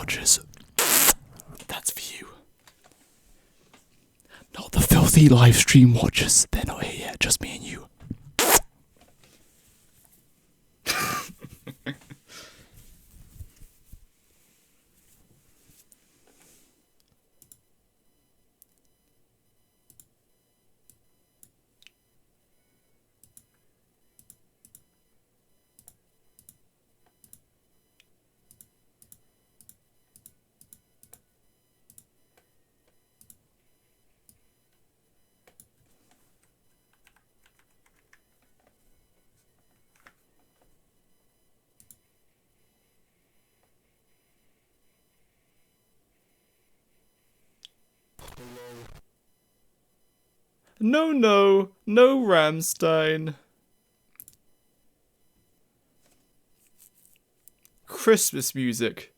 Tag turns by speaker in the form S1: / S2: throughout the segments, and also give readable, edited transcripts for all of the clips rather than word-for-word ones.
S1: watchers. That's for you. Not the filthy live stream watchers. They're not here yet, just me and you. No, no, no Ramstein. Christmas music.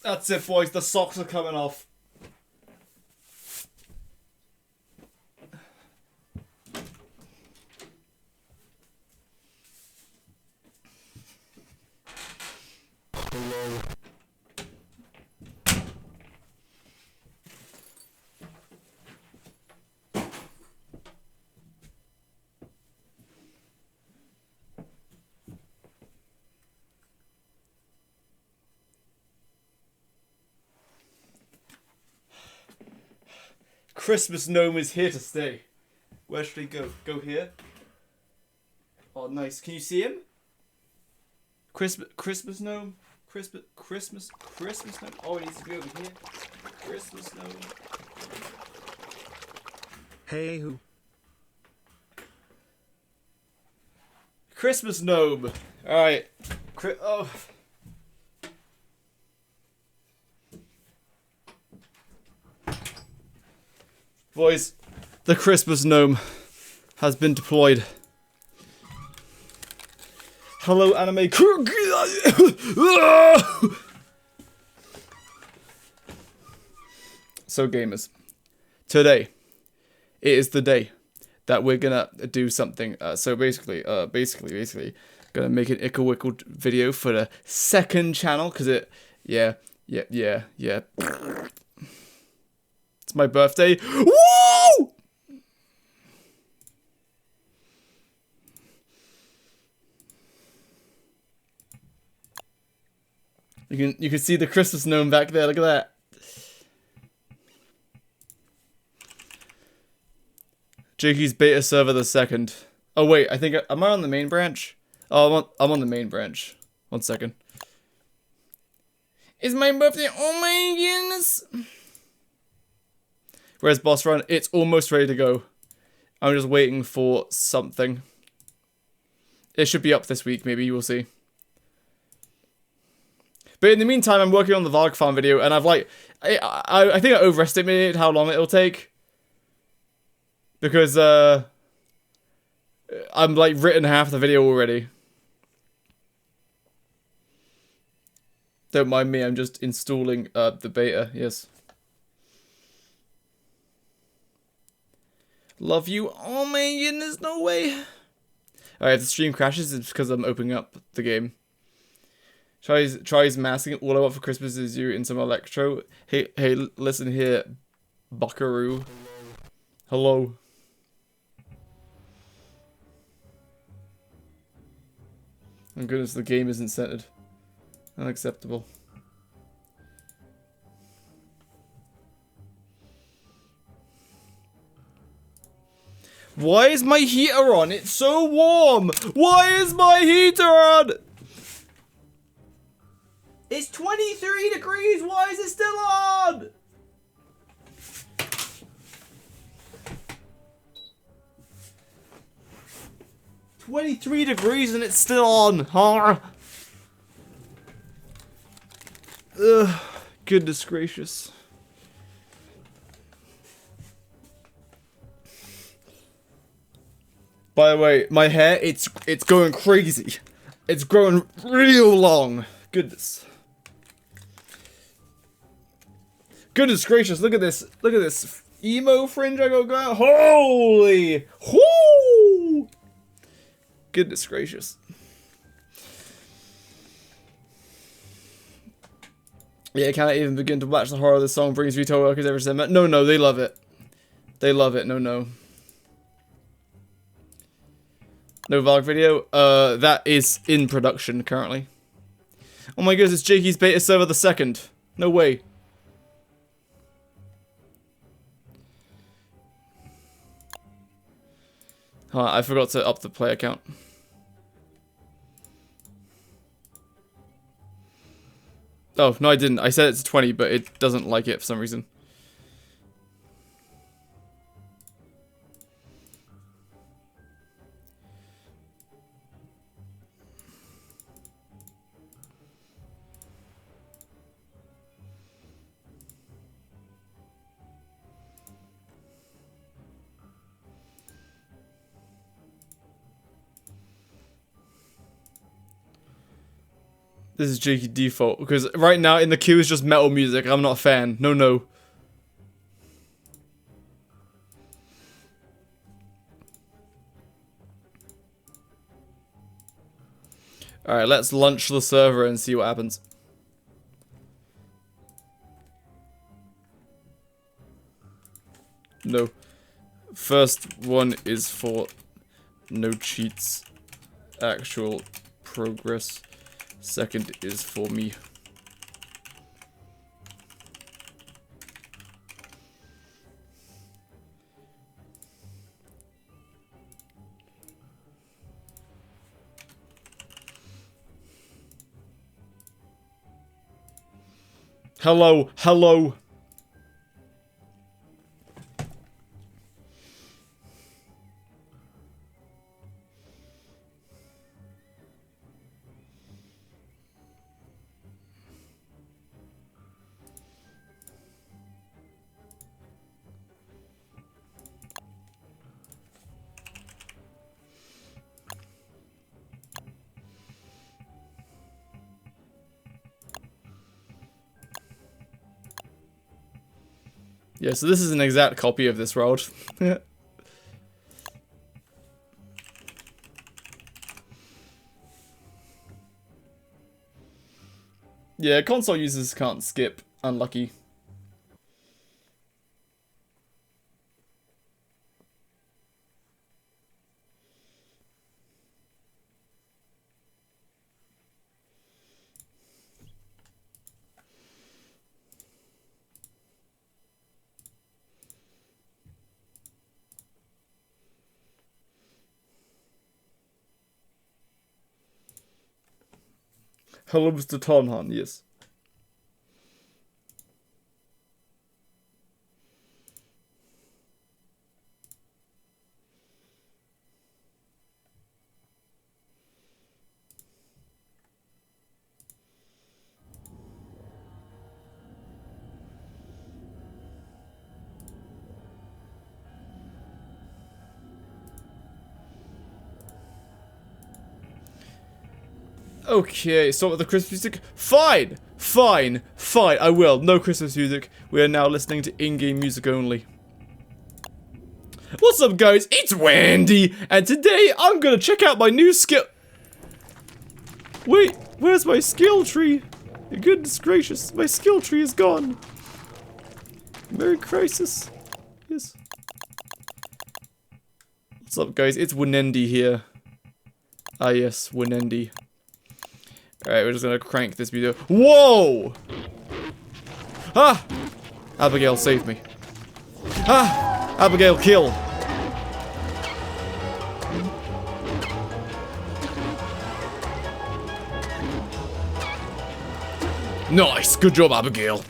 S1: That's it, boys. The socks are coming off. Christmas gnome is here to stay. Where should he go? Go here? Oh, nice. Can you see him? Christmas gnome? Christmas gnome? Oh, he needs to be over here. Christmas gnome.
S2: Hey who?
S1: Christmas gnome. Alright. Oh. Boys, the Christmas gnome has been deployed. Hello, anime. So, gamers, today it is the day that we're gonna do something. So basically, gonna make an Ickle Wickle video for the second channel because yeah. It's my birthday. Woo! You can see the Christmas gnome back there. Look at that. Jakey's beta server the second. Oh wait, I think am I on the main branch? Oh, I'm on the main branch. 1 second. It's my birthday. Oh my goodness. Where's boss run? It's almost ready to go. I'm just waiting for something. It should be up this week, maybe, you will see. But in the meantime, I'm working on the Varg Farm video, and I've like... I think I overestimated how long it'll take. Because, I'm like written half the video already. Don't mind me, I'm just installing the beta, yes. Love you. Oh my goodness, no way. Alright, if the stream crashes, it's because I'm opening up the game. Tries masking. All I want for Christmas is you in some electro. Hey, listen here, buckaroo. Hello. Oh goodness, the game isn't centered. Unacceptable. Why is my heater on? It's so warm! Why is my heater on? It's 23 degrees! Why is it still on? $23 degrees and it's still on! Huh? Ugh, goodness gracious. By the way, my hair, it's going crazy. It's growing real long. Goodness. Goodness gracious, look at this. Look at this emo fringe I got going. Holy! Whoo! Goodness gracious. Yeah, I can't even begin to watch the horror this song brings retail workers ever said. No, they love it. They love it. No. No vlog video. That is in production currently. Oh my goodness, it's Jakey's beta server the 2nd. No way. I forgot to up the player count. Oh, no I didn't. I said it's 20, but it doesn't like it for some reason. This is Jakey default, because right now in the queue is just metal music. I'm not a fan. No. Alright, let's launch the server and see what happens. No. First one is for no cheats. Actual progress. Second is for me. Hello. Yeah, so this is an exact copy of this world. Yeah, console users can't skip. Unlucky. Hello, Mr. Tonhan, yes. Okay, start with the Christmas music. Fine, I will. No Christmas music. We are now listening to in-game music only. What's up, guys? It's Wendy, and today I'm gonna check out my new skill. Wait, where's my skill tree? Goodness gracious, my skill tree is gone. Merry Crisis. Yes. What's up, guys? It's Wendy here. Ah, yes, Wendy. Alright, we're just gonna crank this video. Whoa! Ah! Abigail, save me. Ah! Abigail, kill! Nice! Good job, Abigail.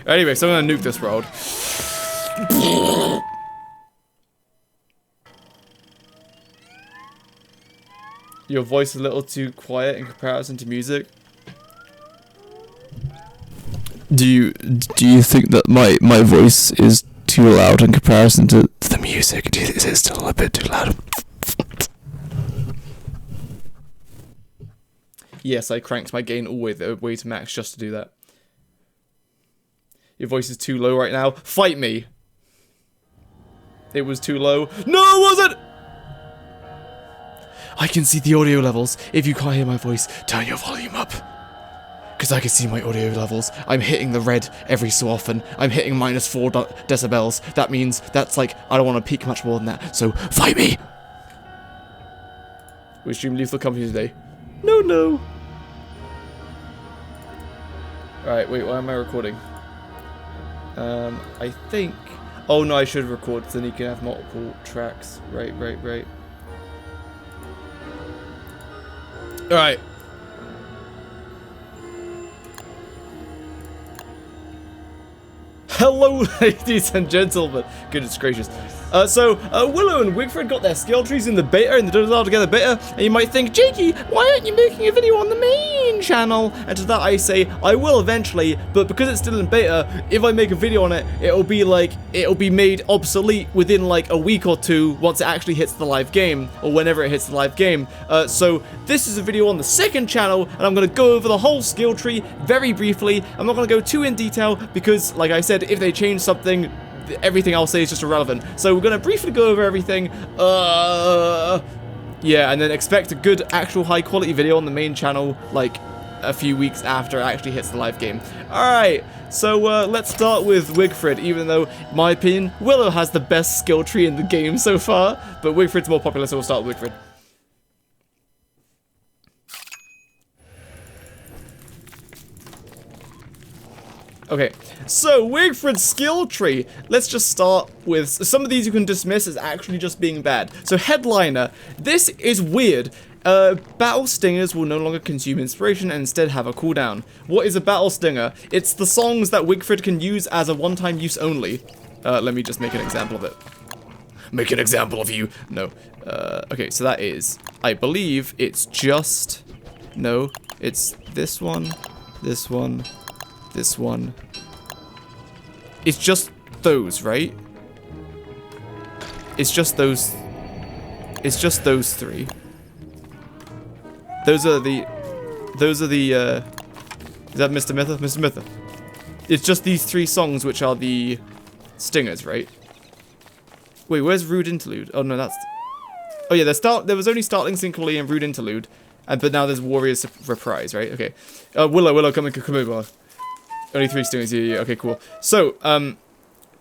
S1: Anyway, so I'm gonna nuke this road. Your voice is a little too quiet in comparison to music. Do you think that my voice is too loud in comparison to the music? Is it still a bit too loud? Yes, I cranked my gain all the way to max just to do that. Your voice is too low right now. Fight me. It was too low. No, it wasn't! I can see the audio levels. If you can't hear my voice, turn your volume up. Because I can see my audio levels. I'm hitting the red every so often. I'm hitting -4 decibels. That means that's like, I don't want to peak much more than that. So, fight me! We stream Lethal Company today. No, no. Alright, wait, why am I recording? I think... Oh no, I should record, so then you can have multiple tracks. Right. Alright. Hello, ladies and gentlemen. Goodness gracious. Willow and Wigfrid got their skill trees in the beta, in the Doodle All Together beta, and you might think, Jakey, why aren't you making a video on the main channel? And to that I say, I will eventually, but because it's still in beta, if I make a video on it, it'll be made obsolete within like a week or two once it actually hits the live game, or whenever it hits the live game. So this is a video on the second channel, and I'm going to go over the whole skill tree very briefly. I'm not going to go too in detail, because, like I said, if they change something, everything I'll say is just irrelevant. So we're gonna briefly go over everything. Yeah, and then expect a good, actual high-quality video on the main channel, like, a few weeks after it actually hits the live game. Alright, so let's start with Wigfrid, even though, in my opinion, Willow has the best skill tree in the game so far, but Wigfrid's more popular, so we'll start with Wigfrid. Okay, so Wigfrid's skill tree. Let's just start with some of these you can dismiss as actually just being bad. So Headliner, this is weird. Battle Stingers will no longer consume inspiration and instead have a cooldown. What is a Battle Stinger? It's the songs that Wigfrid can use as a one-time use only. Let me just make an example of it. Make an example of you. No. Okay, so that is, I believe it's just, no, it's this one, this one, this one. It's just those, right? It's just those three. Those are the, is that Mr. Mither? Mr. Mither. It's just these three songs which are the stingers, right? Wait, where's Rude Interlude? Oh no, that's, oh yeah, there was only Startling Synchronically and Rude Interlude, but now there's Warriors Reprise, right? Okay. Willow, come over. Only 3 stingers, yeah, okay, cool. So,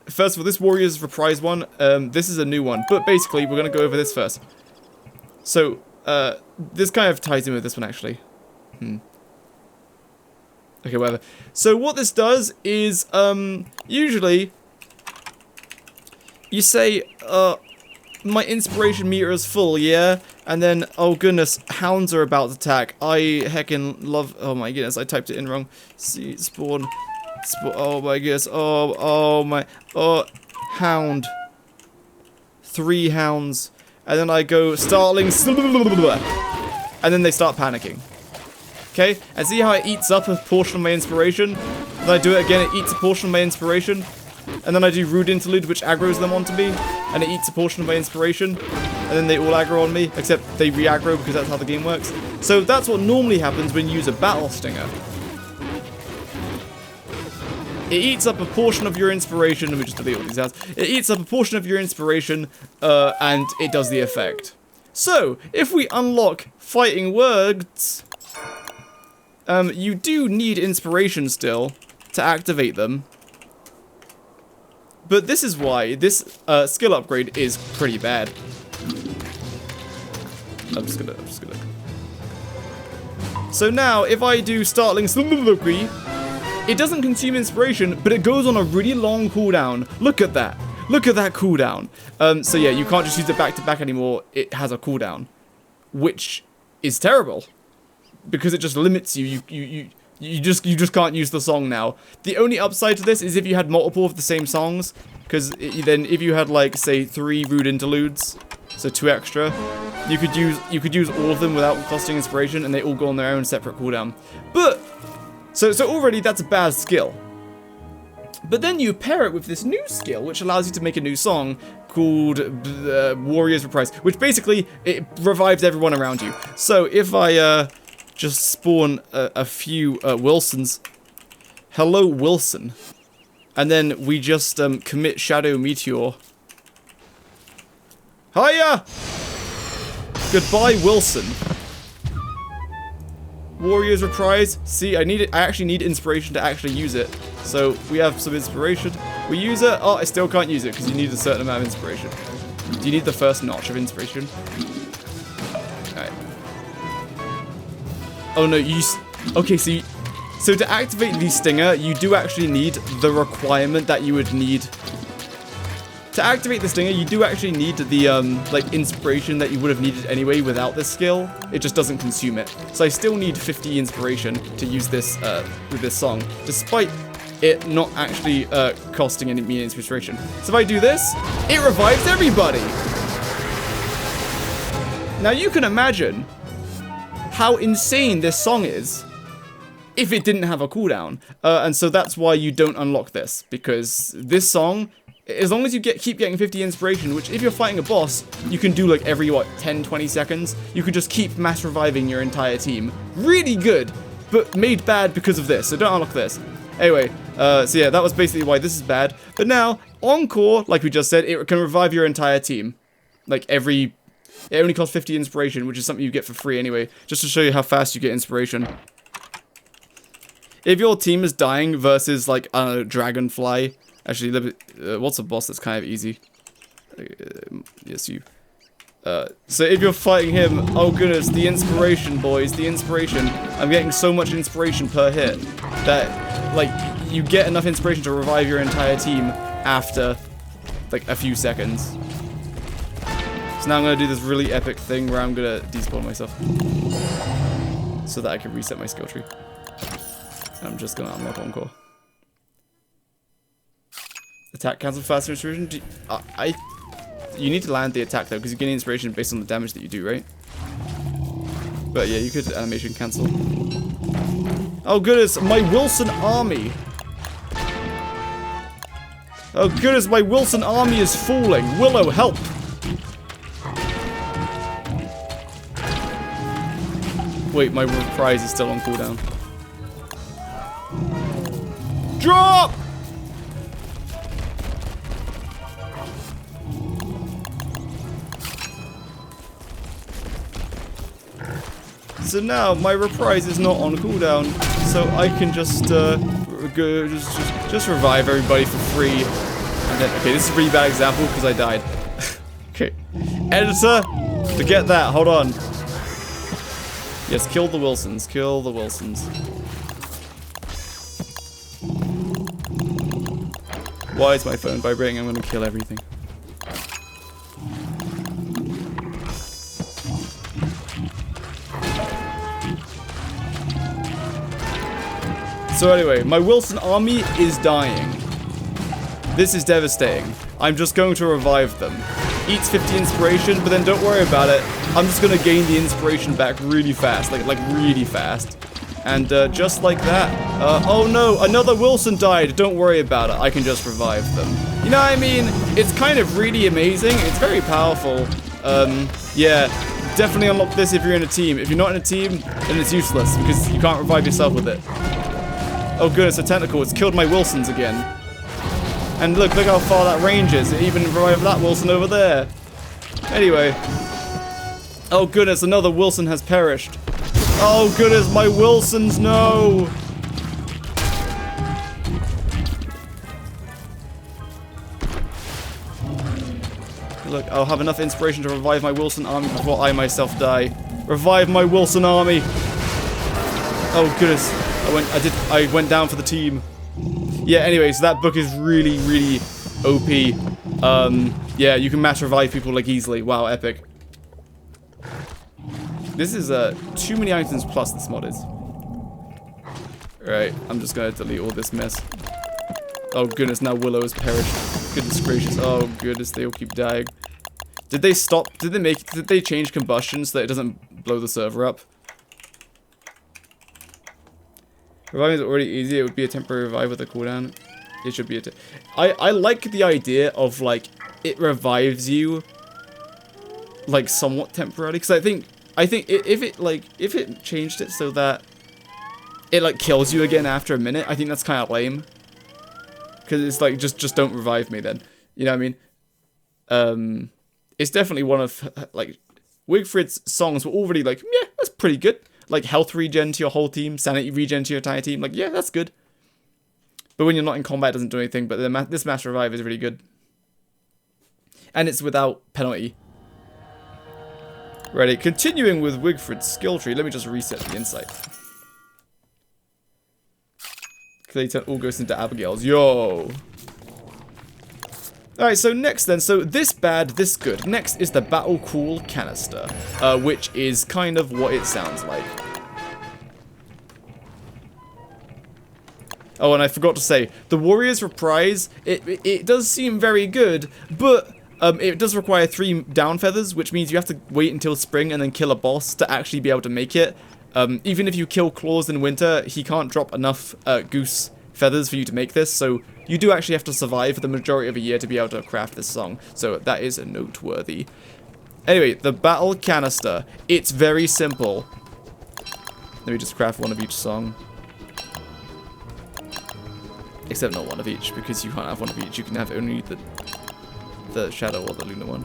S1: first of all, this Warriors Reprise one, this is a new one, but basically, we're gonna go over this first. So, this kind of ties in with this one, actually. Okay, whatever. So, what this does is, usually, you say, my inspiration meter is full, yeah? And then, oh goodness, hounds are about to attack. I heckin' love, oh my goodness, I typed it in wrong. See, spawn, oh my goodness, hound. 3 hounds. And then I go, startling, and then they start panicking. Okay, and see how it eats up a portion of my inspiration? Then I do it again, it eats a portion of my inspiration. And then I do Rude Interlude, which aggroes them onto me, and it eats a portion of my inspiration, and then they all aggro on me, except they re-aggro because that's how the game works. So that's what normally happens when you use a Battle Stinger. It eats up a portion of your inspiration, let me just delete all these sounds. It eats up a portion of your inspiration, and it does the effect. So, if we unlock Fighting Words, you do need inspiration still to activate them. But this is why this skill upgrade is pretty bad. I'm just gonna. So now, if I do Startling Soliloquy, it doesn't consume inspiration, but it goes on a really long cooldown. Look at that. Look at that cooldown. So yeah, you can't just use it back to back anymore. It has a cooldown, which is terrible because it just limits you. You just can't use the song now. The only upside to this is if you had multiple of the same songs, because then if you had like say 3 Rude Interludes, so 2 extra, you could use all of them without costing inspiration, and they all go on their own separate cooldown. But so already that's a bad skill. But then you pair it with this new skill, which allows you to make a new song called Warriors Reprise, which basically it revives everyone around you. So if I just spawn a few Wilsons. Hello, Wilson. And then we just commit Shadow Meteor. Hiya! Goodbye, Wilson. Warriors Reprise. See, I actually need inspiration to actually use it. So we have some inspiration. We use it. Oh, I still can't use it because you need a certain amount of inspiration. Do you need the first notch of inspiration? Alright. Oh no, okay, so to activate the Stinger, you do actually need the requirement that you would need. To activate the Stinger, you do actually need the, like, inspiration that you would have needed anyway without this skill. It just doesn't consume it. So I still need 50 inspiration to use this, with this song, despite it not actually, costing me inspiration. So if I do this, it revives everybody! Now you can imagine how insane this song is if it didn't have a cooldown. And so that's why you don't unlock this, because this song, as long as you keep getting 50 inspiration, which if you're fighting a boss, you can do like every, what, 10, 20 seconds, you could just keep mass reviving your entire team. Really good, but made bad because of this, so don't unlock this. Anyway, so yeah, that was basically why this is bad. But now, Encore, like we just said, it can revive your entire team. Like it only costs 50 inspiration, which is something you get for free anyway, just to show you how fast you get inspiration. If your team is dying versus, like, I don't know, Dragonfly. Actually, what's a boss that's kind of easy? Yes, you. So if you're fighting him, oh goodness, the inspiration, boys, the inspiration. I'm getting so much inspiration per hit that, like, you get enough inspiration to revive your entire team after, like, a few seconds. So now I'm going to do this really epic thing where I'm going to despawn myself so that I can reset my skill tree. I'm just going to unlock Encore. Attack cancel faster inspiration. You need to land the attack though, because you gain inspiration based on the damage that you do, right? But yeah, you could animation cancel. Oh goodness, my Wilson army! Oh goodness, my Wilson army is falling! Willow, help! Wait, my reprise is still on cooldown. Drop! So now my reprise is not on cooldown, so I can just revive everybody for free. And then, okay, this is a really bad example because I died. Okay, editor, forget that. Hold on. Yes, kill the Wilsons. Kill the Wilsons. Why is my phone vibrating? I'm gonna kill everything. So anyway, my Wilson army is dying. This is devastating. I'm just going to revive them. Eats 50 inspiration, but then don't worry about it. I'm just going to gain the inspiration back really fast. Like really fast. And just like that. Oh no, another Wilson died. Don't worry about it. I can just revive them. You know what I mean? It's kind of really amazing. It's very powerful. Yeah. Definitely unlock this if you're in a team. If you're not in a team, then it's useless because you can't revive yourself with it. Oh goodness, a tentacle. It's killed my Wilsons again. And look how far that range is. It even revived that Wilson over there. Anyway. Oh goodness, another Wilson has perished. Oh goodness, my Wilsons, no! Look, I'll have enough inspiration to revive my Wilson army before I myself die. Revive my Wilson army! Oh goodness. I went down for the team. Yeah, anyway, so that book is really, really OP. Yeah, you can mass revive people like easily. Wow, epic. This is too many items plus this mod is. Alright, I'm just gonna delete all this mess. Oh goodness, now Willow has perished. Goodness gracious. Oh goodness, they all keep dying. Did they stop? Did they change combustion so that it doesn't blow the server up? Reviving is already easy. It would be a temporary revive with a cooldown. It should be a I like the idea of, like, it revives you, like, somewhat temporarily. Because I think I think if it changed it so that it like kills you again after a minute, I think that's kind of lame. Because it's like, just don't revive me then. You know what I mean? It's definitely one of, like, Wigfrid's songs were already like, yeah, that's pretty good. Like, health regen to your whole team, sanity regen to your entire team. Like, yeah, that's good. But when you're not in combat, it doesn't do anything. But this mass revive is really good. And it's without penalty. Ready, continuing with Wigfrid's skill tree. Let me just reset the insight. Clayton all goes into Abigail's. Yo! Alright, so next then, so this bad, this good. Next is the Battle Call Canister, which is kind of what it sounds like. Oh, and I forgot to say, the Warrior's Reprise, it does seem very good, but it does require 3 down feathers, which means you have to wait until spring and then kill a boss to actually be able to make it. Even if you kill Claws in winter, he can't drop enough goose feathers for you to make this, so you do actually have to survive for the majority of a year to be able to craft this song, so that is noteworthy. Anyway, the Battle Canister, it's very simple. Let me just craft one of each song. Except not one of each, because you can't have one of each, you can have only the Shadow or the Lunar one.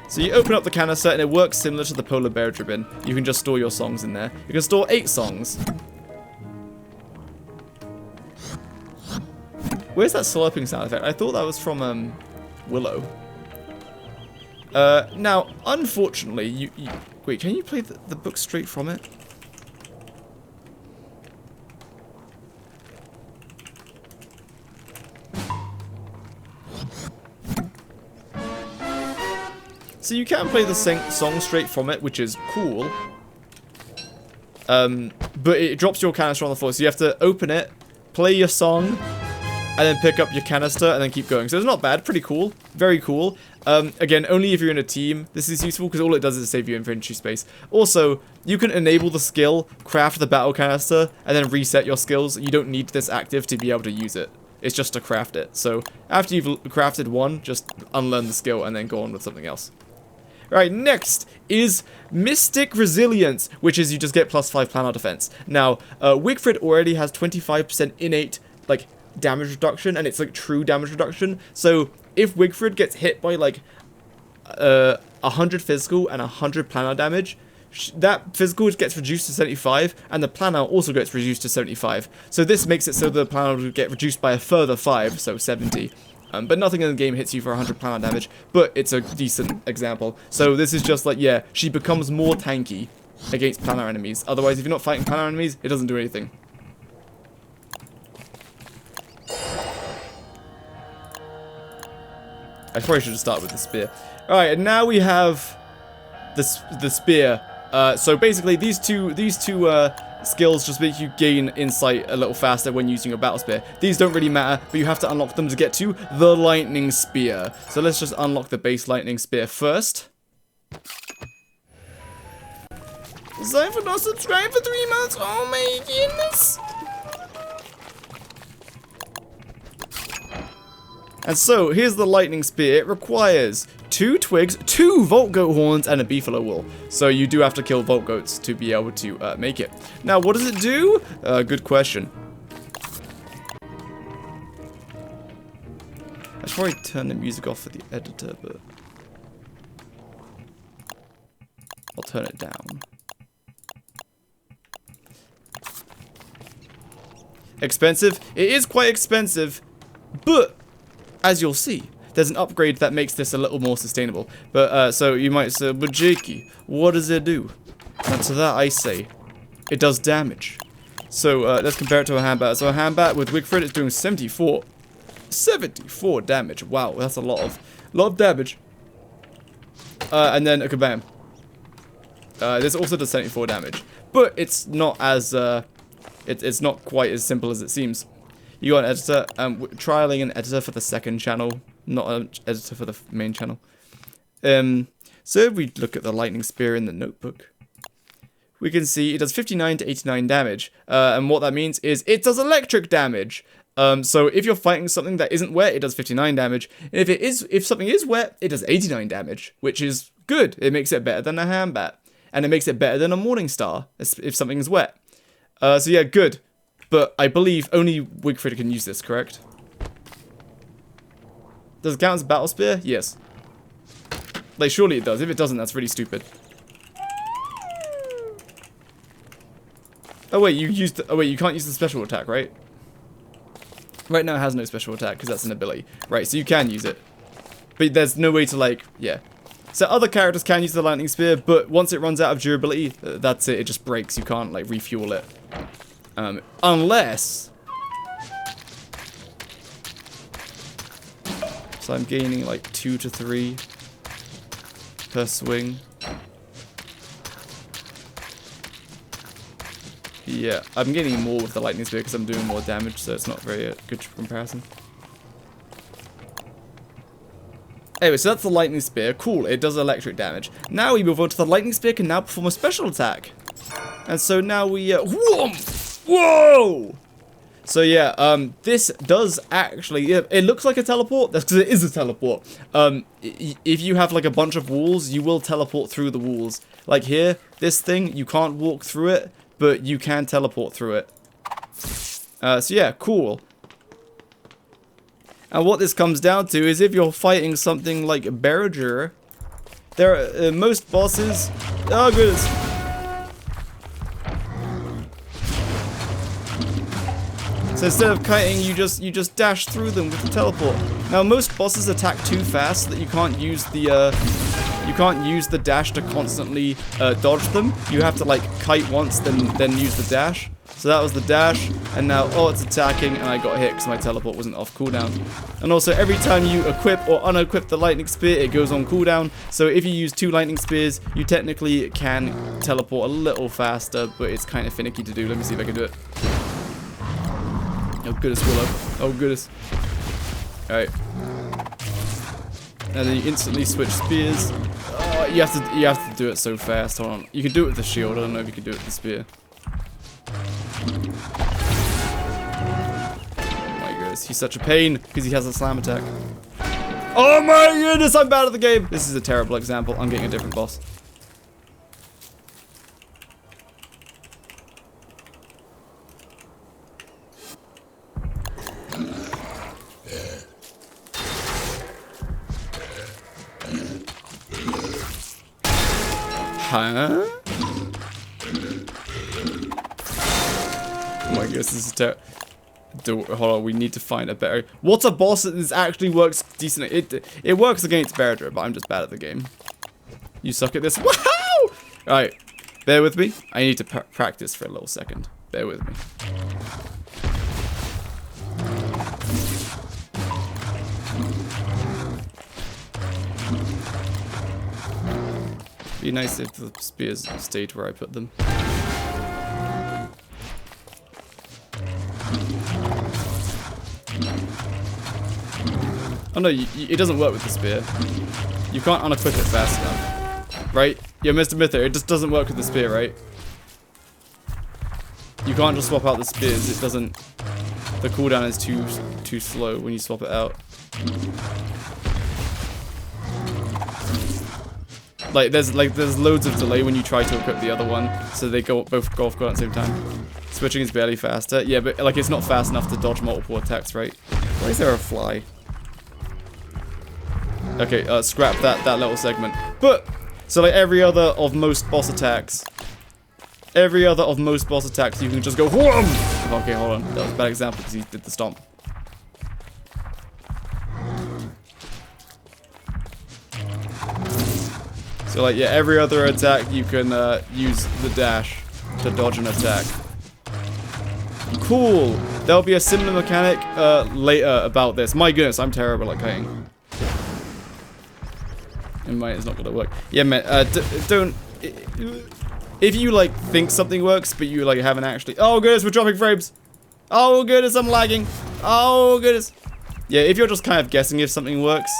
S1: So you open up the canister and it works similar to the Polar Bear Ribbon. You can just store your songs in there. You can store 8 songs. Where's that slurping sound effect? I thought that was from Willow. Now, unfortunately, wait, can you play the book straight from it? So you can play the song straight from it, which is cool. But it drops your canister on the floor, so you have to open it, play your song, and then pick up your canister, and then keep going. So it's not bad, pretty cool, very cool. Again, only if you're in a team, this is useful, because all it does is save you inventory space. Also, you can enable the skill, craft the battle canister, and then reset your skills. You don't need this active to be able to use it. It's just to craft it. So after you've crafted one, just unlearn the skill, and then go on with something else. Right, next is Mystic Resilience, which is you just get +5 planar defense. Now, Wigfrid already has 25% innate, like, damage reduction, and it's, like, true damage reduction. So, if Wigfrid gets hit by, like, 100 physical and 100 planar damage, that physical gets reduced to 75, and the planar also gets reduced to 75. So this makes it so the planar will get reduced by a further 5, so 70. But nothing in the game hits you for 100 planar damage, but it's a decent example. So this is just like, yeah, she becomes more tanky against planar enemies. Otherwise, if you're not fighting planar enemies, it doesn't do anything. I probably should have started with the spear. Alright, and now we have the spear. So basically, these two skills just make you gain insight a little faster when using your battle spear. These don't really matter, but you have to unlock them to get to the lightning spear. So let's just unlock the base lightning spear first. Zypher not subscribed for 3 months. Oh my goodness. And so, here's the lightning spear. It requires 2 twigs, 2 Vault Goat horns, and a beefalo wool. So you do have to kill Vault Goats to be able to make it. Now, what does it do? Good question. I should probably turn the music off for the editor, but I'll turn it down. Expensive? It is quite expensive, but as you'll see, there's an upgrade that makes this a little more sustainable. But, so you might say, but Jakey, what does it do? And to that I say, it does damage. So, let's compare it to a handbat. So a handbat with Wigfrid is doing 74 damage. Wow, that's a lot of damage. And then a kabam. This also does 74 damage. But it's not as, it's not quite as simple as it seems. You got an editor, trialing an editor for the second channel, not an editor for the main channel. So if we look at the lightning spear in the notebook, we can see it does 59 to 89 damage. And what that means is it does electric damage. So if you're fighting something that isn't wet, it does 59 damage. And if something is wet, it does 89 damage, which is Good. It makes it better than a handbat. And it makes it better than a Morningstar if something's wet. So yeah, good. But I believe only Wigfrid can use this, correct? Does it count as a battle spear? Yes. Like, surely it does. If it doesn't, that's really stupid. Oh wait, you can't use the special attack, right? Right now it has no special attack because that's an ability. Right, so you can use it. But there's no way to, like, yeah. So other characters can use the lightning spear, but once it runs out of durability, that's it. It just breaks. You can't, like, refuel it. Unless... So I'm gaining, like, 2 to 3 per swing. Yeah, I'm getting more with the lightning spear because I'm doing more damage, so it's not very good comparison. Anyway, so that's the lightning spear. Cool, it does electric damage. Now we move on to the lightning spear can now perform a special attack. And so now we, whoa! So yeah, this does actually, it looks like a teleport. That's because it is a teleport. If you have like a bunch of walls, you will teleport through the walls. Like here, this thing, you can't walk through it, but you can teleport through it. So yeah, cool. And what this comes down to is if you're fighting something like Berger, there are most bosses. Oh goodness. So instead of kiting, you just dash through them with the teleport. Now most bosses attack too fast so that you can't use the dash to constantly dodge them. You have to like kite once, then use the dash. So that was the dash, and now, oh, it's attacking, and I got hit because my teleport wasn't off cooldown. And also, every time you equip or unequip the lightning spear, it goes on cooldown. So if you use 2 lightning spears, you technically can teleport a little faster, but it's kind of finicky to do. Let me see if I can do it. Oh, goodness, Willow. Oh, goodness. Alright. And then you instantly switch spears. Oh, you have to do it so fast. Hold on. You can do it with the shield. I don't know if you can do it with the spear. He's such a pain because he has a slam attack. Oh my goodness, I'm bad at the game. This is a terrible example. I'm getting a different boss. Huh? Oh my goodness, this is terrible. Hold on, we need to find a better... What's a boss that this actually works decently? It works against Berdra, but I'm just bad at the game. You suck at this. Wow! Alright, bear with me. I need to practice for a little second. Bear with me. Be nice if the spears stayed where I put them. Oh no, it doesn't work with the spear. You can't unequip it fast enough. Right? Yeah, Mr. Mither, it just doesn't work with the spear, right? You can't just swap out the spears, it doesn't... The cooldown is too slow when you swap it out. There's loads of delay when you try to equip the other one, so they both go off cooldown at the same time. Switching is barely faster. Yeah, but like it's not fast enough to dodge multiple attacks, right? Why is there a fly? Okay, scrap that little segment. But so like every other of most boss attacks, you can just go whoom! Okay, hold on. That was a bad example because he did the stomp. So like yeah, every other attack you can use the dash to dodge an attack. Cool. There'll be a similar mechanic later about this. My goodness, I'm terrible at kiting. And mine is not gonna work. Yeah, man. Don't. If you like think something works, but you like haven't actually. Oh goodness, we're dropping frames. Oh goodness, I'm lagging. Oh goodness. Yeah, if you're just kind of guessing if something works,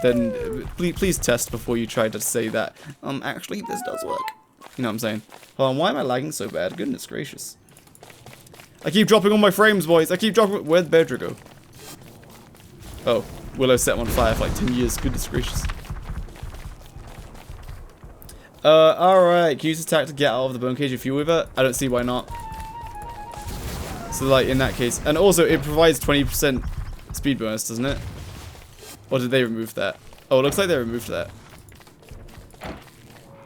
S1: then please test before you try to say that. Actually, this does work. You know what I'm saying? Hold on, why am I lagging so bad? Goodness gracious. I keep dropping all my frames, boys. I keep dropping. Where'd Bedra go? Oh, Willow set one on fire for like 10 years. Goodness gracious. Alright. Can use attack to get out of the bone cage if you're with it. I don't see why not. So, like, in that case. And also, it provides 20% speed bonus, doesn't it? Or did they remove that? Oh, it looks like they removed that.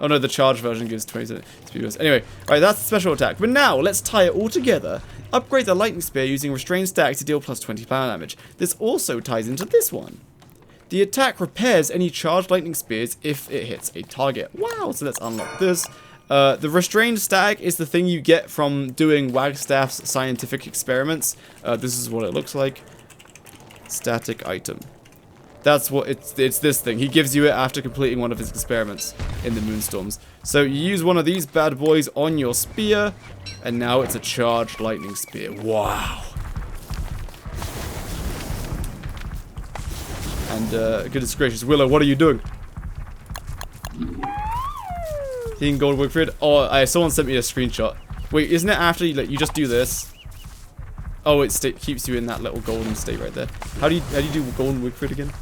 S1: Oh no, the charged version gives 20% speed bonus. Anyway, alright, that's the special attack. But now, let's tie it all together. Upgrade the lightning spear using restrained stack to deal plus 20 power damage. This also ties into this one. The attack repairs any charged lightning spears if it hits a target. Wow, so let's unlock this. The restrained stack is the thing you get from doing Wagstaff's scientific experiments. This is what it looks like. Static item. That's what it's this thing. He gives you it after completing one of his experiments in the Moonstorms. So you use one of these bad boys on your spear, and now it's a charged lightning spear. Wow. And goodness gracious, Willow, what are you doing? Hitting Gold Wigfrid. Oh, someone sent me a screenshot. Wait, isn't it after you just do this? Oh, it keeps you in that little golden state right there. How do you do Golden Wigfrid again?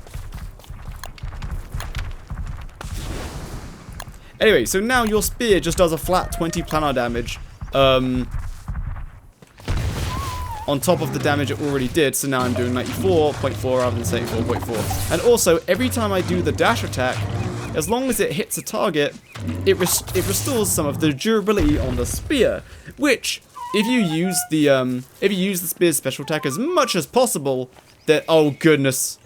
S1: Anyway, so now your spear just does a flat 20 planar damage. On top of the damage it already did, so now I'm doing 94.4 rather than 74.4. And also, every time I do the dash attack, as long as it hits a target, it restores some of the durability on the spear. Which, if you use the spear's special attack as much as possible, then oh goodness,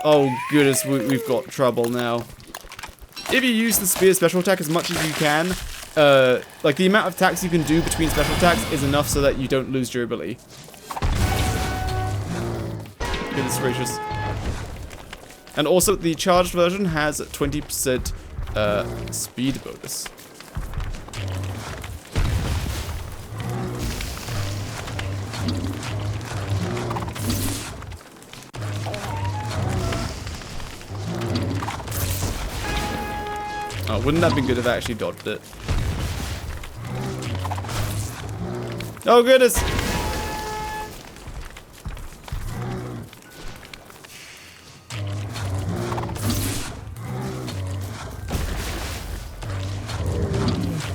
S1: we've got trouble now. If you use the spear's special attack as much as you can, like the amount of attacks you can do between special attacks is enough so that you don't lose durability. Goodness gracious. And also, the charged version has 20% speed bonus. Oh, wouldn't that be good if I actually dodged it? Oh goodness!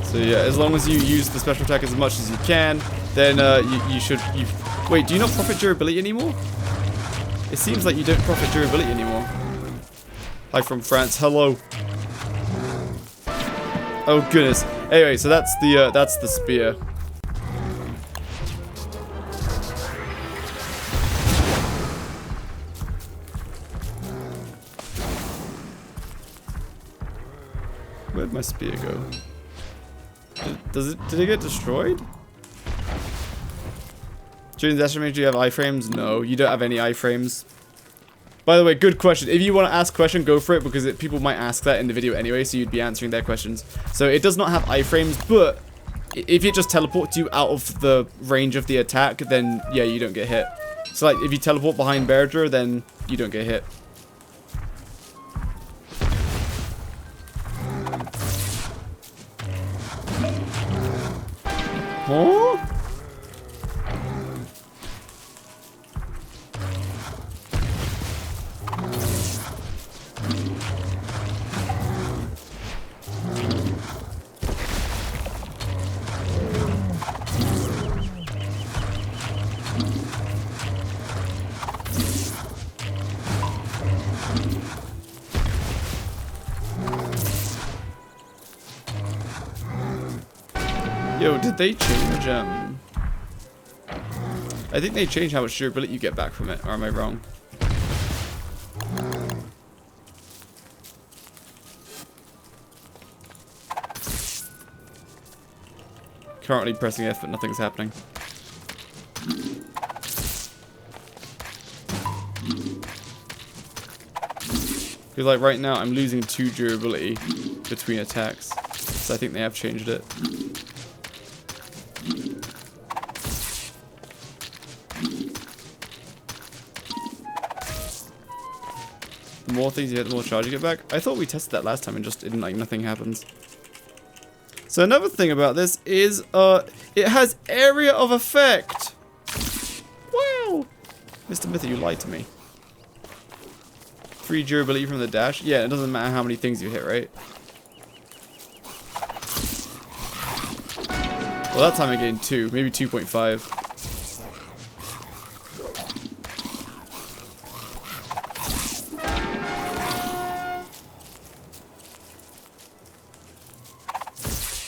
S1: So yeah, as long as you use the special attack as much as you can, then you should. Wait, do you not profit durability anymore? It seems like you don't profit durability anymore. Hi from France. Hello. Oh goodness. Anyway, so that's the spear. Where'd my spear go? Did it get destroyed? During the estimate, do you have iframes? No, you don't have any iframes. By the way, good question. If you want to ask a question, go for it, because people might ask that in the video anyway, so you'd be answering their questions. So it does not have iframes, but if it just teleports you out of the range of the attack, then yeah, you don't get hit. So like, if you teleport behind Beardra, then you don't get hit. Huh? Yo, did they change, I think they changed how much durability you get back from it, or am I wrong? Currently pressing F, but nothing's happening. Because like right now, I'm losing 2 durability between attacks, so I think they have changed it. The more things you hit, the more charge you get back. I thought we tested that last time and just didn't, like, nothing happens. So another thing about this is, it has area of effect. Wow. Mr. Myther, you lied to me. 3 durability from the dash. Yeah, it doesn't matter how many things you hit, right? Well, that time I gained 2, maybe 2.5.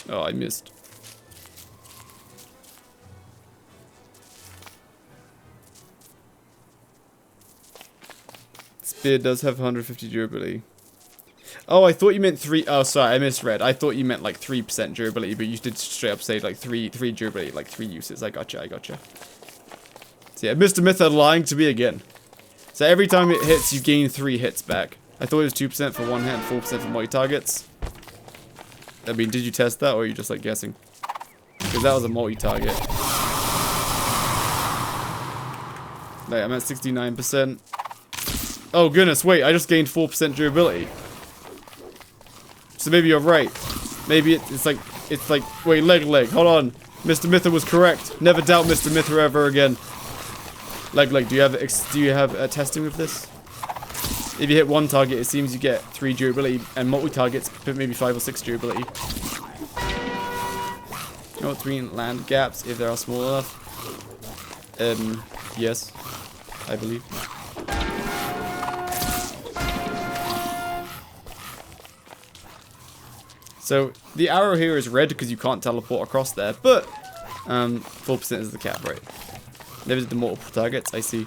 S1: Oh, I missed. Spear does have 150 durability. Oh, I thought you meant 3. Oh, sorry, I misread. I thought you meant like 3% durability, but you did straight up say like 3 durability, like 3 uses. I gotcha. So yeah, Mr. Myth are lying to me again. So every time it hits, you gain 3 hits back. I thought it was 2% for one hit and 4% for multi-targets. I mean, did you test that, or are you just like guessing? Because that was a multi-target. Like, I'm at 69%. Oh goodness, wait, I just gained 4% durability. So maybe you're right. Maybe it's like, wait, leg, hold on. Mr. Mither was correct. Never doubt Mr. Mither ever again. Leg, do you have testing with this? If you hit one target, it seems you get 3 durability, and multi-targets, maybe 5 or 6 durability. Oh, 3 land gaps, if they are small enough. Yes, I believe. So, the arrow here is red because you can't teleport across there, but 4% is the cap, right? Limited to multiple targets, I see.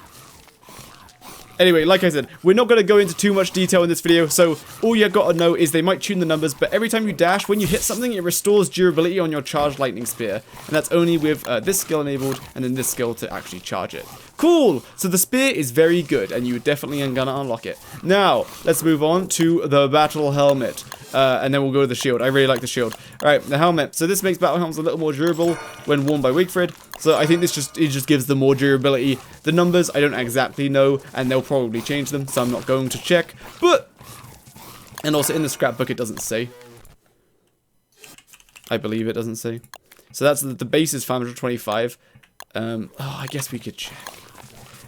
S1: Anyway, like I said, we're not going to go into too much detail in this video, so all you got to know is they might tune the numbers, but every time you dash, when you hit something, it restores durability on your charged lightning spear. And that's only with this skill enabled, and then this skill to actually charge it. Cool! So the spear is very good, and you definitely are going to unlock it. Now, let's move on to the battle helmet. And then we'll go to the shield. I really like the shield. Alright, the helmet. So this makes battle helmets a little more durable when worn by Wigfrid. So I think this just gives them more durability. The numbers, I don't exactly know, and they'll probably change them, so I'm not going to check. But, and also in the scrapbook it doesn't say. I believe it doesn't say. So that's the base is 525. Oh, I guess we could check.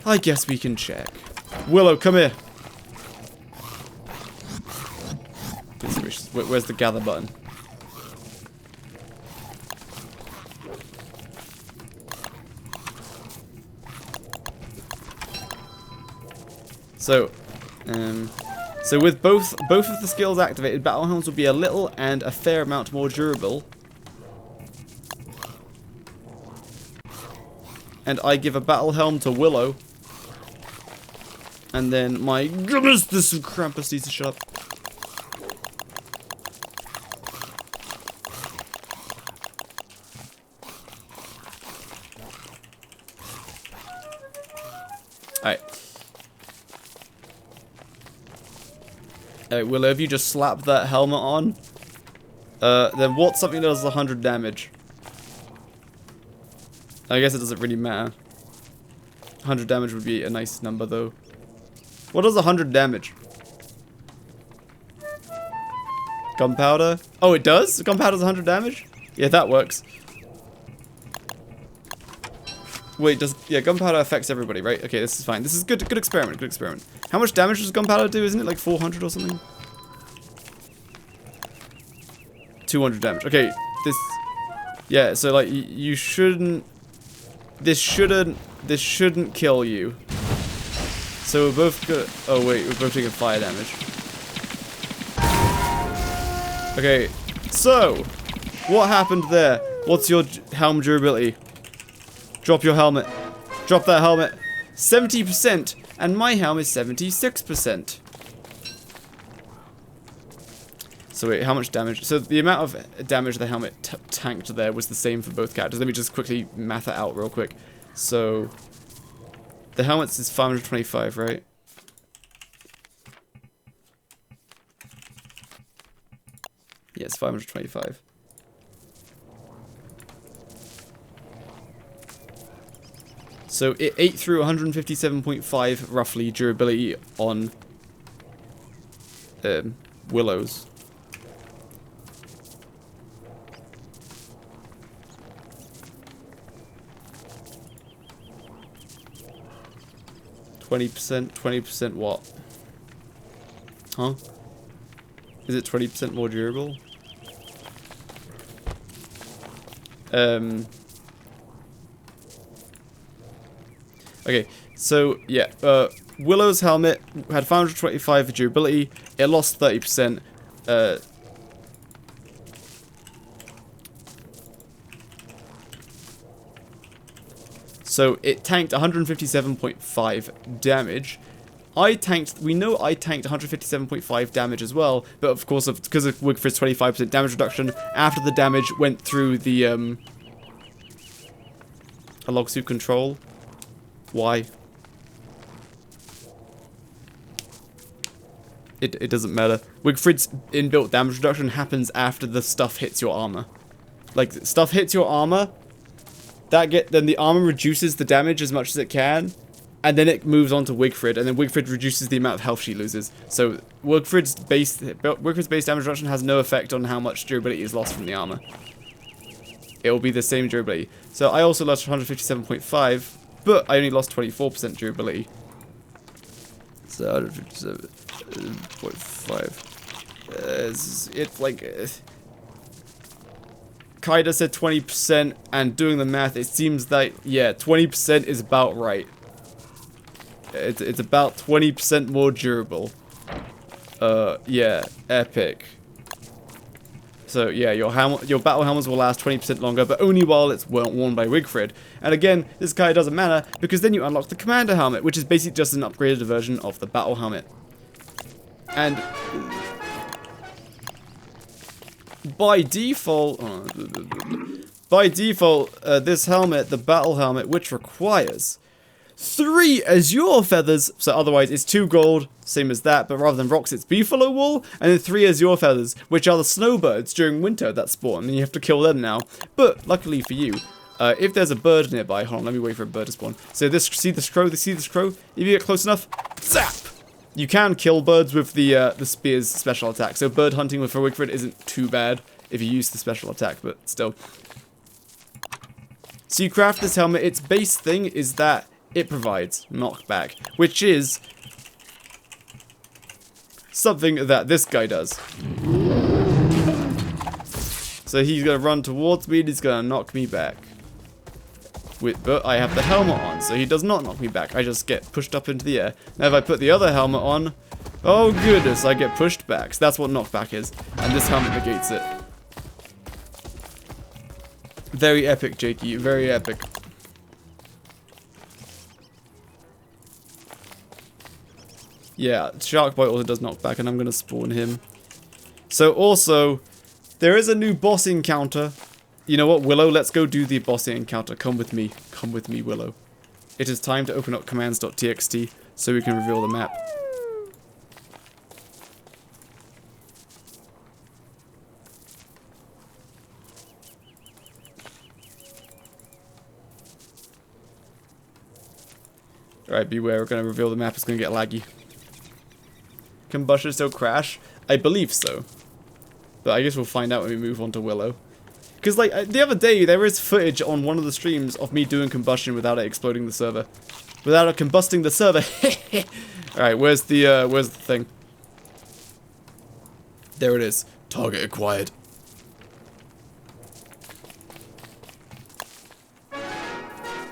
S1: I guess we can check. Willow, come here. Where's the gather button? So with both of the skills activated, battle helms will be a little and a fair amount more durable. And I give a battle helm to Willow. And then my goodness, this Krampus needs to shut up. Alright, Willow, if you just slap that helmet on, then what's something that does 100 damage? I guess it doesn't really matter. 100 damage would be a nice number, though. What does 100 damage? Gunpowder? Oh, it does? Gunpowder does 100 damage? Yeah, that works. Wait, yeah, gunpowder affects everybody, right? Okay, this is fine. This is good experiment, good experiment. How much damage does gunpowder do? Isn't it like 400 or something? 200 damage. Okay, yeah, so like you shouldn't, this shouldn't kill you. So we're both good. Oh wait, we're both taking fire damage. Okay, so what happened there? What's your helm durability? Drop your helmet. Drop that helmet. 70%, and my helm is 76%. So wait, how much damage? So the amount of damage the helmet tanked there was the same for both characters. Let me just quickly math it out real quick. So the helmet's is 525, right? Yeah, it's 525. So it ate through 157.5 roughly durability on Willow's. $20% what? Huh? Is it 20% more durable? Okay, so yeah, Willow's helmet had 525 for durability. It lost 30%. So it tanked 157.5 damage. We know I tanked 157.5 damage as well, but of course, because of Wigfrid's 25% damage reduction, after the damage went through the, a log suit control. Why? It doesn't matter. Wigfrid's inbuilt damage reduction happens after the stuff hits your armor. Like, stuff hits your armor, then the armor reduces the damage as much as it can, and then it moves on to Wigfrid, and then Wigfrid reduces the amount of health she loses. So Wigfrid's base damage reduction has no effect on how much durability is lost from the armor. It will be the same durability. So I also lost 157.5, but I only lost 24% durability. So 157.5. It's like... Kaida said 20%, and doing the math, it seems that, yeah, 20% is about right. It's about 20% more durable. Yeah, epic. So yeah, your battle helmets will last 20% longer, but only while it's worn by Wigfrid. And again, this kind of doesn't matter, because then you unlock the Commander helmet, which is basically just an upgraded version of the battle helmet. And by default, this helmet, the battle helmet, which requires 3 Azure feathers, so otherwise it's 2 gold, same as that, but rather than rocks it's beefalo wool, and then 3 Azure feathers, which are the snowbirds during winter that spawn, and you have to kill them now. But luckily for you, if there's a bird nearby, hold on, let me wait for a bird to spawn. So see this crow? If you get close enough, zap! You can kill birds with the spear's special attack, so bird hunting with Wigfrid isn't too bad if you use the special attack, but still. So you craft this helmet. Its base thing is that it provides knockback, which is something that this guy does. So he's going to run towards me and he's going to knock me back. But I have the helmet on, so he does not knock me back. I just get pushed up into the air. Now if I put the other helmet on, oh goodness, I get pushed back. So that's what knockback is, and this helmet negates it. Very epic, Jakey. Very epic. Yeah, Sharkboy also does knockback, and I'm going to spawn him. So also, there is a new boss encounter. You know what, Willow? Let's go do the boss encounter. Come with me. Come with me, Willow. It is time to open up commands.txt so we can reveal the map. Alright, beware. We're going to reveal the map. It's going to get laggy. Combustion still crash? I believe so. But I guess we'll find out when we move on to Willow. Because, like, the other day, there is footage on one of the streams of me doing combustion without it exploding the server. Without it combusting the server. Alright, where's the thing? There it is. Target acquired. Oh,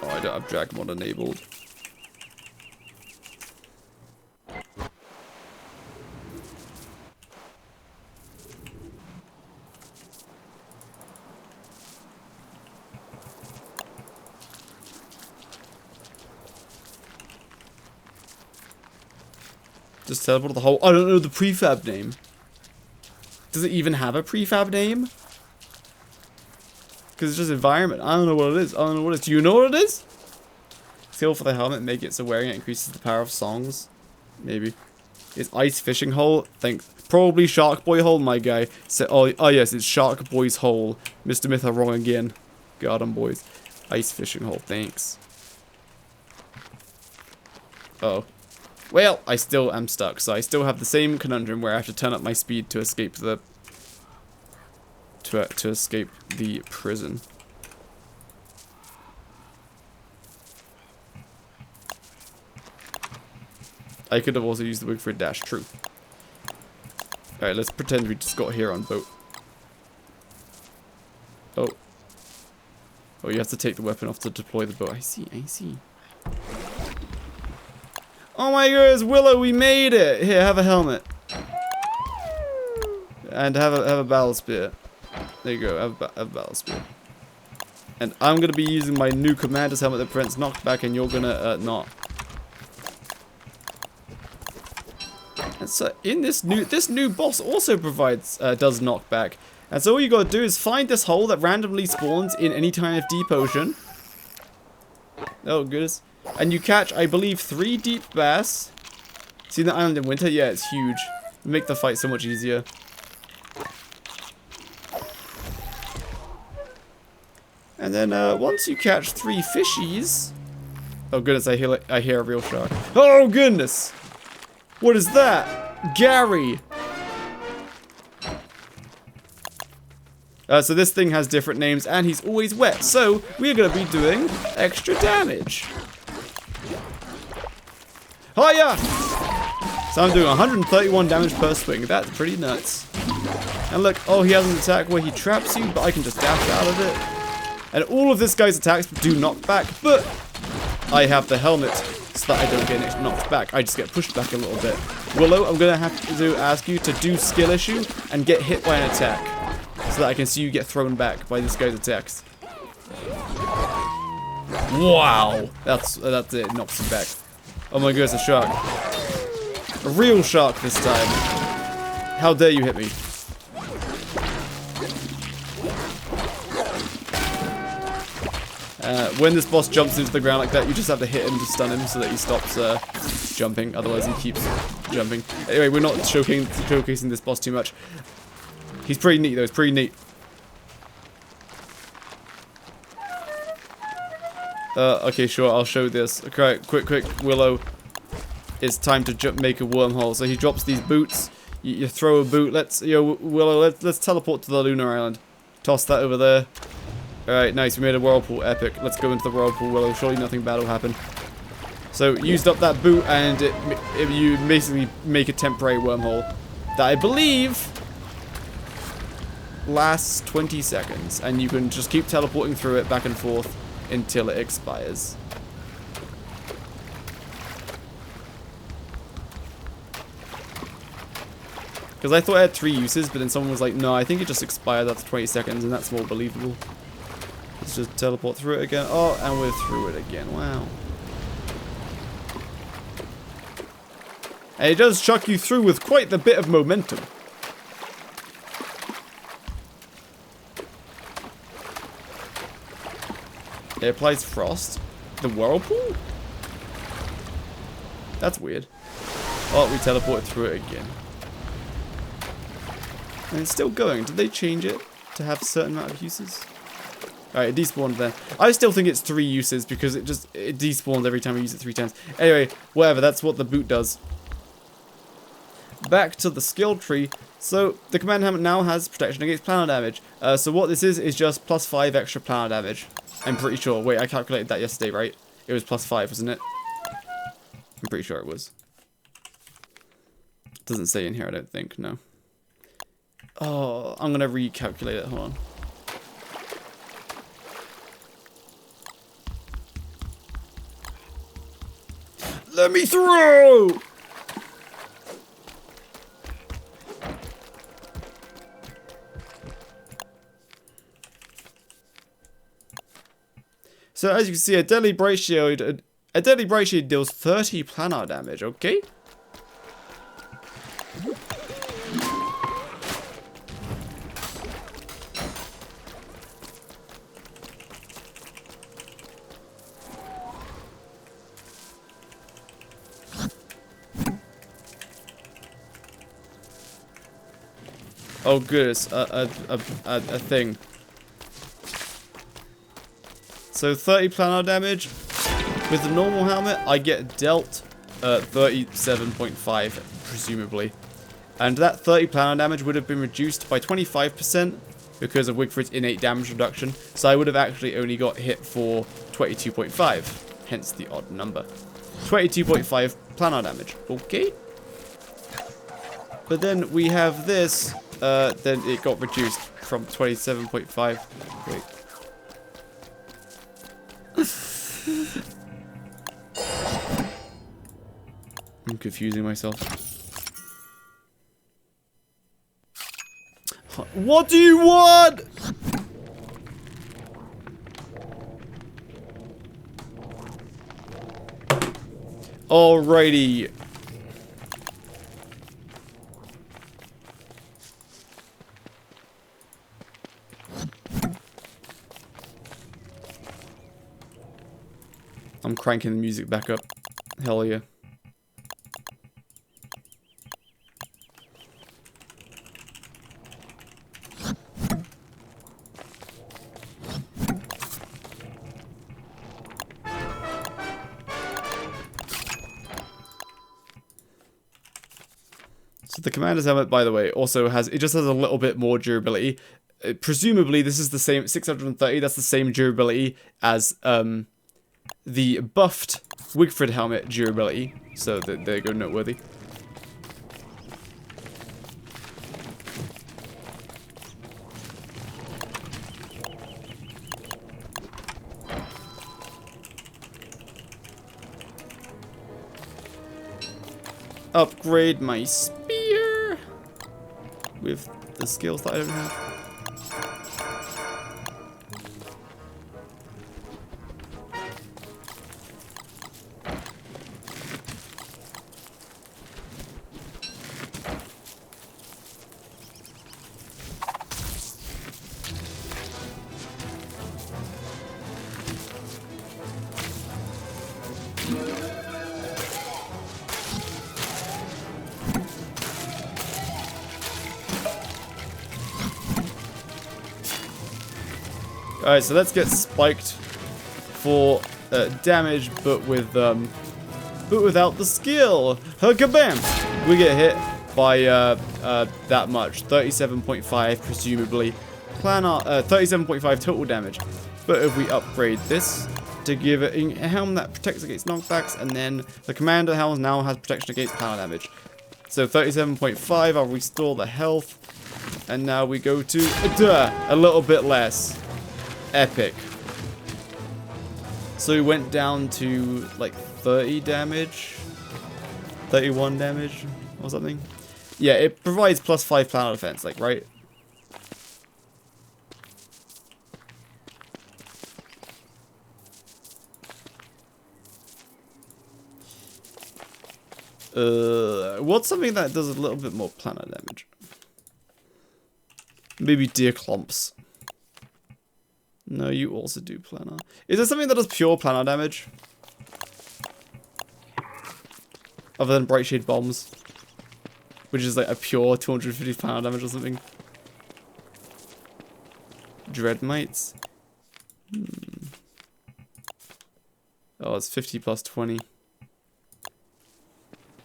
S1: I don't have drag mod enabled. Just teleport the whole... I don't know the prefab name. Does it even have a prefab name? Because it's just environment. I don't know what it is. Do you know what it is? Skill for the helmet, make it so wearing it increases the power of songs. Maybe. It's ice fishing hole. Thanks. Probably Shark Boy hole, my guy. So, oh yes, it's Shark Boy's hole. Mr. Myth are wrong again. Got 'em, boys. Ice fishing hole. Thanks. Oh. Well, I still am stuck, so I still have the same conundrum where I have to turn up my speed to escape the... to escape the prison. I could have also used the Wigfrid dash, true. Alright, let's pretend we just got here on boat. Oh. Oh, you have to take the weapon off to deploy the bow. I see, I see. Oh my goodness, Willow, we made it! Here, have a helmet. And have a battle spear. There you go, have a battle spear. And I'm gonna be using my new commander's helmet that prevents knockback, and you're gonna not. And so in this new boss also provides does knockback. And so all you gotta do is find this hole that randomly spawns in any kind of deep ocean. Oh goodness. And you catch, I believe, 3 deep bass. See the island in winter? Yeah, it's huge. Make the fight so much easier. And then once you catch 3 fishies, oh goodness, I hear a real shark. Oh goodness, what is that, Gary? So this thing has different names, and he's always wet. So we're gonna be doing extra damage. Hiya! So I'm doing 131 damage per swing. That's pretty nuts. And look, oh, he has an attack where he traps you, but I can just dash out of it. And all of this guy's attacks do knock back, but I have the helmet so that I don't get knocked back. I just get pushed back a little bit. Willow, I'm going to have to ask you to do skill issue and get hit by an attack so that I can see you get thrown back by this guy's attacks. Wow. That's it. Knocks you back. Oh my goodness, a shark. A real shark this time. How dare you hit me? When this boss jumps into the ground like that, you just have to hit him to stun him so that he stops jumping. Otherwise, he keeps jumping. Anyway, we're not showcasing this boss too much. He's pretty neat, though. It's pretty neat. Okay, sure. I'll show this. Okay, quick, Willow. It's time to make a wormhole. So he drops these boots. You throw a boot. Willow, let's teleport to the lunar island. Toss that over there. Alright, nice, we made a whirlpool, epic. Let's go into the whirlpool, Willow. Surely nothing bad will happen. So, used up that boot, and you basically make a temporary wormhole that I believe lasts 20 seconds. And you can just keep teleporting through it back and forth until it expires. Because I thought it had 3 uses, but then someone was like, no, I think it just expired after 20 seconds, and that's more believable. Let's just teleport through it again. Oh, and we're through it again. Wow. And it does chuck you through with quite the bit of momentum. It applies frost. The whirlpool? That's weird. Oh, we teleported through it again. And it's still going. Did they change it to have a certain amount of uses? Alright, it despawned there. I still think it's 3 uses because it despawns every time I use it 3 times. Anyway, whatever, that's what the boot does. Back to the skill tree. So, the command helmet now has protection against planar damage. So what this is just +5 extra planar damage. I'm pretty sure. Wait, I calculated that yesterday, right? It was +5, wasn't it? I'm pretty sure it was. Doesn't say in here, I don't think, no. Oh, I'm gonna recalculate it, hold on. Let me through! So as you can see, a deadly bright shield deals 30 planar damage, okay? Oh goodness, a thing. So 30 planar damage. With the normal helmet, I get dealt 37.5, presumably. And that 30 planar damage would have been reduced by 25% because of Wigfrid's innate damage reduction. So I would have actually only got hit for 22.5, hence the odd number. 22.5 planar damage, okay? But then we have this. Then it got reduced from 27.5. Wait. I'm confusing myself. What do you want? Alrighty. I'm cranking the music back up. Hell yeah. So the commander's helmet, by the way, also has, it just has a little bit more durability. Presumably this is the same, 630, that's the same durability as the buffed Wigfrid helmet durability. So there you go, noteworthy. Upgrade my spear with the skills that I don't have. Alright, so let's get spiked for damage, but without the skill. Kabam! We get hit by that much, 37.5 presumably. 37.5 total damage. But if we upgrade this to give it a helm that protects against knockbacks, and then the commander helm now has protection against planar damage. So 37.5, I'll restore the health, and now we go to a little bit less. Epic. So we went down to like 30 damage, 31 damage or something. Yeah, it provides +5 planar defense, like, right? What's something that does a little bit more planar damage? Maybe deer clumps. No, you also do planar. Is there something that does pure planar damage? Other than Bright Shade Bombs. Which is like a pure 250 planar damage or something. Dread Mites. Oh, it's 50 plus 20.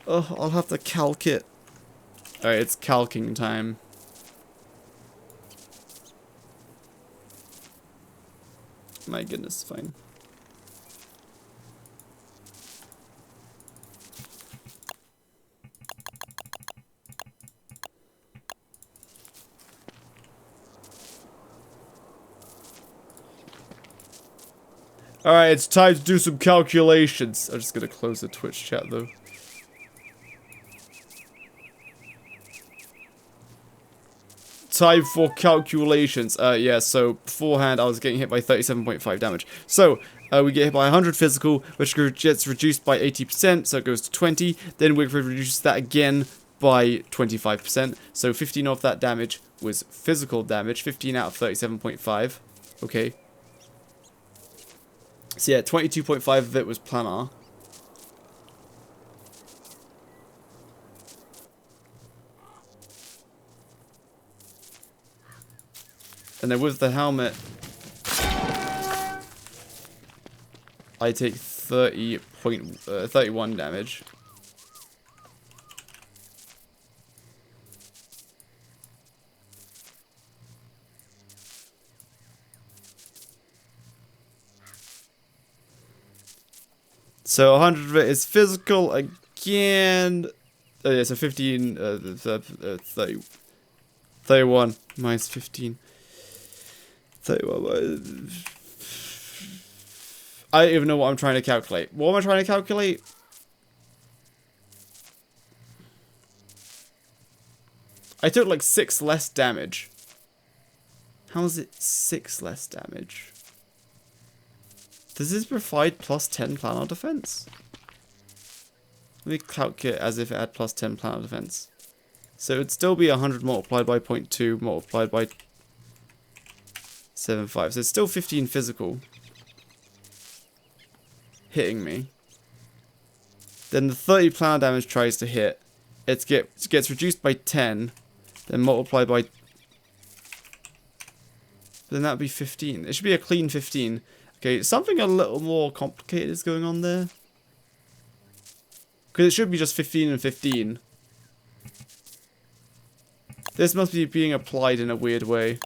S1: Oh, I'll have to calc it. Alright, it's calking time. My goodness, fine. Alright, it's time to do some calculations. I'm just gonna close the Twitch chat though. Time for calculations. Yeah, so beforehand I was getting hit by 37.5 damage. So, we get hit by 100 physical, which gets reduced by 80%, so it goes to 20. Then Wigfrid reduces that again by 25%. So 15 of that damage was physical damage, 15 out of 37.5. Okay. So yeah, 22.5 of it was planar. And then with the helmet, I take 31 damage. So 100 of it is physical again. Yeah, so 15, 30, 31 minus 15. 31. I don't even know what I'm trying to calculate. What am I trying to calculate? I took like 6 less damage. How is it 6 less damage? Does this provide plus 10 planar defense? Let me calculate as if it had plus 10 planar defense. So it would still be 100 multiplied by 0.2 multiplied by 7.5. So it's still 15 physical. Hitting me. Then the 30 planar damage tries to hit. It gets reduced by 10. Then multiplied by... Then that would be 15. It should be a clean 15. Okay, something a little more complicated is going on there. Because it should be just 15 and 15. This must be being applied in a weird way.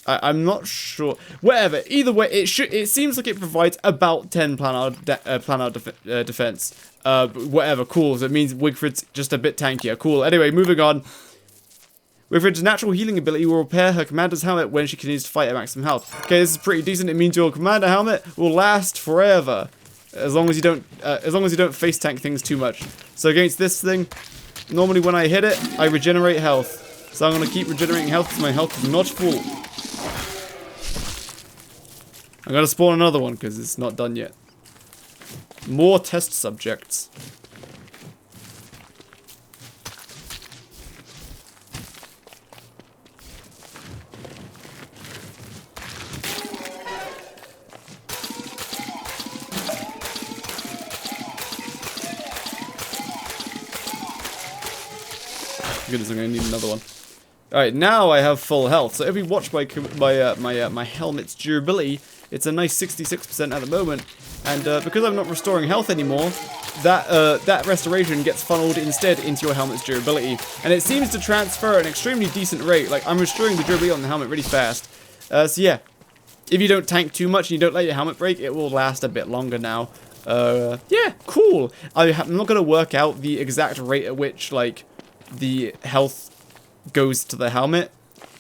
S1: I'm not sure. Whatever. Either way, it seems like it provides about 10 planar defense. Whatever. Cool. So it means Wigfrid's just a bit tankier. Cool. Anyway, moving on. Wigfrid's natural healing ability will repair her commander's helmet when she continues to fight at maximum health. Okay, this is pretty decent. It means your commander helmet will last forever, as long as you don't face tank things too much. So against this thing, normally when I hit it, I regenerate health. So I'm gonna keep regenerating health because my health is not full. I'm gonna spawn another one because it's not done yet. More test subjects. Goodness, I'm gonna need another one. Alright, now I have full health. So if we watch my helmet's durability, it's a nice 66% at the moment. And because I'm not restoring health anymore, that restoration gets funneled instead into your helmet's durability. And it seems to transfer at an extremely decent rate. Like, I'm restoring the durability on the helmet really fast. So yeah, if you don't tank too much and you don't let your helmet break, it will last a bit longer now. Yeah, cool. I'm not gonna work out the exact rate at which, like, the health goes to the helmet.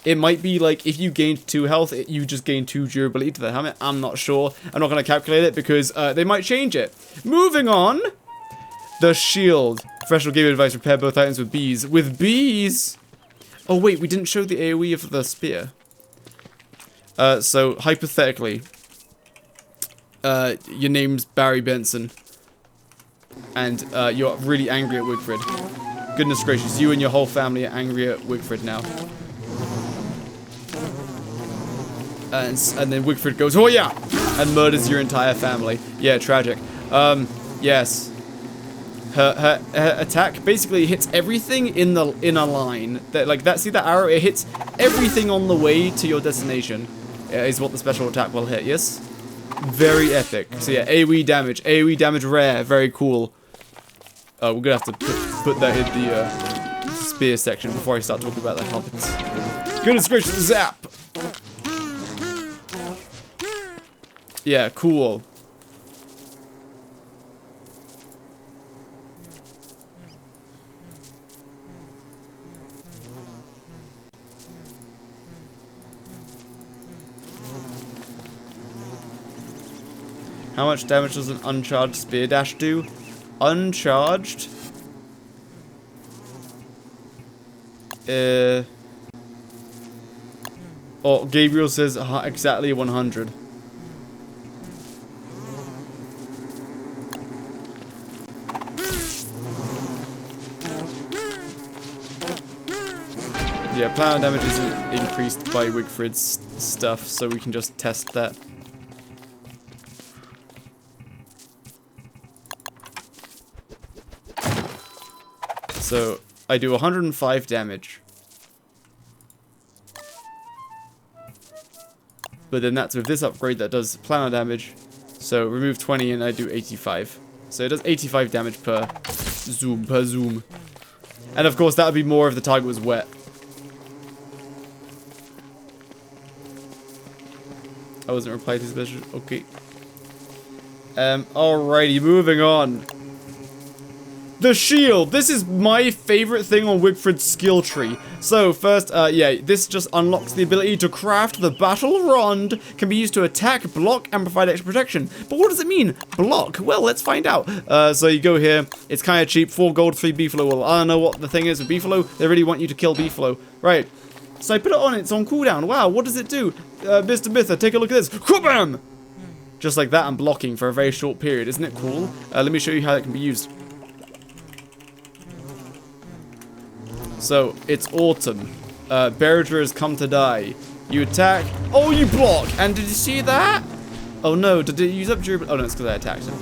S1: It might be like if you gained 2 health, you just gain 2 durability to the helmet. I'm not sure. I'm not going to calculate it because they might change it. Moving on. The shield. Professional game advice, repair both items with bees. With bees? Oh wait, we didn't show the AoE of the spear. So hypothetically, your name's Barry Benson. And you're really angry at Wigfrid. Goodness gracious, you and your whole family are angry at Wigfrid now. And then Wigfrid goes, oh yeah! And murders your entire family. Yeah, tragic. Yes. Her attack basically hits everything in a line. See that arrow? It hits everything on the way to your destination. Is what the special attack will hit, yes? Very epic. So yeah, AoE damage rare, very cool. We're gonna have to put that in the spear section before I start talking about the helmets. Goodness gracious, zap! Yeah, cool. How much damage does an uncharged spear dash do? Uncharged? Oh, Gabriel says exactly 100. Yeah, planar damage isn't increased by Wigfrid's stuff, so we can just test that. So, I do 105 damage. But then that's with this upgrade that does planar damage. So, remove 20 and I do 85. So, it does 85 damage per zoom. And of course, that would be more if the target was wet. I wasn't replied to special. Okay. Alrighty, moving on. The shield. This is my favorite thing on Wigfrid's skill tree. So first, yeah, this just unlocks the ability to craft the battle rod. Can be used to attack, block, and provide extra protection. But what does it mean? Block? Well, let's find out. So you go here. It's kind of cheap. 4 gold, 3 beefalo. Well, I don't know what the thing is with beefalo. They really want you to kill beefalo. Right. So I put it on. It's on cooldown. Wow, what does it do? Mr. Mytha, take a look at this. Kabam! Just like that, I'm blocking for a very short period. Isn't it cool? Let me show you how it can be used. So, it's autumn. Bearager has come to die. You attack. Oh, you block! And did you see that? Oh no, did it use up durability? Oh no, it's because I attacked him.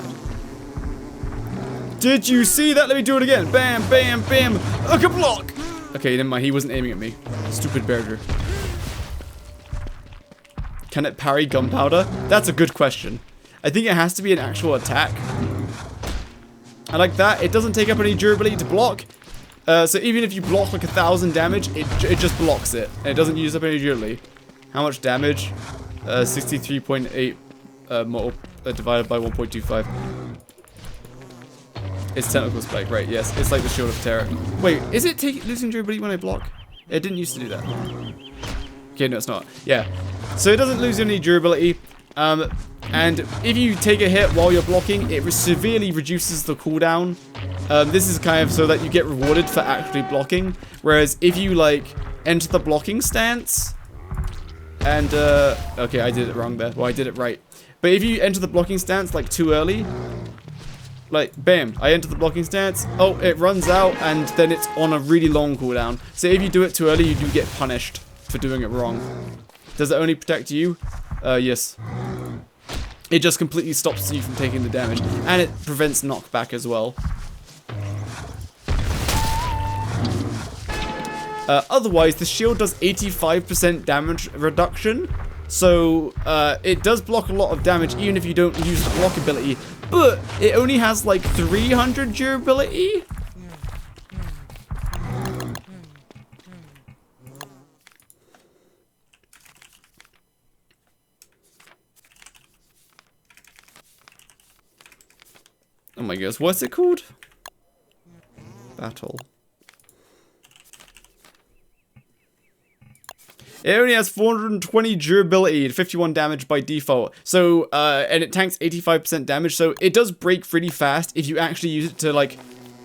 S1: Did you see that? Let me do it again. Bam, bam, bam. Look, a block! Okay, never mind. He wasn't aiming at me. Stupid Bearager. Can it parry gunpowder? That's a good question. I think it has to be an actual attack. I like that. It doesn't take up any durability to block. So even if you block like 1,000 damage, it just blocks it. And it doesn't use up any durability. How much damage? 63.8 divided by 1.25. It's tentacle spike, right? Yes, it's like the Shield of Terror. Wait, is it losing durability when I block? It didn't used to do that. Okay, no, it's not. Yeah. So it doesn't lose any durability. And if you take a hit while you're blocking, it severely reduces the cooldown. This is kind of so that you get rewarded for actually blocking. Whereas if you, like, enter the blocking stance... And, okay, I did it wrong there. Well, I did it right. But if you enter the blocking stance, like, too early... Like, bam, I enter the blocking stance. Oh, it runs out, and then it's on a really long cooldown. So if you do it too early, you do get punished for doing it wrong. Does it only protect you? Yes. It just completely stops you from taking the damage. And it prevents knockback as well. Otherwise, the shield does 85% damage reduction. So, it does block a lot of damage even if you don't use the block ability. But, it only has like 300 durability. Oh my gosh, what's it called? Battle. It only has 420 durability, 51 damage by default. So, and it tanks 85% damage, so it does break really fast if you actually use it to, like,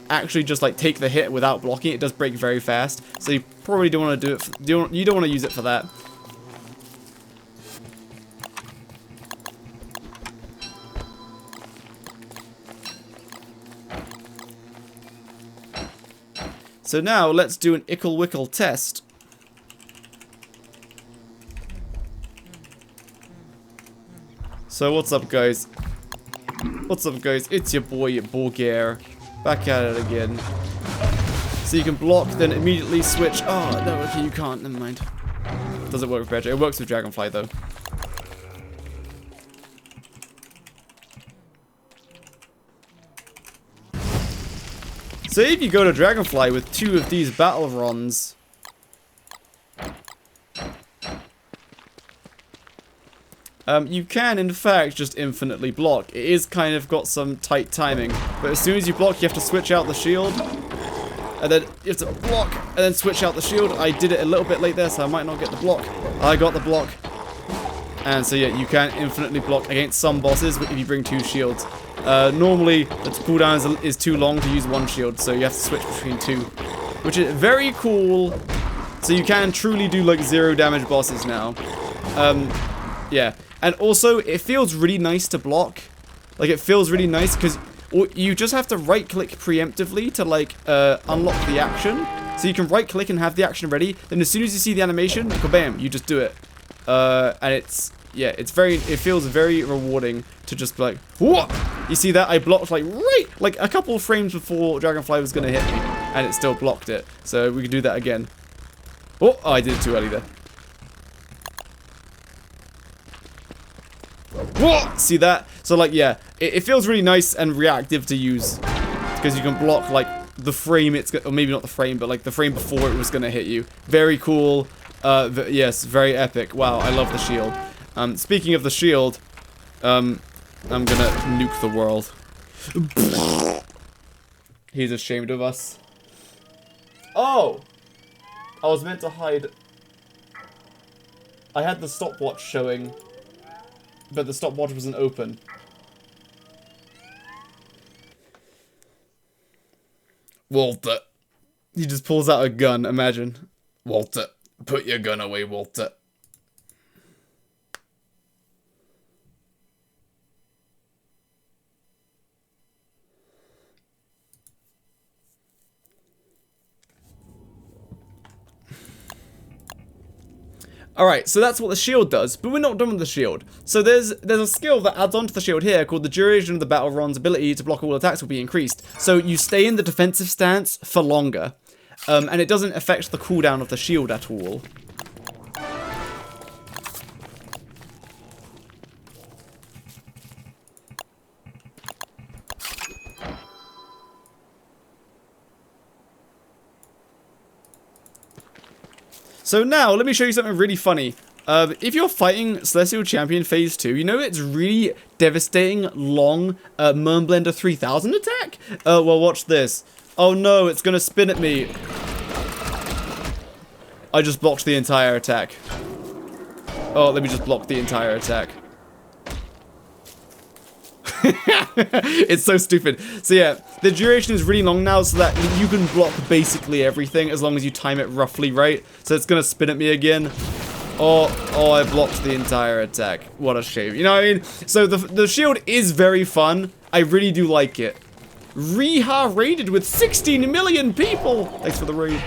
S1: actually just, like, take the hit without blocking. It does break very fast, so you probably don't want to do it, you don't want to use it for that. So now, let's do an Ickle Wickle test. So what's up, guys? What's up, guys? It's your boy, Borgare. Back at it again. So you can block, then immediately switch. Oh, no, okay, you can't. Never mind. Doesn't work with Bearager. It works with Dragonfly, though. So if you go to Dragonfly with 2 of these battle runs, you can, in fact, just infinitely block. It is kind of got some tight timing, but as soon as you block, you have to switch out the shield, and then you have to block, and then switch out the shield. I did it a little bit late there, so I might not get the block. I got the block. And so, yeah, you can infinitely block against some bosses if you bring 2 shields. Normally, the cooldown is too long to use 1 shield, so you have to switch between 2, which is very cool. So you can truly do, like, 0 damage bosses now. Yeah. And also, it feels really nice to block. Like, it feels really nice because you just have to right-click preemptively to, like, unlock the action. So you can right-click and have the action ready. Then as soon as you see the animation, kabam, you just do it. And it's, yeah, it feels very rewarding to just be like, whoa! You see that? I blocked, like, like, a couple of frames before Dragonfly was going to hit me. And it still blocked it. So we can do that again. Oh, I did it too early there. Whoa! See that? So, like, yeah, it feels really nice and reactive to use. Because you can block, like, the frame or maybe not the frame, but, like, the frame before it was going to hit you. Very cool. Yes, very epic. Wow, I love the shield. Speaking of the shield, I'm gonna nuke the world. He's ashamed of us. Oh! I was meant to hide. I had the stopwatch showing, but the stopwatch wasn't open. Walter. He just pulls out a gun, imagine. Walter, put your gun away, Walter. Alright, so that's what the shield does, but we're not done with the shield. So there's a skill that adds onto the shield here called the duration of the battle ron's ability to block all attacks will be increased. So you stay in the defensive stance for longer, and it doesn't affect the cooldown of the shield at all. So now, let me show you something really funny. If you're fighting Celestial Champion Phase 2, you know it's really devastating, long, Mermblender 3000 attack? Well, watch this. Oh no, it's gonna spin at me. I just blocked the entire attack. Oh, let me just block the entire attack. It's so stupid. So yeah, the duration is really long now so that you can block basically everything as long as you time it roughly right. So it's gonna spin at me again. Oh, I blocked the entire attack. What a shame. You know what I mean? So the shield is very fun. I really do like it. Reha raided with 16 million people. Thanks for the raid.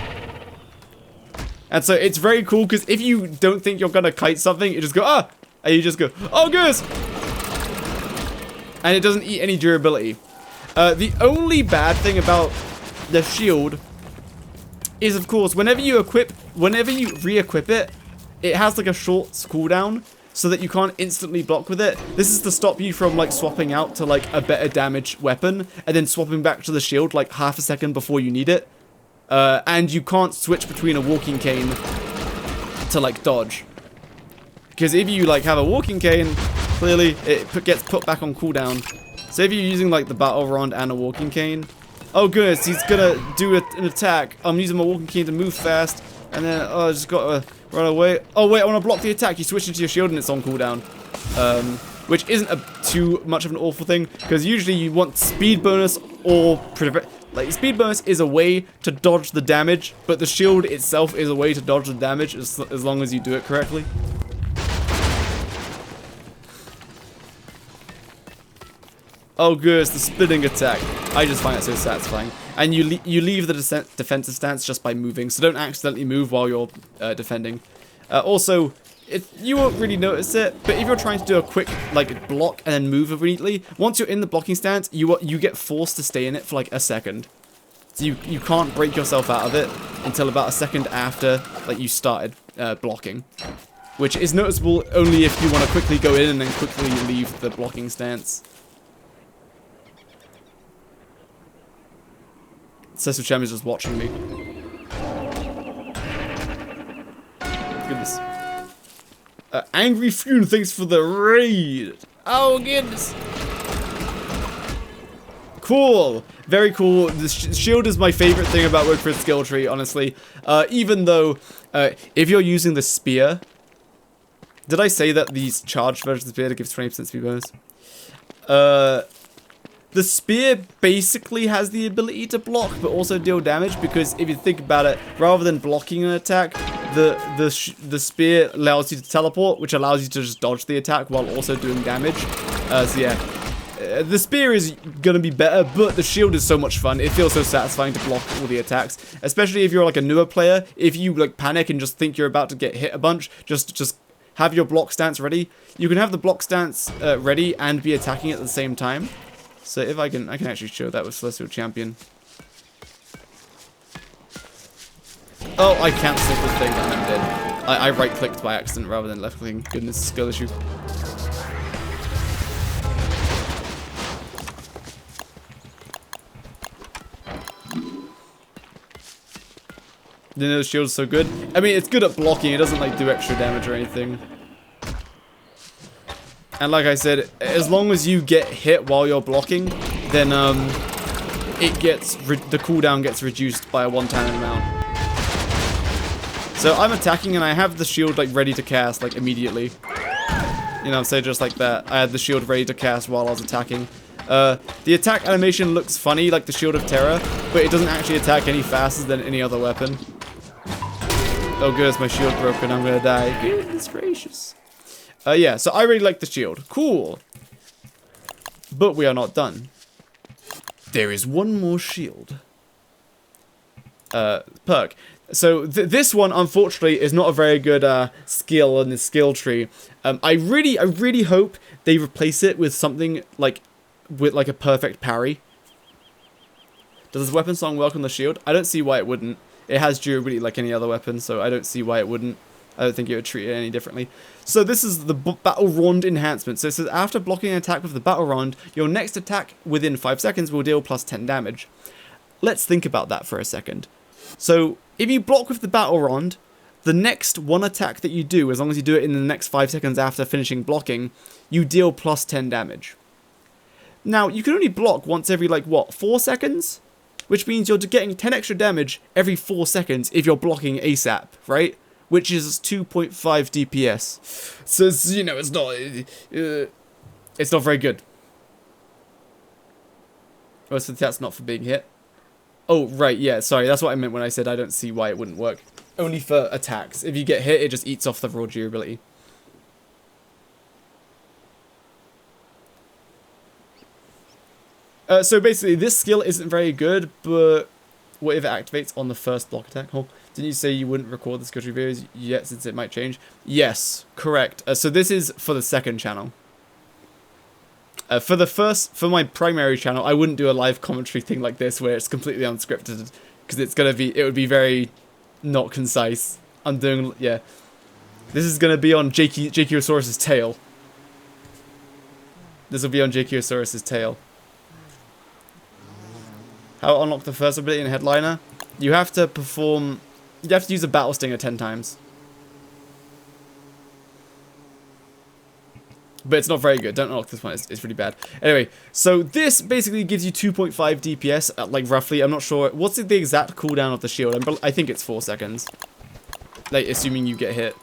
S1: And so it's very cool because if you don't think you're gonna kite something, you just go, ah! And you just go, oh, goose! And it doesn't eat any durability. The only bad thing about the shield is, of course, whenever you re-equip it, it has like a short cooldown so that you can't instantly block with it. This is to stop you from like swapping out to like a better damage weapon and then swapping back to the shield like half a second before you need it. And you can't switch between a walking cane to like dodge. Because if you like have a walking cane, clearly it gets put back on cooldown. So if you're using like the battle rod and a walking cane, oh goodness, he's gonna do an attack. I'm using my walking cane to move fast, and then I just gotta run away. Oh wait, I want to block the attack. You switch into your shield and it's on cooldown, which isn't too much of an awful thing because usually you want speed bonus or like speed bonus is a way to dodge the damage, but the shield itself is a way to dodge the damage as long as you do it correctly. Oh goodness, the spinning attack. I just find it so satisfying. And you leave the defensive stance just by moving, so don't accidentally move while you're defending. Also, you won't really notice it, but if you're trying to do a quick like block and then move immediately, once you're in the blocking stance, you get forced to stay in it for like a second. So you can't break yourself out of it until about a second after like you started blocking. Which is noticeable only if you want to quickly go in and then quickly leave the blocking stance. Celestial Champion's just watching me. Goodness. Angry Fune, thanks for the raid. Oh, goodness. Cool. Very cool. The shield is my favorite thing about Wigfrid's skill tree, honestly. Even though, if you're using the spear... Did I say that these charged versions of the spear gives 20% speed bonus? The spear basically has the ability to block, but also deal damage, because if you think about it, rather than blocking an attack, the spear allows you to teleport, which allows you to just dodge the attack while also doing damage. So yeah, the spear is gonna be better, but the shield is so much fun. It feels so satisfying to block all the attacks, especially if you're like a newer player. If you like panic and just think you're about to get hit a bunch, just have your block stance ready. You can have the block stance ready and be attacking at the same time. So if I can actually show that with Celestial Champion. Oh, I cancelled the thing and I'm dead. I right-clicked by accident rather than left-clicking. Goodness, skill issue. You know, the shield's so good. I mean, it's good at blocking. It doesn't like do extra damage or anything. And like I said, as long as you get hit while you're blocking, then the cooldown gets reduced by a one-time amount. So I'm attacking and I have the shield like ready to cast like immediately. You know, so just like that. I had the shield ready to cast while I was attacking. The attack animation looks funny, like the Shield of Terror, but it doesn't actually attack any faster than any other weapon. Oh goodness, my shield broken, I'm gonna die. Goodness gracious. Yeah, so I really like the shield. Cool. But we are not done. There is one more shield. Perk. So this one, unfortunately, is not a very good skill in the skill tree. I really hope they replace it with something like a perfect parry. Does this weapon song work on the shield? I don't see why it wouldn't. It has durability like any other weapon, so I don't see why it wouldn't. I don't think it would treat it any differently. So this is the Battle Rond enhancement. So it says after blocking an attack with the Battle Rond, your next attack within 5 seconds will deal plus 10 damage. Let's think about that for a second. So if you block with the Battle Rond, the next one attack that you do, as long as you do it in the next 5 seconds after finishing blocking, you deal plus 10 damage. Now, you can only block once every, like, what, 4 seconds? Which means you're getting 10 extra damage every 4 seconds if you're blocking ASAP, right? Which is 2.5 DPS. So, you know, it's not very good. Oh, so that's not for being hit. Oh, right, yeah, sorry, that's what I meant when I said I don't see why it wouldn't work. Only for attacks. If you get hit, it just eats off the raw durability. So basically, this skill isn't very good, but what if it activates on the first block attack? Oh, didn't you say you wouldn't record the skill tree videos yet since it might change? Yes, correct. So this is for the second channel. For my primary channel, I wouldn't do a live commentary thing like this where it's completely unscripted, because it would be very not concise. Yeah. This is gonna be on Jakeyosaurus' tail. This will be on Jakeyosaurus' tail. How to unlock the first ability in Headliner? You have to use a Battle Stinger 10 times. But it's not very good. Don't unlock this one. It's really bad. Anyway, so this basically gives you 2.5 DPS, like roughly. I'm not sure. What's the exact cooldown of the shield? I think it's 4 seconds. Like, assuming you get hit.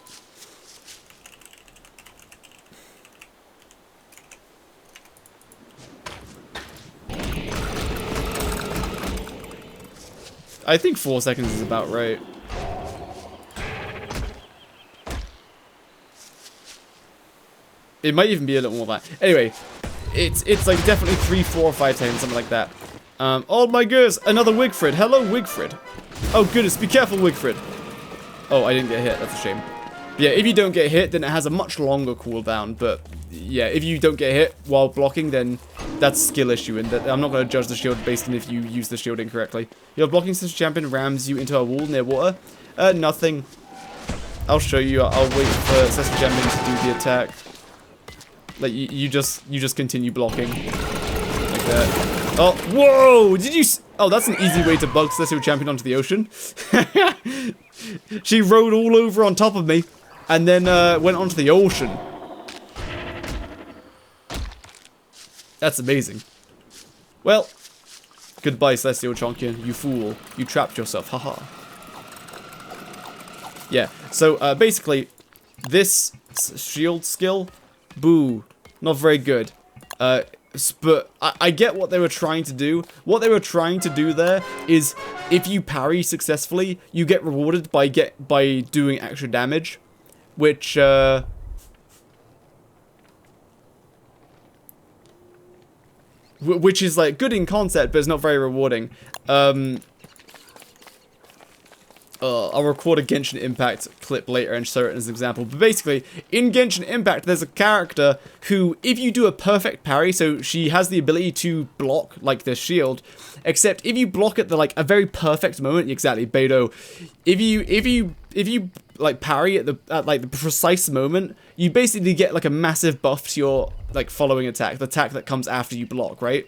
S1: I think 4 seconds is about right. It might even be a little more than that. Anyway, it's like definitely 3, 4, or 5 seconds, something like that. Oh my goodness, another Wigfrid. Hello, Wigfrid. Oh goodness, be careful, Wigfrid. Oh, I didn't get hit. That's a shame. But yeah, if you don't get hit, then it has a much longer cooldown. But yeah, if you don't get hit while blocking, then that's a skill issue, and I'm not going to judge the shield based on if you use the shield incorrectly. Your blocking system champion rams you into a wall near water. Nothing. I'll show you. I'll wait for Session Champion to do the attack. Like you just continue blocking like that. Oh, whoa! Did you? Oh, that's an easy way to bug Celestial Champion onto the ocean. She rode all over on top of me, and then went onto the ocean. That's amazing. Well, goodbye, Celestial Champion. You fool. You trapped yourself. Haha. Yeah. So basically, this shield skill, boo, not very good. But I get what they were trying to do. What they were trying to do there is, if you parry successfully, you get rewarded by doing extra damage, which is like good in concept, but it's not very rewarding. I'll record a Genshin Impact clip later and show it as an example. But basically, in Genshin Impact, there's a character who, if you do a perfect parry, so she has the ability to block, like the shield, except if you block at a very perfect moment, exactly, Beto, if you like parry at the precise moment, you basically get like a massive buff to your like following attack, the attack that comes after you block, right?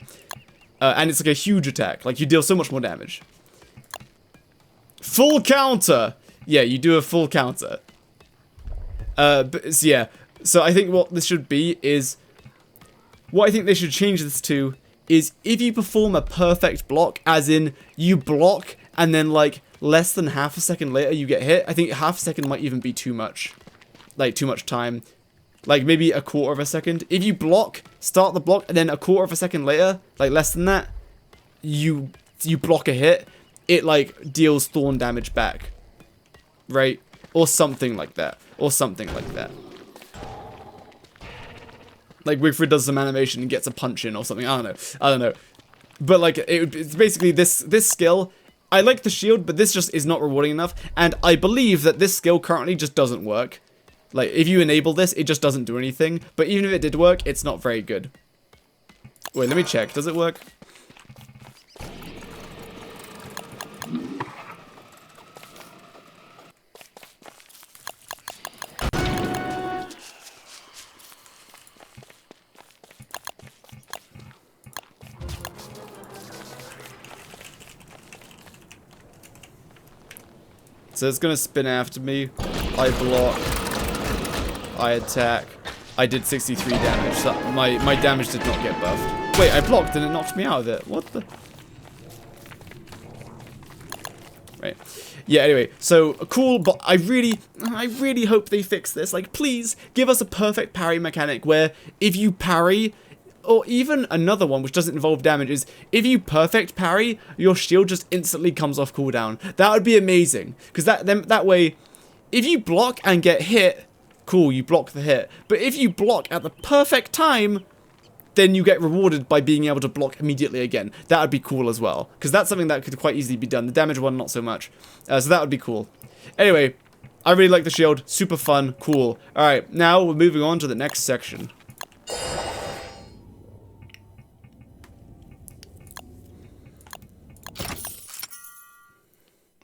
S1: And it's like a huge attack, like you deal so much more damage. Full counter! Yeah, you do a full counter. But yeah, so I think what this should be is, what I think they should change this to is if you perform a perfect block, as in you block and then like less than half a second later you get hit. I think half a second might even be too much. Like too much time. Like maybe a quarter of a second. If you block, start the block, and then a quarter of a second later, like less than that, you block a hit, it like deals thorn damage back. Right? Or something like that. Or something like that. Like Wigfrid does some animation and gets a punch in or something. I don't know. But like it's basically this skill. I like the shield, but this just is not rewarding enough. And I believe that this skill currently just doesn't work. Like if you enable this, it just doesn't do anything. But even if it did work, it's not very good. Wait, let me check. Does it work? So it's gonna spin after me. I block. I attack. I did 63 damage. So my damage did not get buffed. Wait, I blocked and it knocked me out of it. What the? Right. Yeah, anyway. So, cool, but I really hope they fix this. Like, please, give us a perfect parry mechanic where if you parry, or even another one which doesn't involve damage is, if you perfect parry, your shield just instantly comes off cooldown. That would be amazing. Because that way, if you block and get hit, cool, you block the hit. But if you block at the perfect time, then you get rewarded by being able to block immediately again. That would be cool as well. Because that's something that could quite easily be done. The damage one, not so much. So that would be cool. Anyway, I really like the shield. Super fun. Cool. Alright, now we're moving on to the next section.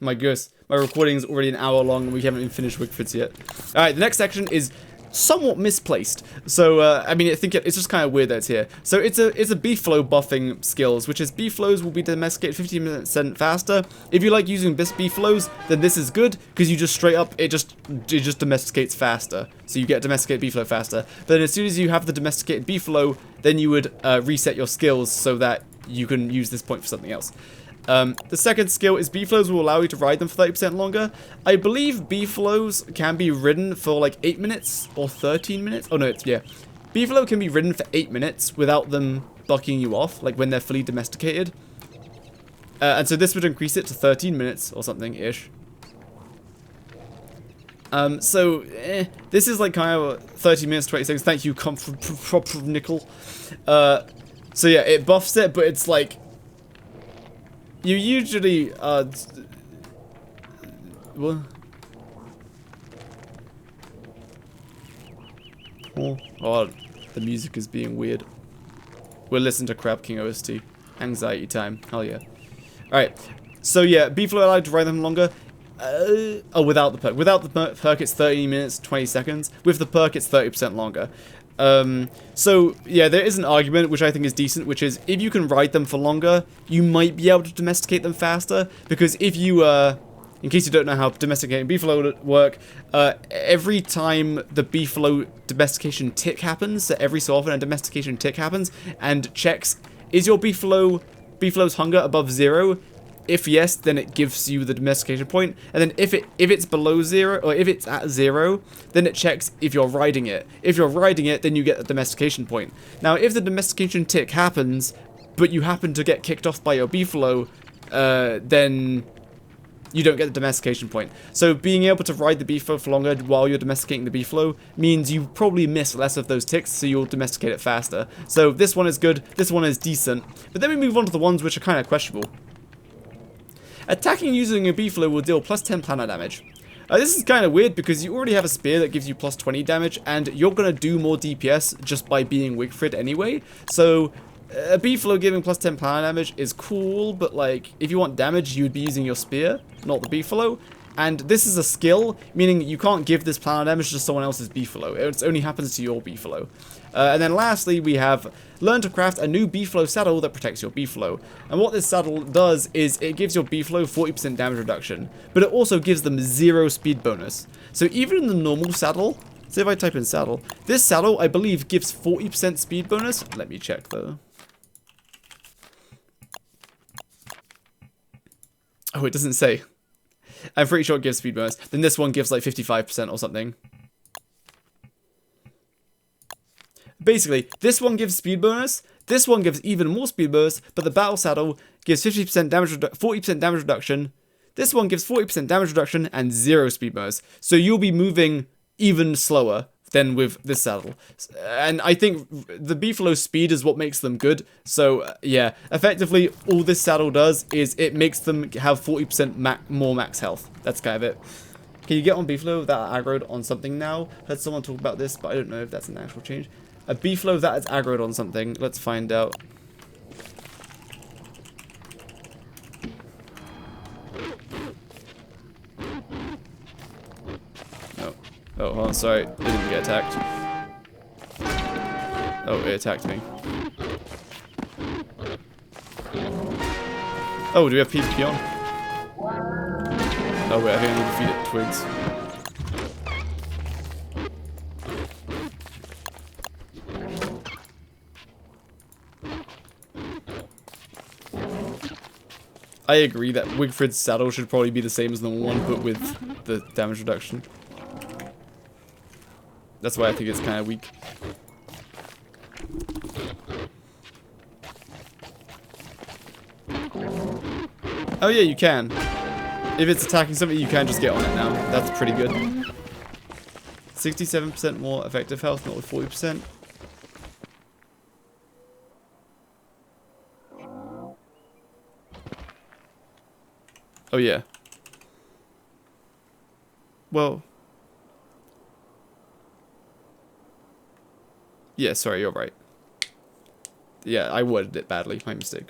S1: My goodness, my recording is already an hour long and we haven't even finished Wigfrid's yet. Alright, the next section is somewhat misplaced. So, I mean, I think it's just kind of weird that it's here. So, it's a Beeflo buffing skills, which is Beeflos will be domesticated 15% faster. If you like using Beeflos, then this is good, because you just straight up, it just domesticates faster. So, you get domesticated Beeflo faster. But then as soon as you have the domesticated Beeflo, then you would reset your skills so that you can use this point for something else. The second skill is Beeflos will allow you to ride them for 30% longer. I believe Beeflos can be ridden for like 8 minutes or 13 minutes. Oh no, yeah. Beefalo can be ridden for 8 minutes without them bucking you off, like when they're fully domesticated. And so this would increase it to 13 minutes or something-ish. This is like kind of 30 minutes, 20 seconds. Thank you, Nickel. So yeah, it buffs it, but it's like, you usually, what? Oh, the music is being weird. We'll listen to Crab King OST. Anxiety time. Hell yeah. Alright. So yeah, Beeflo allowed to ride them longer. Oh, without the perk. Without the perk, it's 30 minutes, 20 seconds. With the perk, it's 30% longer. So, yeah, there is an argument, which I think is decent, which is, if you can ride them for longer, you might be able to domesticate them faster, because if you, in case you don't know how domesticating Beefalo work, every time the Beefalo domestication tick happens, so every so often a domestication tick happens, and checks, is your Beefalo's hunger above 0? If yes, then it gives you the domestication point, and then if it's below 0, or if it's at 0, then it checks if you're riding it. If you're riding it, then you get the domestication point. Now, if the domestication tick happens, but you happen to get kicked off by your Beefalo, then you don't get the domestication point. So being able to ride the Beefalo for longer while you're domesticating the Beefalo means you probably miss less of those ticks, so you'll domesticate it faster. So this one is good, this one is decent, but then we move on to the ones which are kind of questionable. Attacking using a Beefalo will deal plus 10 planar damage. This is kind of weird because you already have a spear that gives you plus 20 damage, and you're going to do more DPS just by being Wigfrid anyway. So, a Beefalo giving plus 10 planar damage is cool, but like, if you want damage, you would be using your spear, not the Beefalo. And this is a skill, meaning you can't give this planar damage to someone else's Beefalo. It only happens to your Beefalo. And then lastly, we have learn to craft a new Beefalo saddle that protects your Beefalo. And what this saddle does is it gives your Beefalo 40% damage reduction, but it also gives them 0 speed bonus. So even in the normal saddle, so if I type in saddle, this saddle, I believe, gives 40% speed bonus. Let me check though. Oh, it doesn't say. I'm pretty sure it gives speed bonus. Then this one gives like 55% or something. Basically, this one gives speed bonus. This one gives even more speed bonus, but the battle saddle gives 50% damage, 40% damage reduction. This one gives 40% damage reduction and 0 speed bonus. So you'll be moving even slower than with this saddle. And I think the Beefalo speed is what makes them good. So yeah, effectively all this saddle does is it makes them have 40% more max health. That's kind of it. Can you get on Beefalo that are aggroed on something now? Heard someone talk about this, but I don't know if that's an actual change. A Beefalo that is aggroed on something. Let's find out. No. Oh, hold on, sorry. It didn't get attacked. Oh, it attacked me. Oh, do we have PvP on? Oh wait, I think I need to feed it twigs. I agree that Wigfrid's saddle should probably be the same as the one, but with the damage reduction. That's why I think it's kind of weak. Oh yeah, you can. If it's attacking something, you can just get on it now. That's pretty good. 67% more effective health, not with 40%. Oh yeah. Well. Yeah, sorry, you're right. Yeah, I worded it badly. My mistake.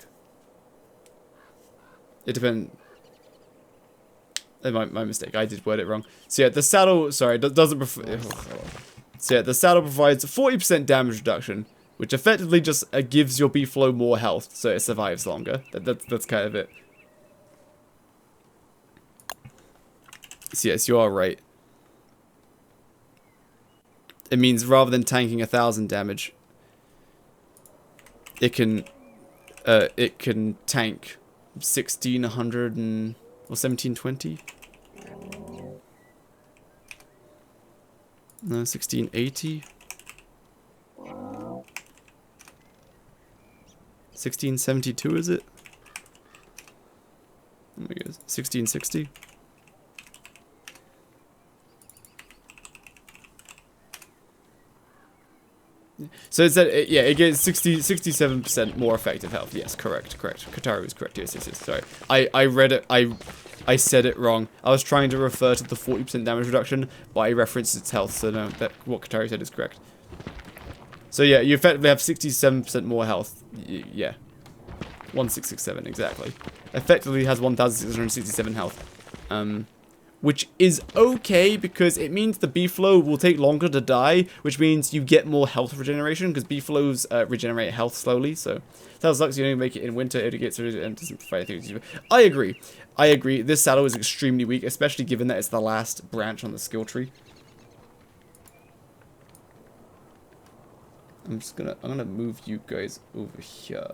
S1: It depends. My mistake. I did word it wrong. So yeah, the saddle. Sorry, doesn't. So yeah, the saddle provides 40% damage reduction, which effectively just gives your Beefalo more health, so it survives longer. That's kind of it. So yes, you are right. It means rather than tanking 1,000 damage, it can tank 1,600 and or 1,720. No, 1,680. 1,672 is it? Oh my god, 1,660. So it's that, yeah, it gets 67% more effective health. Yes, correct. Kataru is correct. Yes. Sorry, I read it. I said it wrong. I was trying to refer to the 40% damage reduction, but I referenced its health. So no, that what Kataru said is correct. So yeah, you effectively have 67% more health. Yeah, 1667 exactly. Effectively has 1,667 health. Which is okay because it means the Beefalo will take longer to die, which means you get more health regeneration because Beefalos regenerate health slowly. So that sucks. You only make it in winter. It gets rid of it and doesn't provide anything. I agree. This saddle is extremely weak, especially given that it's the last branch on the skill tree. I'm gonna move you guys over here.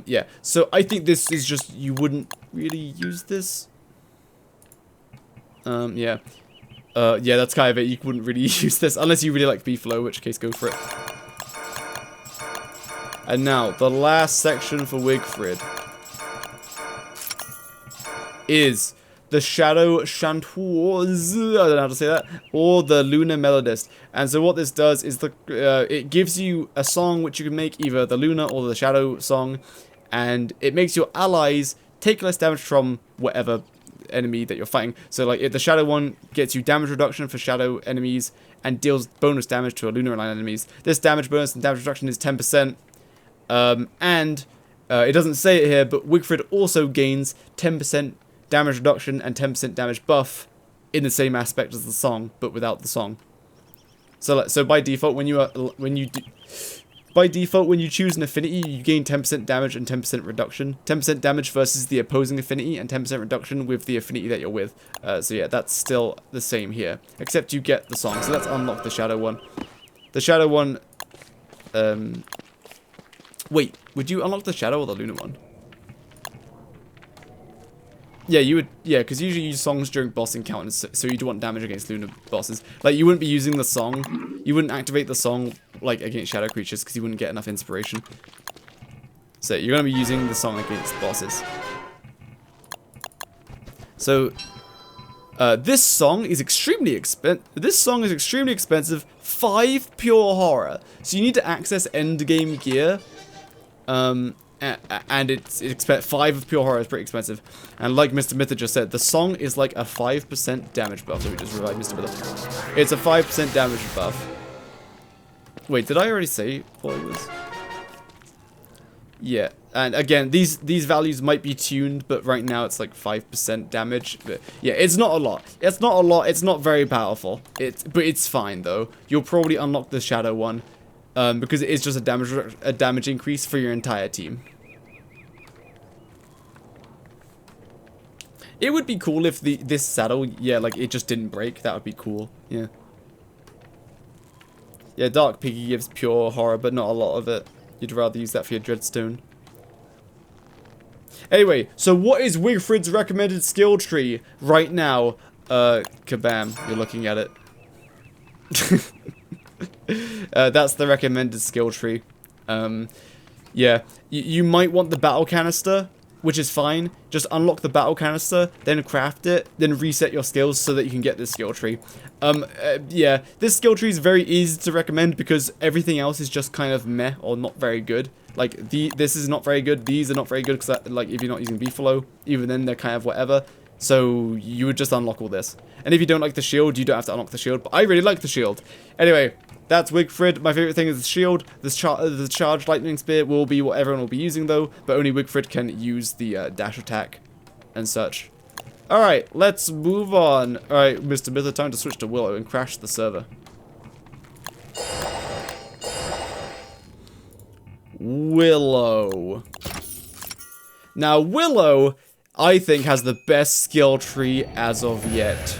S1: Yeah, so I think this is just, you wouldn't really use this. Yeah. Yeah, that's kind of it. You wouldn't really use this unless you really like Beefalo, in which case go for it. And now, the last section for Wigfrid is the Shadow Chanteuse, I don't know how to say that, or the Lunar Melodist. And so what this does is it gives you a song which you can make either the Lunar or the Shadow song, and it makes your allies take less damage from whatever enemy that you're fighting. So like the Shadow one gets you damage reduction for Shadow enemies and deals bonus damage to a Lunar Line enemies. This damage bonus and damage reduction is 10%. It doesn't say it here, but Wigfrid also gains 10% damage reduction and 10% damage buff in the same aspect as the song, but without the song. So by default, when you choose an affinity, you gain 10% damage and 10% reduction. 10% damage versus the opposing affinity, and 10% reduction with the affinity that you're with. So yeah, that's still the same here, except you get the song. So let's unlock the Shadow one. The Shadow one Wait, would you unlock the Shadow or the Lunar one? Yeah, you would. Yeah, because usually you use songs during boss encounters, so you'd want damage against Lunar bosses. Like, you wouldn't be using the song. You wouldn't activate the song, like, against Shadow creatures, because you wouldn't get enough inspiration. So, you're going to be using the song against bosses. So, this song is extremely expensive. 5 pure horror. So, you need to access endgame gear. And it's 5 of pure horror is pretty expensive. And like Mr. Mytha just said, the song is like a 5% damage buff. Let me just revive Mr. Mytha. It's a 5% damage buff. Wait, did I already say what it was? Yeah, and again, these values might be tuned, but right now it's like 5% damage. But yeah, it's not a lot. It's not a lot. It's not very powerful. But it's fine though. You'll probably unlock the Shadow one. Because it is just a damage increase for your entire team. It would be cool if this saddle, yeah, like it just didn't break. That would be cool. Yeah. Yeah, Dark Piggy gives pure horror, but not a lot of it. You'd rather use that for your Dreadstone. Anyway, so what is Wigfrid's recommended skill tree right now? Kabam, you're looking at it. That's the recommended skill tree. Yeah, you might want the battle canister, which is fine. Just unlock the battle canister, then craft it, then reset your skills so that you can get this skill tree. Yeah, this skill tree is very easy to recommend because everything else is just kind of meh or not very good. Like, this is not very good, these are not very good because, like, if you're not using Beefalo, even then they're kind of whatever. So, you would just unlock all this. And if you don't like the shield, you don't have to unlock the shield, but I really like the shield. Anyway, that's Wigfrid. My favorite thing is the shield. The charged lightning spear will be what everyone will be using though, but only Wigfrid can use the dash attack and such. Alright, let's move on. Alright, Mr. Mytha, time to switch to Willow and crash the server. Willow. Now, Willow, I think, has the best skill tree as of yet.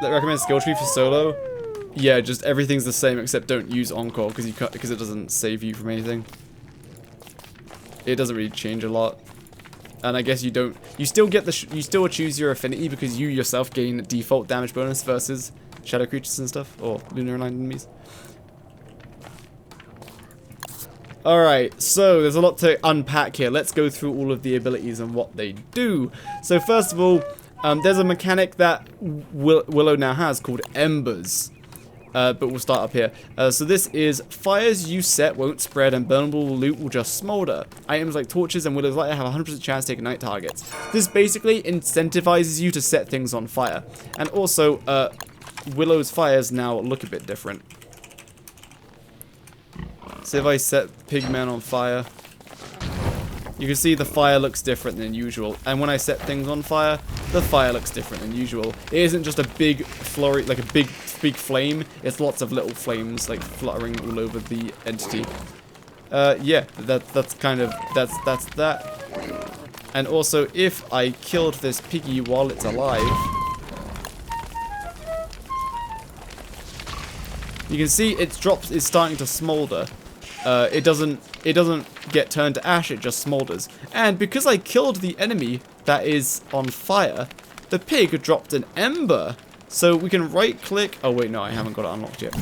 S1: That recommends skill tree for solo. Yeah, just everything's the same except don't use Encore because it doesn't save you from anything. It doesn't really change a lot. And I guess you don't. You still get the. You still choose your affinity because you yourself gain default damage bonus versus shadow creatures and stuff or lunar aligned enemies. All right, so there's a lot to unpack here. Let's go through all of the abilities and what they do. So first of all, there's a mechanic that Willow now has called Embers. But we'll start up here. So this is fires you set won't spread and burnable loot will just smolder. Items like torches and Willow's lighter have a 100% chance to take night targets. This basically incentivizes you to set things on fire. And also, Willow's fires now look a bit different. So if I set Pigman on fire, you can see the fire looks different than usual. And when I set things on fire, the fire looks different than usual. It isn't just a big flurry, like a big flame. It's lots of little flames, like, fluttering all over the entity. Yeah, that's that. And also, if I killed this piggy while it's alive, you can see it's starting to smolder. It doesn't get turned to ash, it just smolders. And because I killed the enemy that is on fire, the pig dropped an ember. So we can right click. Oh wait, no, I haven't got it unlocked yet.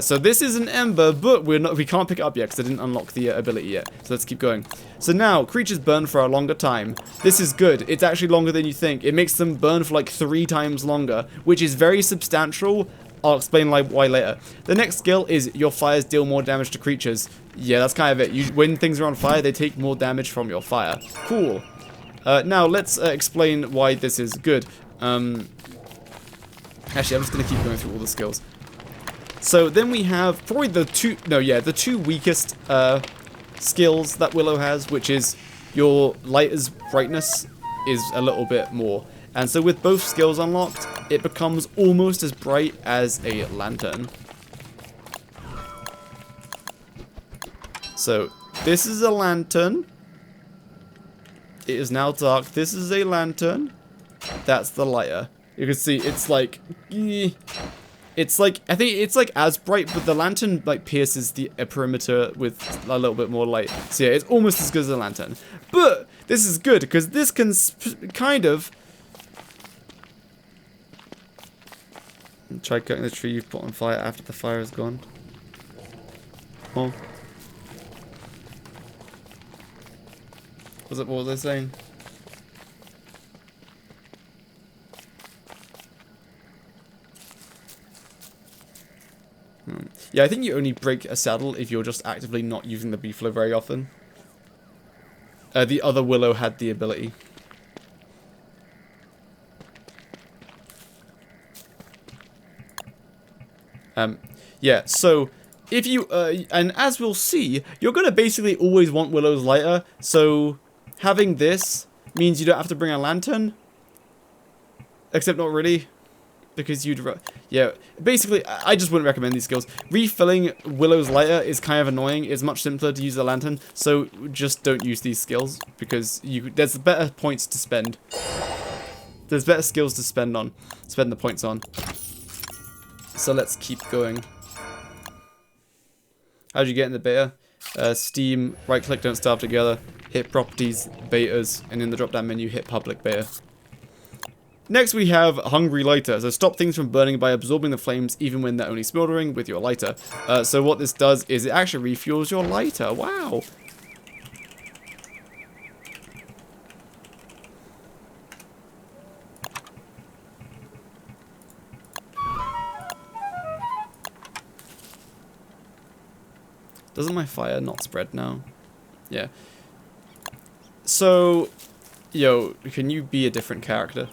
S1: So this is an ember, but we can't pick it up yet because I didn't unlock the ability yet. So let's keep going. So now creatures burn for a longer time. This is good. It's actually longer than you think. It makes them burn for like 3 times longer, which is very substantial. I'll explain why later. The next skill is your fires deal more damage to creatures. Yeah, that's kind of it. When things are on fire, they take more damage from your fire. Cool. Now, let's explain why this is good. Actually, I'm just going to keep going through all the skills. So then we have probably the two weakest skills that Willow has, which is your lighter's brightness is a little bit more. And so with both skills unlocked, it becomes almost as bright as a lantern. So this is a lantern. It is now dark. This is a lantern. That's the lighter. You can see it's like, It's like, I think it's like as bright, but the lantern like pierces the perimeter with a little bit more light. So yeah, it's almost as good as a lantern. But this is good because this can kind of... Try cutting the tree you've put on fire after the fire is gone. Oh. What was I saying? Yeah, I think you only break a saddle if you're just actively not using the beefler very often. The other Willow had the ability. Yeah, so if you, and as we'll see, you're going to basically always want Willow's lighter, so having this means you don't have to bring a lantern. Except not really. Because you'd... Yeah, basically, I just wouldn't recommend these skills. Refilling Willow's lighter is kind of annoying. It's much simpler to use a lantern, so just don't use these skills. Because there's better points to spend. There's better skills to spend the points on. So let's keep going. How'd you get in the beta? Steam, right click, don't starve together. Hit properties, betas, and in the drop down menu, hit public beta. Next we have Hungry Lighter, so stop things from burning by absorbing the flames even when they're only smoldering with your lighter. So what this does is it actually refuels your lighter, wow! Doesn't my fire not spread now? Yeah. So, yo, can you be a different character?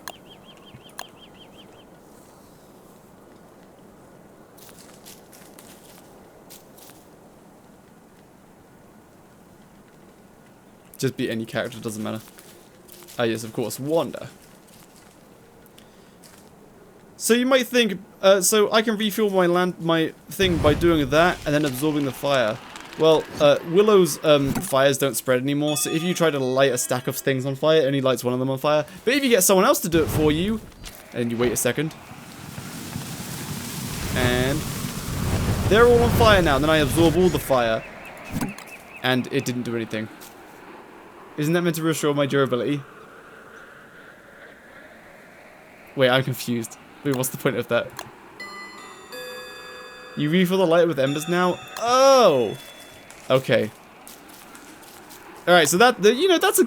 S1: Just be any character, doesn't matter. Ah, yes, of course, Wanda. So you might think, so I can refuel my thing by doing that and then absorbing the fire. Well, Willow's fires don't spread anymore, so if you try to light a stack of things on fire, it only lights one of them on fire. But if you get someone else to do it for you, and you wait a second, and they're all on fire now, and then I absorb all the fire, and it didn't do anything. Isn't that meant to restore my durability? Wait, I'm confused. Wait, what's the point of that? You refill the lighter with embers now? Oh! Okay. Alright, so that, you know, that's a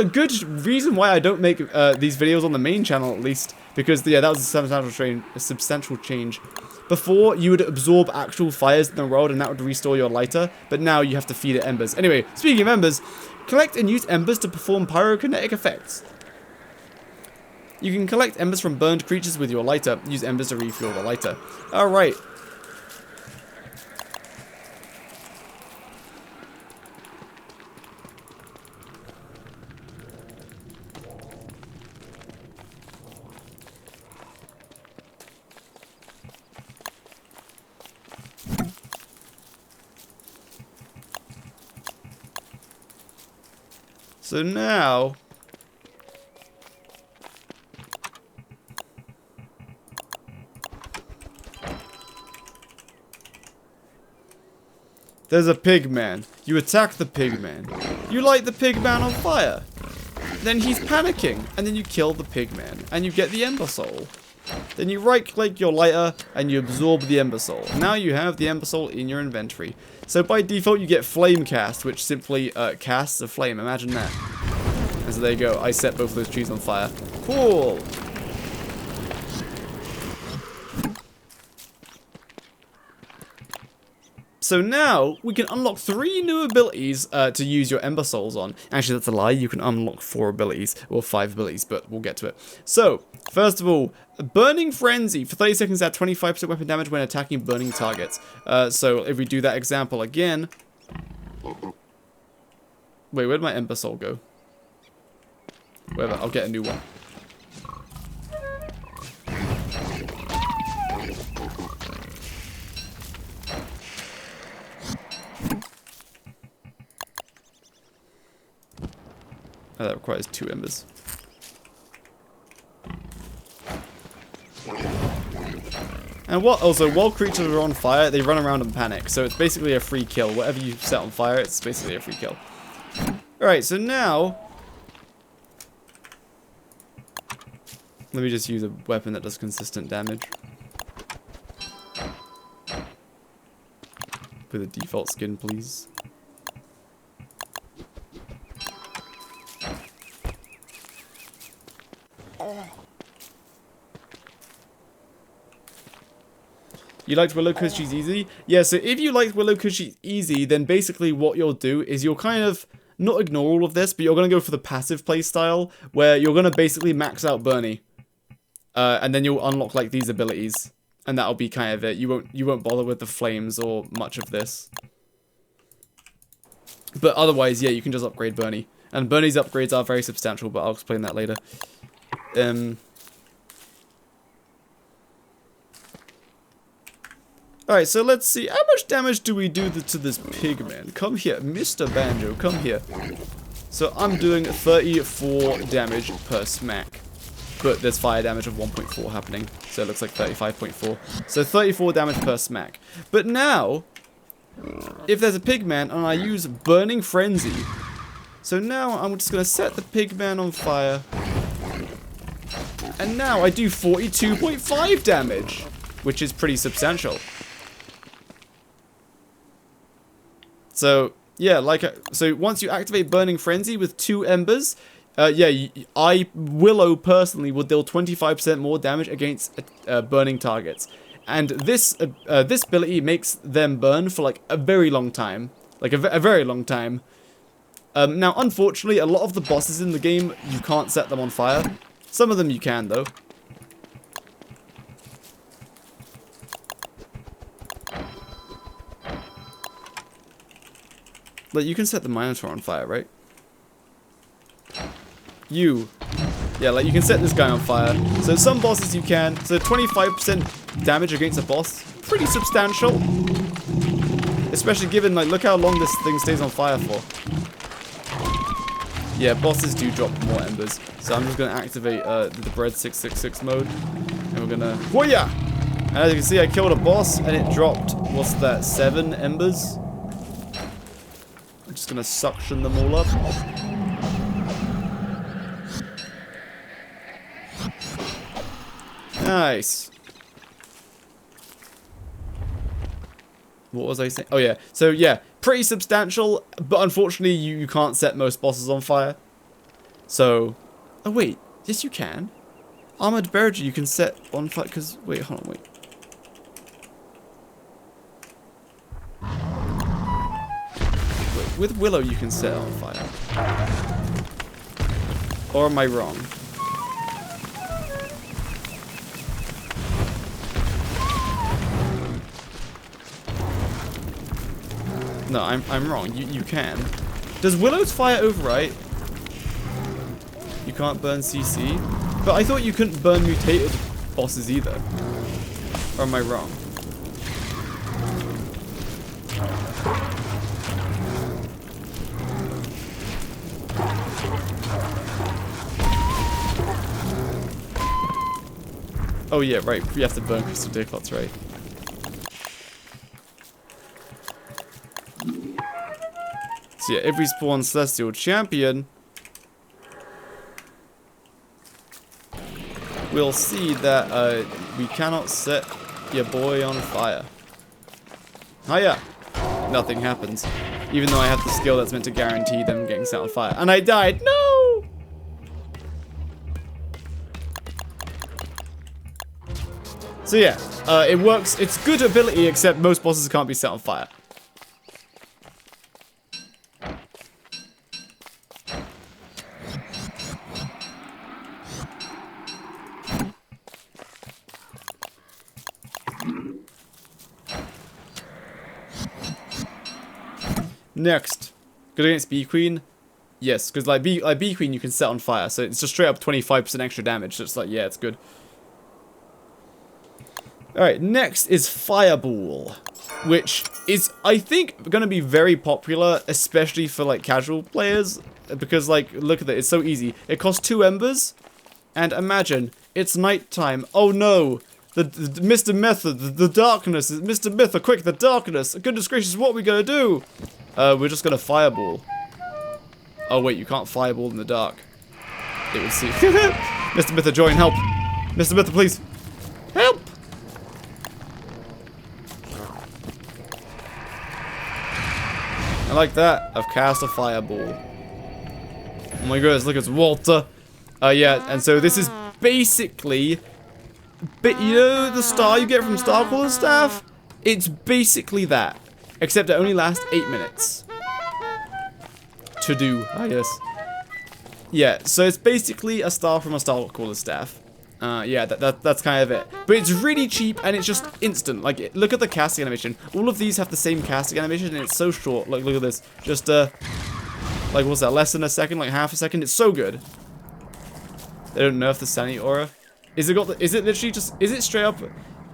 S1: good reason why I don't make these videos on the main channel, at least. Because, yeah, that was a substantial change. Before, you would absorb actual fires in the world and that would restore your lighter. But now you have to feed it embers. Anyway, speaking of embers, collect and use embers to perform pyrokinetic effects. You can collect embers from burned creatures with your lighter. Use embers to refuel the lighter. Alright. So now, there's a pig man. You attack the pig man. You light the pig man on fire. Then he's panicking, and then you kill the pig man, and you get the ember soul. Then you right-click your lighter, and you absorb the ember soul. Now you have the ember soul in your inventory. So by default, you get flame cast, which simply casts a flame. Imagine that. And so there you go. I set both of those trees on fire. Cool. So now, we can unlock 3 new abilities to use your Ember Souls on. Actually, that's a lie. You can unlock 4 abilities, or 5 abilities, but we'll get to it. So, first of all, Burning Frenzy. For 30 seconds, add 25% weapon damage when attacking burning targets. So, if we do that example again... Wait, where'd my Ember Soul go? Whatever, I'll get a new one. Oh, that requires 2 embers. And what? Also, while creatures are on fire, they run around and panic. So it's basically a free kill. Whatever you set on fire, it's basically a free kill. Alright, so now... let me just use a weapon that does consistent damage. With a default skin, please. You liked Willow because she's easy? Yeah, so if you liked Willow because she's easy, then basically what you'll do is you'll kind of not ignore all of this, but you're going to go for the passive playstyle, where you're going to basically max out Bernie. And then you'll unlock like these abilities. And that'll be kind of it. You won't bother with the flames or much of this. But otherwise, yeah, you can just upgrade Bernie. And Bernie's upgrades are very substantial, but I'll explain that later. Alright, so let's see. How much damage do we do to this pig, man? Come here. Mr. Banjo, come here. So I'm doing 34 damage per smack. But there's fire damage of 1.4 happening. So it looks like 35.4. So 34 damage per smack. But now, if there's a pigman and I use Burning Frenzy. So now I'm just going to set the pigman on fire. And now I do 42.5 damage. Which is pretty substantial. So, yeah, so once you activate Burning Frenzy with 2 embers... Willow personally will deal 25% more damage against burning targets, and this ability makes them burn for like a very long time, like a very long time. Now, unfortunately, a lot of the bosses in the game you can't set them on fire. Some of them you can though. Like you can set the Minotaur on fire, right? Yeah, like you can set this guy on fire. So some bosses you can. So 25% damage against a boss, pretty substantial. Especially given, like, look how long this thing stays on fire for. Yeah, bosses do drop more embers. So I'm just going to activate the Bread 666 mode. And we're going to... Whoa-ya! And as you can see, I killed a boss and it dropped, what's that, 7 embers? I'm just going to suction them all up. Nice. What was I saying? Oh yeah. So yeah, pretty substantial, but unfortunately you can't set most bosses on fire. So, oh wait, yes you can. Armored Berger you can set on fire, because, wait, hold on, wait. With Willow you can set on fire. Or am I wrong? No, I'm wrong. You can. Does Willow's fire overwrite? You can't burn CC? But I thought you couldn't burn mutated bosses either. Or am I wrong? Oh yeah, right. You have to burn Crystal Dicklots, right? So yeah, if we spawn Celestial Champion, we'll see that we cannot set your boy on fire. Hiya! Nothing happens. Even though I have the skill that's meant to guarantee them getting set on fire. And I died! No! So yeah, it works. It's good ability, except most bosses can't be set on fire. Next, good against Bee Queen. Yes, because like Bee Queen you can set on fire, so it's just straight up 25% extra damage. So it's like, yeah, it's good. Alright, next is Fireball, which is, I think, going to be very popular, especially for, like, casual players, because, like, look at it, it's so easy. It costs 2 embers, and imagine, it's nighttime. Oh no, The Mr. Method, the darkness, Mr. Mytha, quick, the darkness. Goodness gracious, what are we gonna do? We're just gonna fireball. Oh wait, you can't fireball in the dark. It would see. Mr. Mytha, join, help. Mr. Mytha, please. Help! And like that, I've cast a fireball. Oh my goodness, look, it's Walter. Yeah, and so this is basically... But you know the star you get from Starcrawler's staff? It's basically that. Except it only lasts 8 minutes. To do, I guess. Yeah, so it's basically a star from a Starcrawler's staff. Yeah, that's kind of it. But it's really cheap and it's just instant. Like, look at the casting animation. All of these have the same casting animation and it's so short. Like, look at this. Just, like, what's that? Less than a second? Like, half a second? It's so good. They don't nerf the Sanity Aura. Is it literally just, is it straight up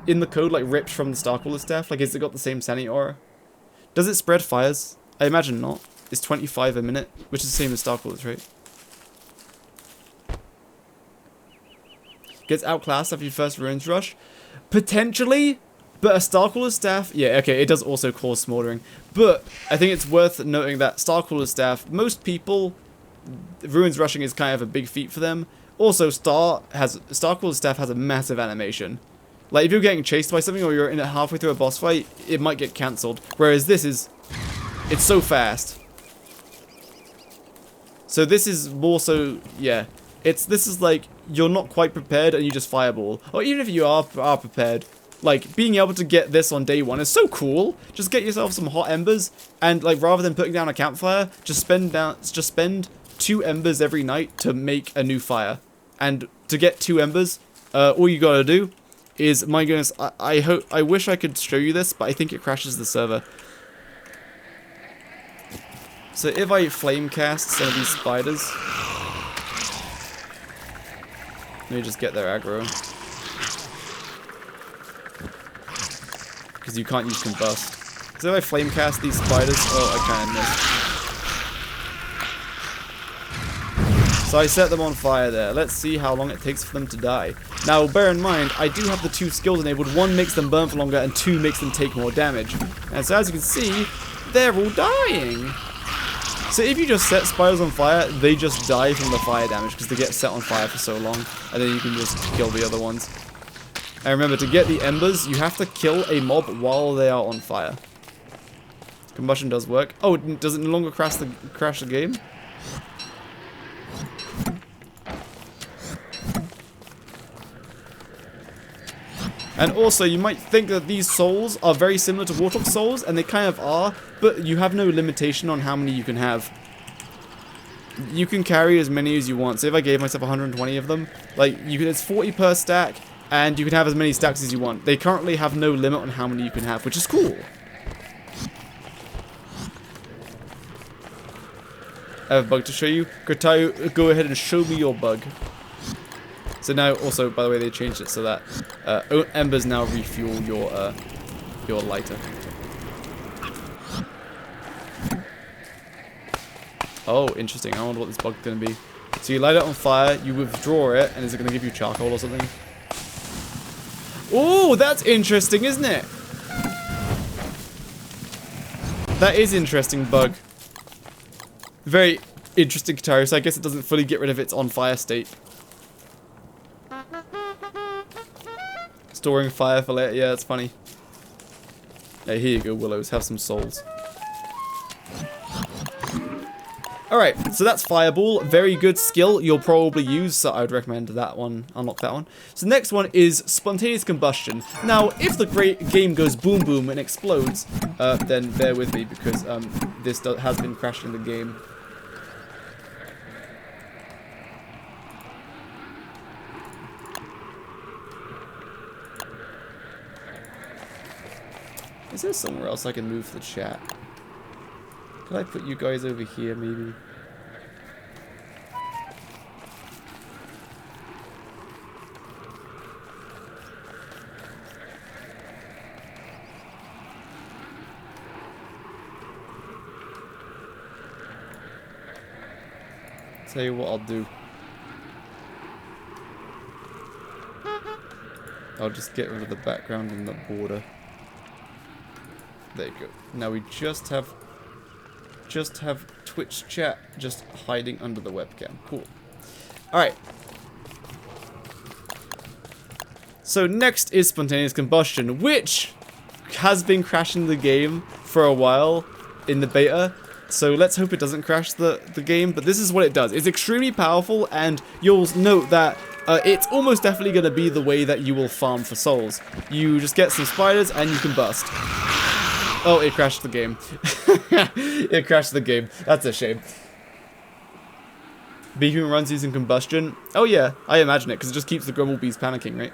S1: in the code, like, ripped from the Starcrawler staff? Like, has it got the same Sanity Aura? Does it spread fires? I imagine not. It's 25 a minute, which is the same as Starcrawler's, right? Gets outclassed after your first Ruins Rush? Potentially, but a Starcrawler staff, yeah, okay, it does also cause smoldering. But I think it's worth noting that Starcrawler staff, most people, Ruins Rushing is kind of a big feat for them. Also, Starcrawler staff has a massive animation. Like, if you're getting chased by something or you're in it halfway through a boss fight, it might get cancelled. Whereas this is, it's so fast. So this is more so, yeah. This is like, you're not quite prepared and you just fireball. Or even if you are prepared, like, being able to get this on day one is so cool. Just get yourself some hot embers, and like, rather than putting down a campfire, just spend 2 embers every night to make a new fire. And to get 2 embers, all you gotta do is, my goodness, I wish I could show you this, but I think it crashes the server. So if I flame cast some of these spiders, let me just get their aggro. Because you can't use combust. So if I flame cast these spiders, oh, I kind of missed. So I set them on fire there. Let's see how long it takes for them to die. Now, bear in mind, I do have the 2 skills enabled. 1 makes them burn for longer, and 2 makes them take more damage. And so as you can see, they're all dying. So if you just set spiders on fire, they just die from the fire damage because they get set on fire for so long. And then you can just kill the other ones. And remember, to get the embers, you have to kill a mob while they are on fire. Combustion does work. Oh, does it no longer crash the game? And also, you might think that these souls are very similar to Warthog souls, and they kind of are, but you have no limitation on how many you can have. You can carry as many as you want. So if I gave myself 120 of them, like, it's 40 per stack, and you can have as many stacks as you want. They currently have no limit on how many you can have, which is cool. I have a bug to show you. Gotayu, go ahead and show me your bug. So now, also, by the way, they changed it so that embers now refuel your lighter. Oh, interesting. I wonder what this bug's going to be. So you light it on fire, you withdraw it, and is it going to give you charcoal or something? Oh, that's interesting, isn't it? That is interesting bug. Very interesting, Katari, so I guess it doesn't fully get rid of its on fire state. Storing fire for later, yeah, it's funny. Yeah, here you go, Willows, have some souls. Alright, so that's Fireball. Very good skill you'll probably use, so I would recommend that one, unlock that one. So the next one is Spontaneous Combustion. Now, if the game goes boom boom and explodes, then bear with me because this has been crashing the game. Is there somewhere else I can move the chat? Could I put you guys over here, maybe? Tell you what I'll do. I'll just get rid of the background and the border. There you go. Now we just have Twitch chat just hiding under the webcam. Cool. Alright. So next is spontaneous combustion, which has been crashing the game for a while in the beta. So let's hope it doesn't crash the game, but this is what it does. It's extremely powerful, and you'll note that it's almost definitely going to be the way that you will farm for souls. You just get some spiders and you combust. Oh, it crashed the game. It crashed the game. That's a shame. Beacon runs using combustion. Oh yeah, I imagine it, because it just keeps the Grumblebees panicking, right?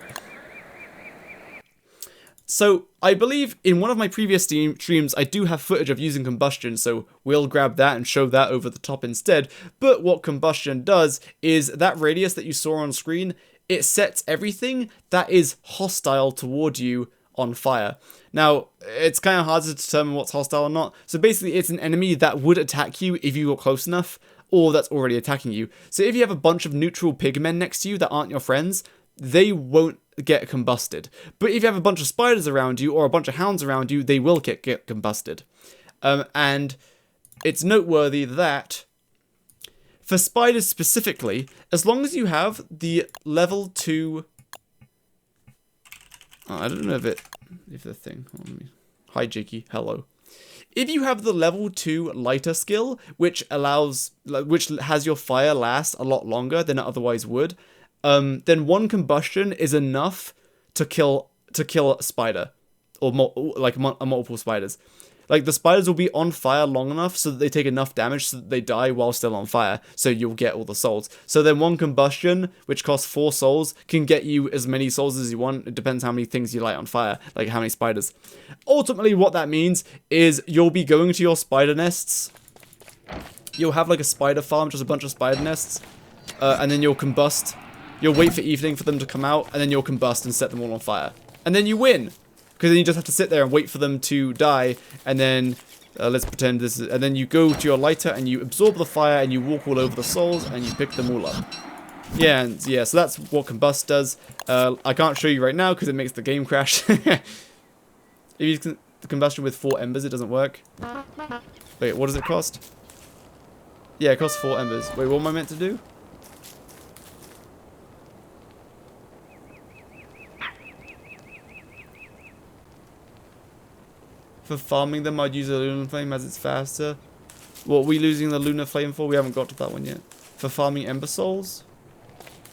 S1: So, I believe in one of my previous streams, I do have footage of using combustion, so we'll grab that and show that over the top instead. But what combustion does is that radius that you saw on screen, it sets everything that is hostile toward you on fire. Now, it's kind of hard to determine what's hostile or not, so basically it's an enemy that would attack you if you got close enough, or that's already attacking you. So if you have a bunch of neutral pigmen next to you that aren't your friends, they won't get combusted. But if you have a bunch of spiders around you, or a bunch of hounds around you, they will get combusted. And it's noteworthy that for spiders specifically, as long as you have the level 2... Oh, I don't know if the thing... Hold on, hi, Jakey. Hello. If you have the level 2 lighter skill, which has your fire last a lot longer than it otherwise would, then one combustion is enough to kill a spider, or multiple spiders. Like, the spiders will be on fire long enough so that they take enough damage so that they die while still on fire, so you'll get all the souls. So then one combustion, which costs 4 souls, can get you as many souls as you want. It depends how many things you light on fire, like how many spiders. Ultimately, what that means is you'll be going to your spider nests. You'll have like a spider farm, just a bunch of spider nests, and then you'll combust. You'll wait for evening for them to come out, and then you'll combust and set them all on fire. And then you win! Because then you just have to sit there and wait for them to die, and then, let's pretend this is, and then you go to your lighter, and you absorb the fire, and you walk all over the souls, and you pick them all up. Yeah, and yeah, so that's what combust does. I can't show you right now, because it makes the game crash. If you use the combustion with 4 embers, it doesn't work. Wait, what does it cost? Yeah, it costs 4 embers. Wait, what am I meant to do? For farming them, I'd use a lunar flame as it's faster. What are we losing the lunar flame for? We haven't got to that one yet. For farming ember souls?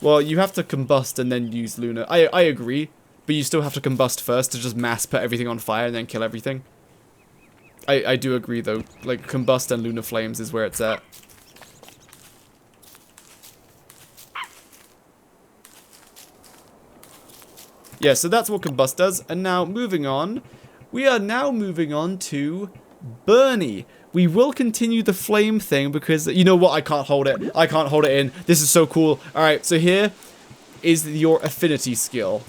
S1: Well, you have to combust and then use lunar. I agree, but you still have to combust first to just mass put everything on fire and then kill everything. I do agree though. Like, combust and lunar flames is where it's at. Yeah, so that's what combust does. And now, moving on. We are now moving on to Bernie. We will continue the flame thing because, you know what, I can't hold it. I can't hold it in. This is so cool. Alright, so here is your affinity skill.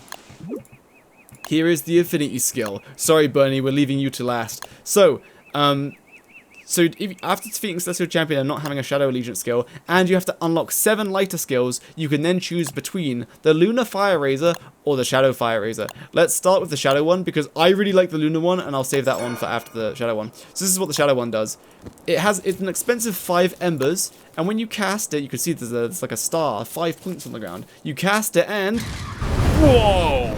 S1: Here is the affinity skill. Sorry, Bernie, we're leaving you to last. So, after defeating Celestial Champion and not having a Shadow Allegiance skill, and you have to unlock 7 lighter skills, you can then choose between the Lunar Fire Razor or the Shadow Fire Razor. Let's start with the Shadow one, because I really like the Lunar one, and I'll save that one for after the Shadow one. So this is what the Shadow one does. It's an expensive 5 embers, and when you cast it, you can see there's like a star, 5 points on the ground. You cast it, and... whoa!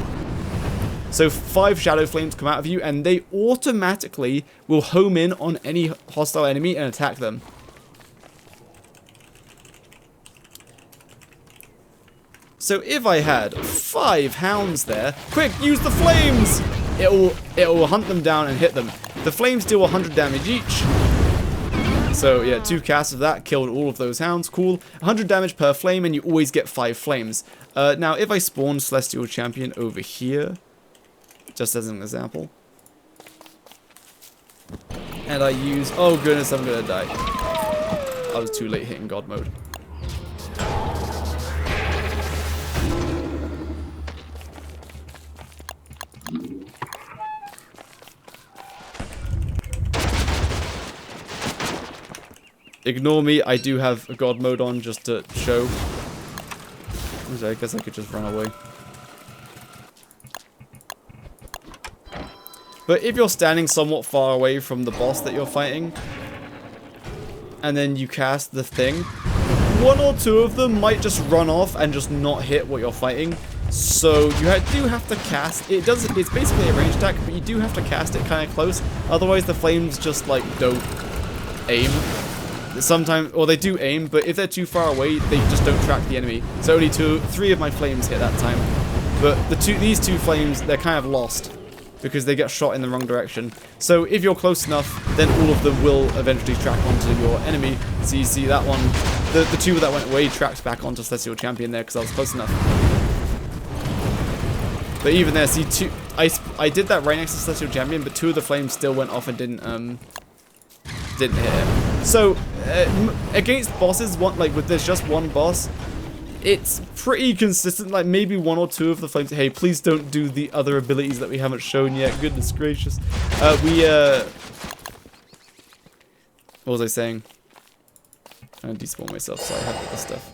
S1: So 5 shadow flames come out of you, and they automatically will home in on any hostile enemy and attack them. So if I had 5 hounds there, quick, use the flames! It will hunt them down and hit them. The flames deal 100 damage each. So yeah, 2 casts of that killed all of those hounds. Cool. 100 damage per flame, and you always get 5 flames. Now, if I spawn Celestial Champion over here, just as an example, and I use... oh goodness, I'm gonna die. I was too late hitting God mode. Ignore me, I do have a God mode on just to show. I guess I could just run away. But if you're standing somewhat far away from the boss that you're fighting, and then you cast the thing, one or two of them might just run off and just not hit what you're fighting. So you do have to cast. It's basically a range attack, but you do have to cast it kind of close. Otherwise, the flames just like don't aim. Sometimes, or they do aim, but if they're too far away, they just don't track the enemy. So only three of my flames hit that time. But these two flames, they're kind of lost because they get shot in the wrong direction. So if you're close enough, then all of them will eventually track onto your enemy. So you see that one, the two that went away tracked back onto Celestial Champion there because I was close enough. But even there, see, I did that right next to Celestial Champion, but two of the flames still went off and didn't hit it. So against bosses, with there's just one boss, it's pretty consistent. Like maybe one or two of the flames. Hey, please don't do the other abilities that we haven't shown yet. Goodness gracious. What was I saying? I'm gonna despawn myself so I have all this stuff.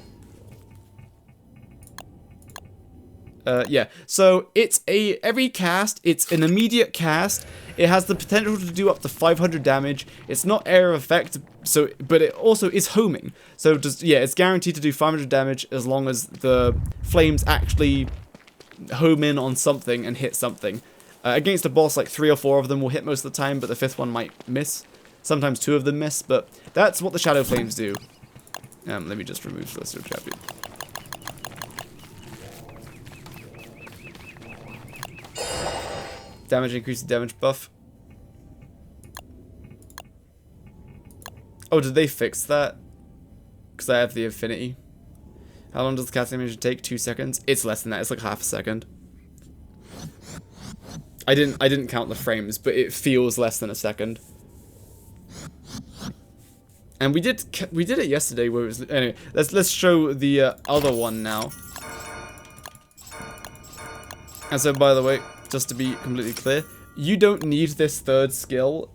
S1: Yeah, so it's every cast, it's an immediate cast. It has the potential to do up to 500 damage. It's not area effect, but it also is homing. So it's guaranteed to do 500 damage as long as the flames actually home in on something and hit something. Against a boss, like 3 or 4 of them will hit most of the time, but the 5th one might miss. Sometimes 2 of them miss, but that's what the Shadow Flames do. Let me just remove Celestial Champion. Damage increase, damage buff. Oh, did they fix that? Because I have the affinity. How long does the casting animation take? 2 seconds? It's less than that. It's like half a second. I didn't count the frames, but it feels less than a second. And we did it yesterday where it was anyway. Let's show the other one now. And so, by the way, just to be completely clear, you don't need this third skill.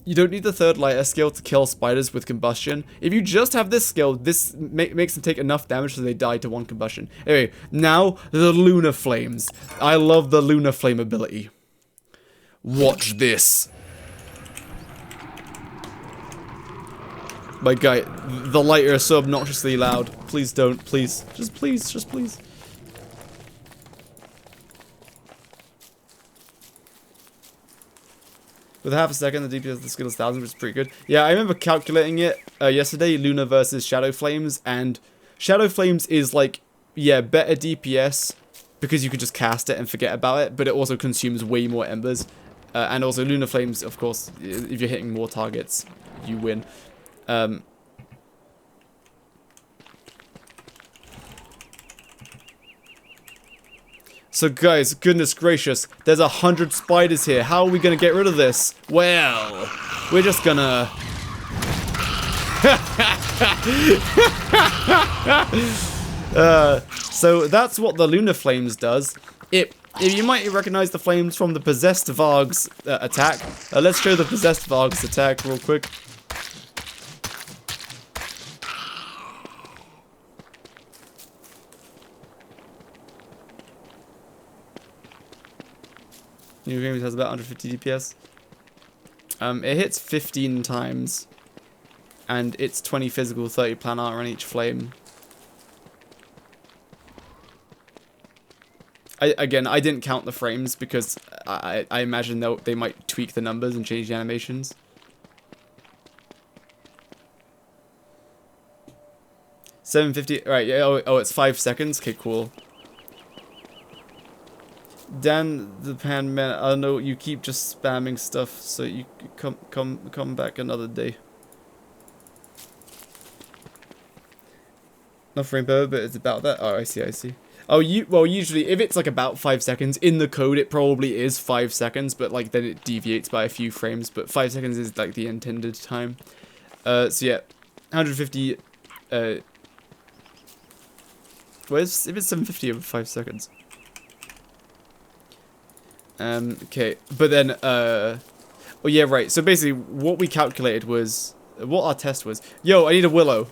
S1: You don't need the third lighter skill to kill spiders with combustion. If you just have this skill, this makes them take enough damage so they die to 1 combustion. Anyway, now the Lunar Flames. I love the Lunar Flame ability. Watch this. My guy, the lighter is so obnoxiously loud. Please don't, please. Just please, just please. With half a second, the DPS of the skill is 1,000, which is pretty good. Yeah, I remember calculating it yesterday, Luna versus Shadow Flames, and Shadow Flames is like, yeah, better DPS, because you can just cast it and forget about it, but it also consumes way more embers. And also Lunar Flames, of course, if you're hitting more targets, you win. So guys, goodness gracious, there's 100 spiders here. How are we gonna get rid of this? Well, we're just gonna... so that's what the Lunar Flames does. If you might recognize the flames from the Possessed Varg's attack. Let's show the Possessed Varg's attack real quick. New Games has about 150 DPS. It hits 15 times, and it's 20 physical, 30 planar on each flame. Again, I didn't count the frames because I imagine they might tweak the numbers and change the animations. $750. Right. Yeah. Oh, it's 5 seconds. Okay, cool. Dan the Pan Man, I don't know, you keep just spamming stuff, so you come back another day. Not frame per, but it's about that. Oh, I see. Oh, well, usually if it's like about 5 seconds in the code, it probably is 5 seconds, but like then it deviates by a few frames. But 5 seconds is like the intended time. So yeah, 150. Where's if it's 750 over 5 seconds? Okay, but then, oh yeah, right, so basically, what we calculated was, what our test was, yo, I need a Willow.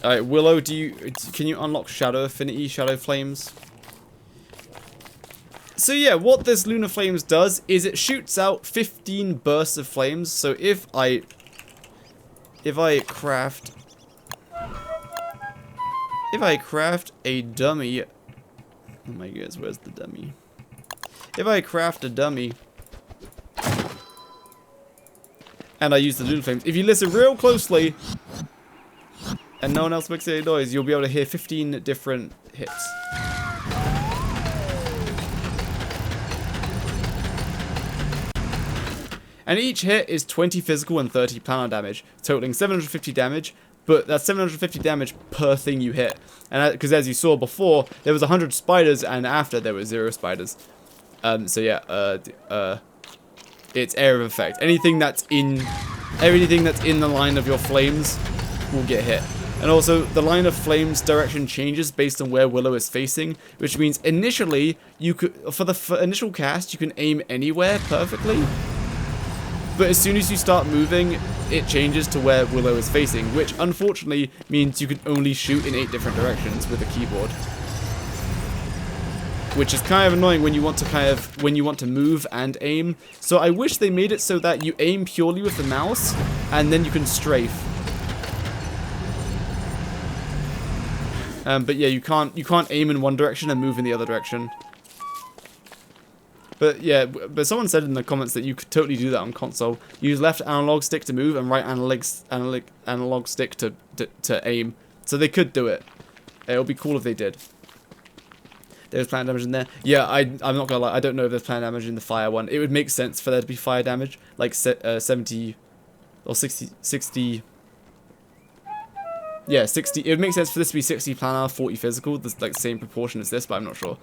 S1: Alright, Willow, can you unlock Shadow Affinity, Shadow Flames? So yeah, what this Lunar Flames does is it shoots out 15 bursts of flames. So if I craft a dummy, oh my goodness, where's the dummy? If I craft a dummy and I use the Lunar Flames, if you listen real closely and no one else makes any noise, you'll be able to hear 15 different hits. And each hit is 20 physical and 30 planar damage, totaling 750 damage, but that's 750 damage per thing you hit. And because as you saw before, there was 100 spiders, and after there were 0 spiders. So yeah, it's area of effect. Everything that's in the line of your flames will get hit. And also, the line of flames direction changes based on where Willow is facing, which means initially, for initial cast, you can aim anywhere perfectly. But as soon as you start moving, it changes to where Willow is facing, which unfortunately means you can only shoot in 8 different directions with a keyboard. Which is kind of annoying when you want to move and aim. So I wish they made it so that you aim purely with the mouse, and then you can strafe. But yeah, you can't aim in one direction and move in the other direction. But yeah, but someone said in the comments that you could totally do that on console. Use left analog stick to move and right analog stick to aim. So they could do it. It would be cool if they did. There's planar damage in there. Yeah, I'm not gonna lie, I don't know if there's planar damage in the fire one. It would make sense for there to be fire damage, like 70 or 60. Yeah, 60. It would make sense for this to be 60 planar, 40 physical. That's like the same proportion as this, but I'm not sure.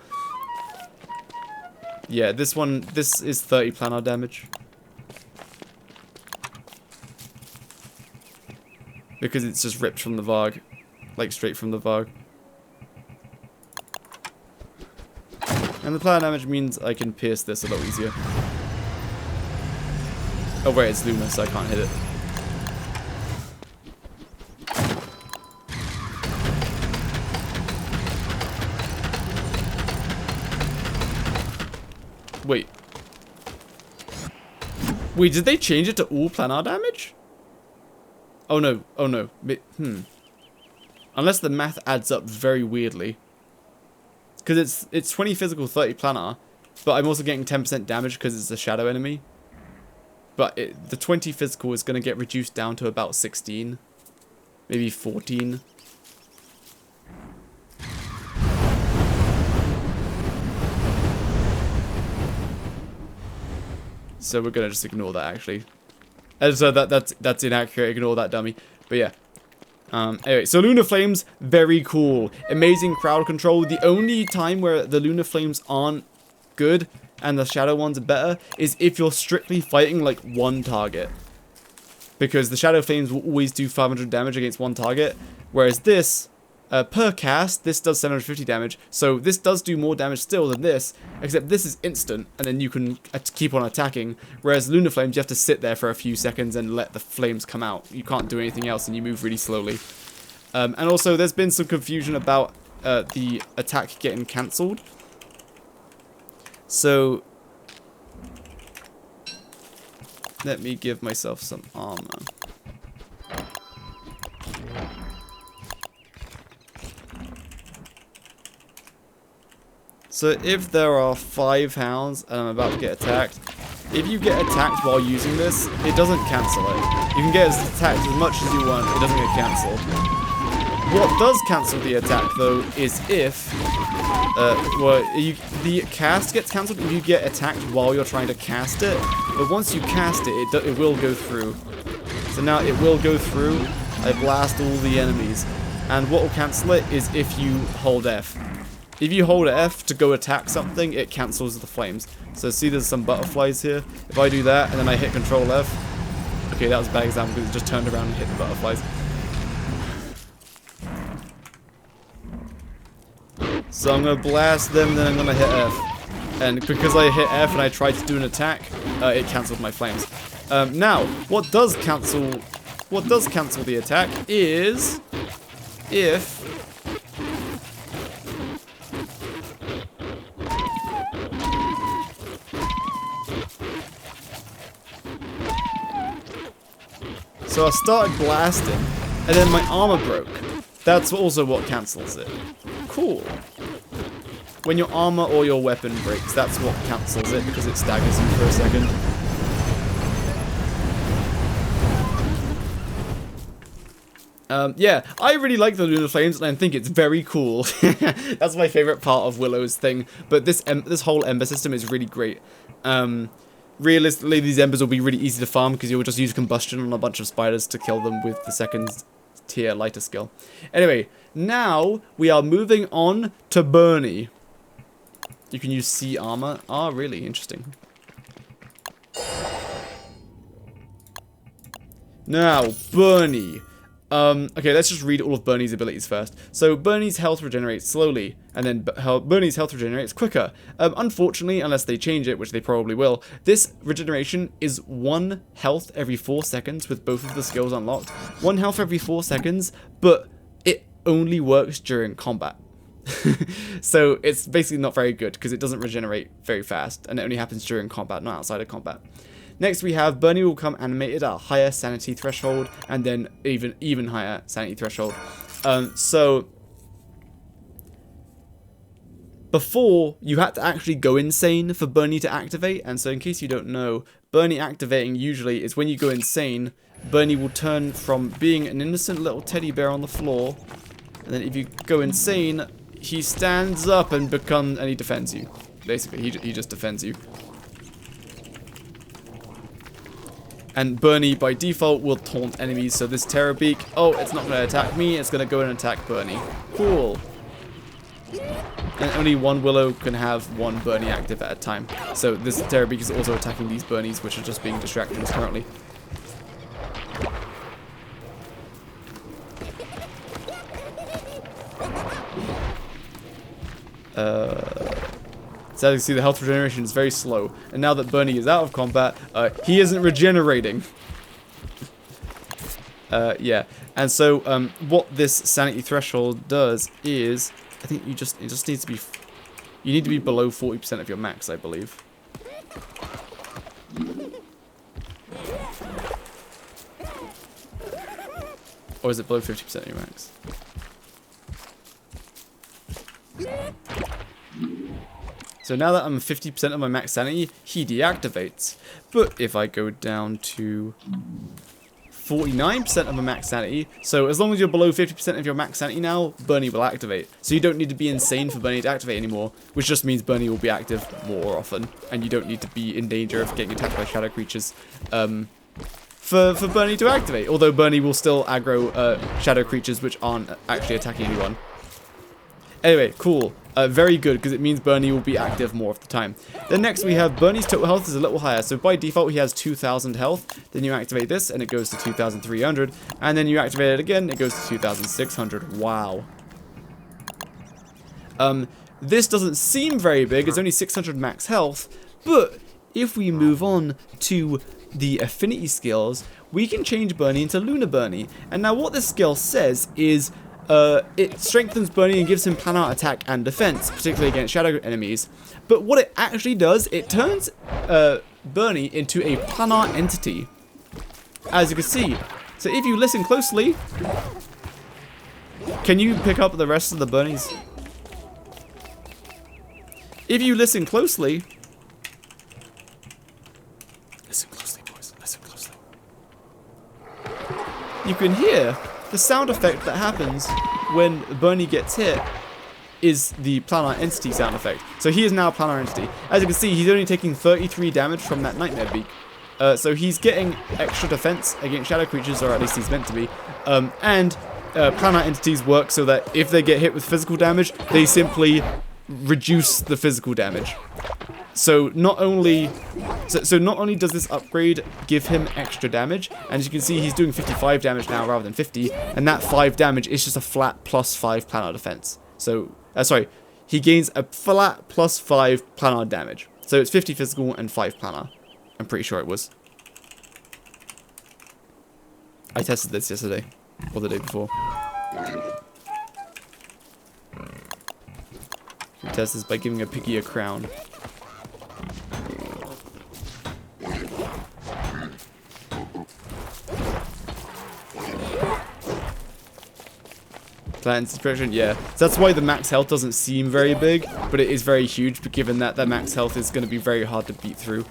S1: Yeah, this is 30 planar damage. Because it's just ripped from the Varg. Like, straight from the Varg. And the planar damage means I can pierce this a lot easier. Oh wait, it's Luma, so I can't hit it. Wait. Wait, did they change it to all planar damage? Oh no, oh no. Unless the math adds up very weirdly. Because it's 20 physical, 30 planar, but I'm also getting 10% damage because it's a shadow enemy. But the 20 physical is going to get reduced down to about 16. Maybe 14. So we're gonna just ignore that actually. And so that's inaccurate. Ignore that, dummy. But yeah. Anyway, so Lunar Flames, very cool. Amazing crowd control. The only time where the Lunar Flames aren't good and the Shadow ones are better is if you're strictly fighting like one target. Because the Shadow Flames will always do 500 damage against one target, whereas this, per cast, this does 750 damage. So this does do more damage still than this, except this is instant, and then you can keep on attacking. Whereas Lunar Flames, you have to sit there for a few seconds and let the flames come out. You can't do anything else, and you move really slowly. And also, there's been some confusion about the attack getting cancelled. So let me give myself some armor. So if there are 5 hounds and I'm about to get attacked, if you get attacked while using this, it doesn't cancel it. You can get attacked as much as you want, it doesn't get cancelled. What does cancel the attack though is if the cast gets cancelled if you get attacked while you're trying to cast it, but once you cast it, it will go through. So now it will go through. I blast all the enemies, and what will cancel it is if you hold F. If you hold F to go attack something, it cancels the flames. So see, there's some butterflies here. If I do that and then I hit Control F, okay, that was a bad example because it just turned around and hit the butterflies. So I'm gonna blast them, then I'm gonna hit F. And because I hit F and I tried to do an attack, it cancelled my flames. Now, what does cancel the attack is if... So I started blasting, and then my armor broke. That's also what cancels it. Cool. When your armor or your weapon breaks, that's what cancels it, because it staggers you for a second. Yeah, I really like the lunar flames, and I think it's very cool. That's my favorite part of Willow's thing. But this whole ember system is really great. Realistically, these embers will be really easy to farm because you'll just use combustion on a bunch of spiders to kill them with the second tier lighter skill. Anyway, now we are moving on to Bernie. You can use sea armor. Ah, really interesting. Now, Bernie. Okay, let's just read all of Bernie's abilities first. So, Bernie's health regenerates slowly, and then Bernie's health regenerates quicker. Unfortunately, unless they change it, which they probably will, this regeneration is 1 health every 4 seconds with both of the skills unlocked. 1 health every 4 seconds, but it only works during combat. So, it's basically not very good, because it doesn't regenerate very fast, and it only happens during combat, not outside of combat. Next we have Bernie will become animated at a higher sanity threshold, and then even higher sanity threshold. So before, you had to actually go insane for Bernie to activate, and so in case you don't know, Bernie activating usually is when you go insane, Bernie will turn from being an innocent little teddy bear on the floor, and then if you go insane, he stands up and he defends you. Basically, he just defends you. And Bernie, by default, will taunt enemies, so this Terror Beak, oh, it's not going to attack me, it's going to go and attack Bernie. Cool. And only one Willow can have one Bernie active at a time. So this Terror Beak is also attacking these Bernies, which are just being distractions currently. So as you can see, the health regeneration is very slow. And now that Bernie is out of combat, he isn't regenerating. Yeah. And so what this sanity threshold does is, I think it just needs to be, you need to be below 40% of your max, I believe. Or is it below 50% of your max? So now that I'm 50% of my max sanity, he deactivates. But if I go down to 49% of my max sanity, so as long as you're below 50% of your max sanity now, Bernie will activate. So you don't need to be insane for Bernie to activate anymore, which just means Bernie will be active more often, and you don't need to be in danger of getting attacked by shadow creatures for Bernie to activate. Although Bernie will still aggro shadow creatures which aren't actually attacking anyone. Anyway, cool. Very good, because it means Bernie will be active more of the time. Then next we have Bernie's total health is a little higher. So by default he has 2,000 health. Then you activate this and it goes to 2,300. And then you activate it again, it goes to 2,600. Wow. This doesn't seem very big. It's only 600 max health. But if we move on to the affinity skills, we can change Bernie into Lunar Bernie. And now what this skill says is it strengthens Bernie and gives him planar attack and defense, particularly against shadow enemies. But what it actually does, it turns Bernie into a planar entity, as you can see. So if you listen closely, can you pick up the rest of the Bernies? If you listen closely, listen closely, boys, listen closely. You can hear the sound effect that happens when Bernie gets hit is the planar entity sound effect. So he is now a planar entity. As you can see, he's only taking 33 damage from that Nightmare Beak. So he's getting extra defense against shadow creatures, or at least he's meant to be. And planar entities work so that if they get hit with physical damage, they simply reduce the physical damage. So not only does this upgrade give him extra damage, and as you can see, he's doing 55 damage now rather than 50, and that 5 damage is just a flat plus 5 planar defense. So, sorry, he gains a flat plus 5 planar damage. So it's 50 physical and 5 planar. I'm pretty sure it was. I tested this yesterday, or the day before. We test this by giving a piggy a crown. Plant suppression, yeah. So that's why the max health doesn't seem very big, but it is very huge, but given that that max health is going to be very hard to beat through.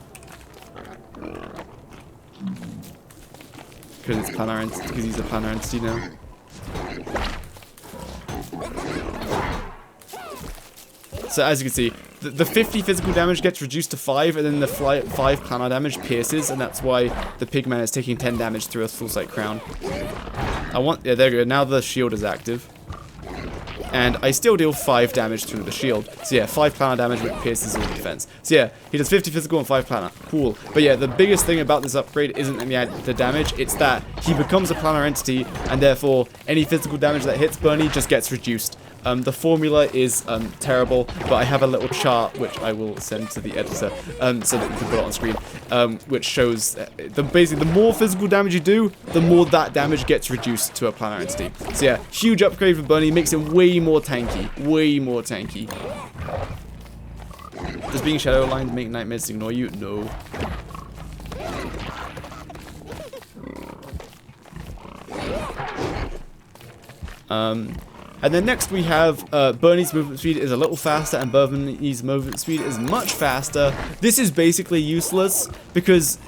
S1: Because it's planar entity, because he's a planar entity now. So as you can see, the 50 physical damage gets reduced to 5, and then the 5 planar damage pierces, and that's why the pigman is taking 10 damage through a full sight crown. Yeah, there we go. Now the shield is active. And I still deal 5 damage through the shield. So yeah, 5 planar damage which pierces all the defense. So yeah, he does 50 physical and 5 planar. Cool. But yeah, the biggest thing about this upgrade isn't the damage, it's that he becomes a planar entity, and therefore any physical damage that hits Bernie just gets reduced. The formula is terrible, but I have a little chart which I will send to the editor so that you can put it on screen, which shows basically the more physical damage you do, the more that damage gets reduced to a planar entity. So yeah, huge upgrade for Bernie, makes him way more tanky, way more tanky. Does being shadow aligned make nightmares ignore you? No. And then next we have Bernie's movement speed is a little faster, and Bernie's movement speed is much faster. This is basically useless because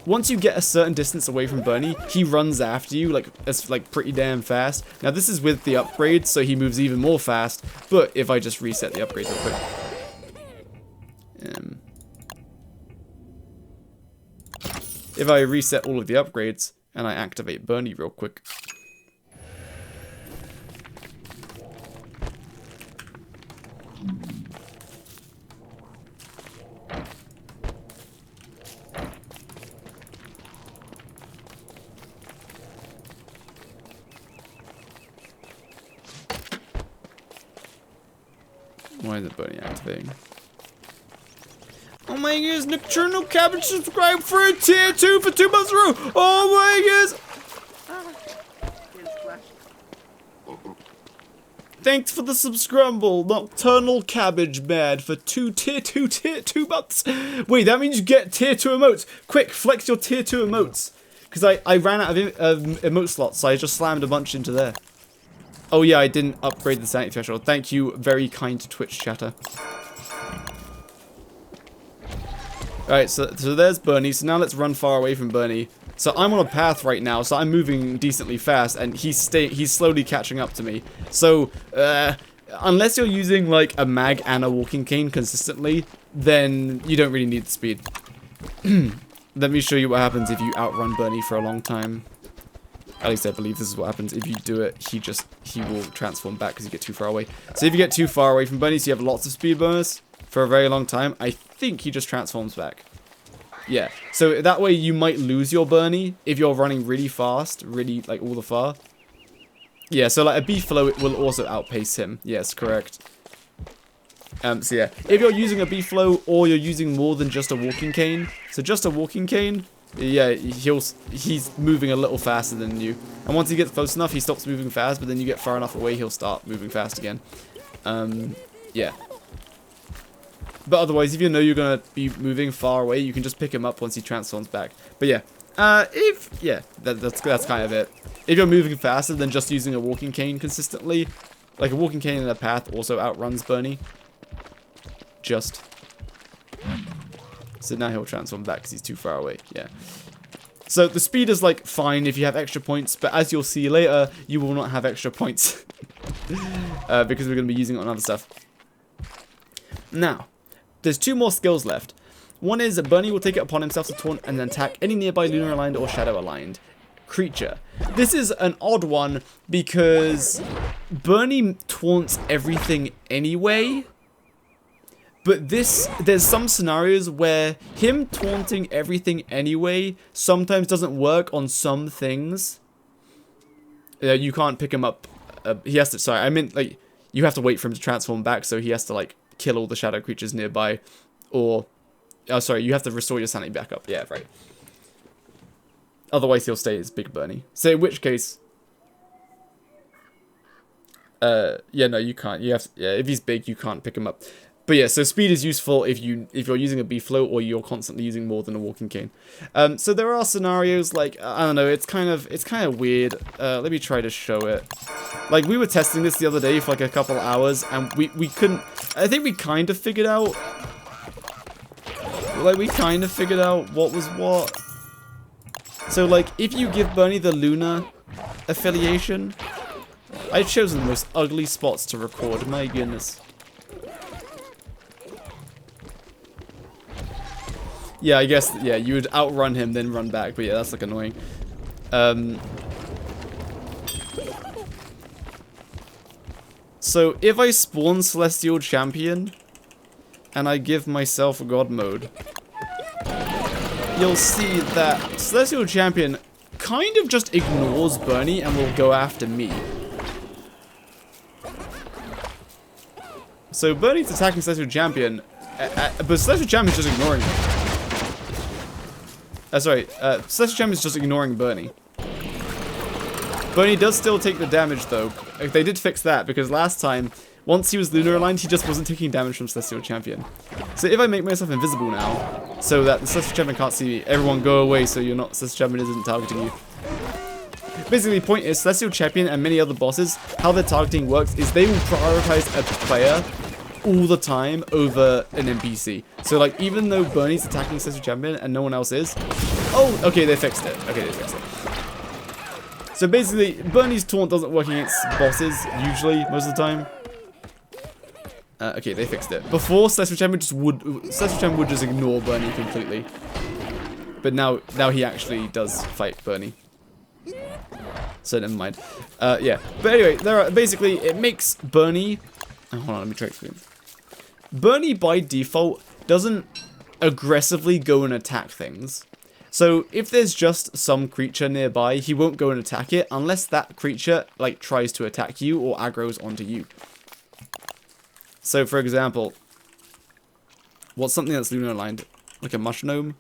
S1: once you get a certain distance away from Bernie, he runs after you like pretty damn fast. Now this is with the upgrade, so he moves even more fast. But if I just reset the upgrade real quick, if I reset all of the upgrades and I activate Bernie real quick. Why is it Bernie activating? Oh my goodness, Nocturnal Cabbage subscribed for a tier 2 for 2 months in a row! Oh my goodness! Thanks for the subscribe, Nocturnal Cabbage Mad, for tier 2 months. Wait, that means you get tier 2 emotes. Quick, flex your tier 2 emotes. Because I ran out of emote slots, so I just slammed a bunch into there. Oh yeah, I didn't upgrade the sanity threshold. Thank you, very kind Twitch chatter. Alright, so there's Bernie. So now let's run far away from Bernie. So I'm on a path right now, so I'm moving decently fast, and he's slowly catching up to me. So, unless you're using like a mag and a walking cane consistently, then you don't really need the speed. Let me show you what happens if you outrun Bernie for a long time. At least I believe this is what happens. If you do it, he will transform back because you get too far away. So if you get too far away from Bernie, so you have lots of speed bonus for a very long time, I think he just transforms back. Yeah, so that way you might lose your Bernie if you're running really fast, really like all the far. Yeah, so like a B-flow, it will also outpace him. Yes, correct. So yeah, if you're using a B-flow or you're using more than just a walking cane, so just a walking cane, yeah, he's moving a little faster than you. And once he gets close enough, he stops moving fast, but then you get far enough away, he'll start moving fast again. Yeah. But otherwise, if you know you're going to be moving far away, you can just pick him up once he transforms back. But yeah, that's kind of it. If you're moving faster than just using a walking cane consistently, like a walking cane in a path also outruns Bernie. Just. So now he'll transform back because he's too far away. Yeah. So the speed is like fine if you have extra points, but as you'll see later, you will not have extra points because we're going to be using it on other stuff. Now, there's 2 more skills left. One is Bernie will take it upon himself to taunt and then attack any nearby lunar aligned or shadow aligned creature. This is an odd one because Bernie taunts everything anyway. But there's some scenarios where him taunting everything anyway sometimes doesn't work on some things. You can't pick him up. He has to, sorry, I meant like, you have to wait for him to transform back, so he has to like kill all the shadow creatures nearby. Or, oh sorry, you have to restore your sanity back up. Yeah, right. Otherwise he'll stay as Big Bernie. So in which case, Yeah, no, you can't. You have yeah, if he's big, you can't pick him up. But yeah, so speed is useful if you're using a B float or you're constantly using more than a walking cane. So there are scenarios like I don't know, it's kind of weird. Let me try to show it. Like we were testing this the other day for like a couple hours, and we couldn't. I think we kind of figured out. Like we kind of figured out what was what. So like if you give Bernie the Luna affiliation, I've chosen the most ugly spots to record. My goodness. Yeah, I guess, yeah, you would outrun him, then run back, but yeah, that's, like, annoying. So, if I spawn Celestial Champion, and I give myself God Mode, you'll see that Celestial Champion kind of just ignores Bernie and will go after me. So, Bernie's attacking Celestial Champion, but Celestial Champion's just ignoring him. Celestial Champion's just ignoring Bernie. Bernie does still take the damage, though. They did fix that, because last time, once he was Lunar aligned, he just wasn't taking damage from Celestial Champion. So if I make myself invisible now, so that the Celestial Champion can't see me, everyone go away so you're not, Celestial Champion isn't targeting you. Basically, the point is, Celestial Champion and many other bosses, how their targeting works is they will prioritize a player all the time over an NPC. So like even though Bernie's attacking Celestial Champion and no one else is, oh, okay, they fixed it. Okay, they fixed it. So basically, Bernie's taunt doesn't work against bosses usually most of the time. Okay, they fixed it. Before Celestial Champion would just ignore Bernie completely, but now he actually does fight Bernie. So never mind. Yeah, but anyway, basically it makes Bernie. Oh, hold on, let me try screen. Bernie by default doesn't aggressively go and attack things. So if there's just some creature nearby, he won't go and attack it unless that creature like tries to attack you or aggro's onto you. So for example, what's something that's lunar aligned? Like a mush gnome?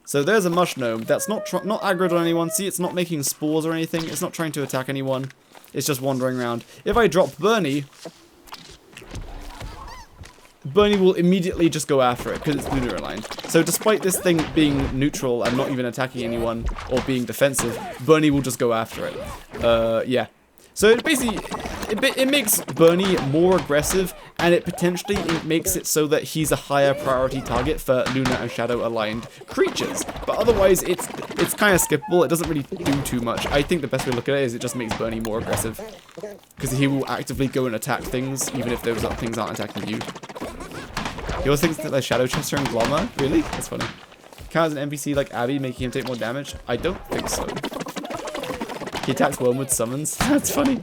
S1: So there's a mush gnome that's not aggroed on anyone. See, it's not making spores or anything. It's not trying to attack anyone. It's just wandering around. If I drop Bernie, Bernie will immediately just go after it because it's lunar aligned. So despite this thing being neutral and not even attacking anyone or being defensive, Bernie will just go after it. Yeah. So it basically, it makes Bernie more aggressive, and it potentially makes it so that he's a higher priority target for Lunar and Shadow aligned creatures. But otherwise, it's kind of skippable. It doesn't really do too much. I think the best way to look at it is it just makes Bernie more aggressive, because he will actively go and attack things, even if those things aren't attacking you. He also thinks that the Shadow Chester and Glommer? Really? That's funny. Count as an NPC like Abby, making him take more damage? I don't think so. He attacks Wormwood summons. That's funny.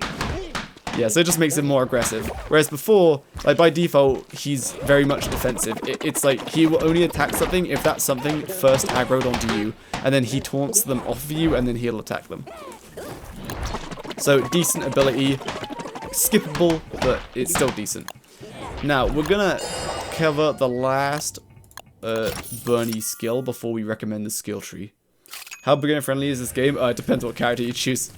S1: Yeah, so it just makes him more aggressive. Whereas before, like by default, he's very much defensive. It's like he will only attack something if that something first aggroed onto you, and then he taunts them off of you, and then he'll attack them. So decent ability, skippable, but it's still decent. Now we're gonna cover the last Bernie skill before we recommend the skill tree. How beginner friendly is this game? It depends what character you choose.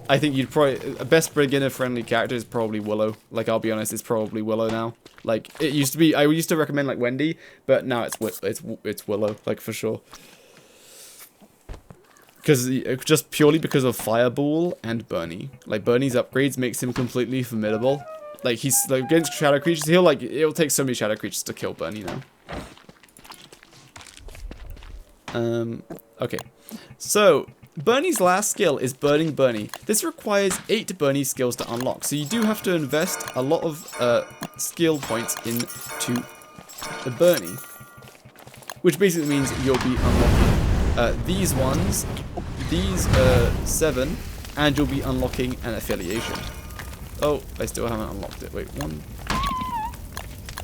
S1: I think you'd probably best beginner friendly character is probably Willow. Like I'll be honest, it's probably Willow now. Like it used to be, I used to recommend like Wendy, but now it's Willow, like for sure. Because just purely because of Fireball and Bernie. Like Bernie's upgrades makes him completely formidable. Like he's like against shadow creatures, it'll take so many shadow creatures to kill Bernie now. Okay. So, Bernie's last skill is Burning Bernie. This requires 8 Bernie skills to unlock, so you do have to invest a lot of skill points into the Bernie. Which basically means you'll be unlocking these ones, these 7, and you'll be unlocking an affiliation. Oh, I still haven't unlocked it. Wait, 1,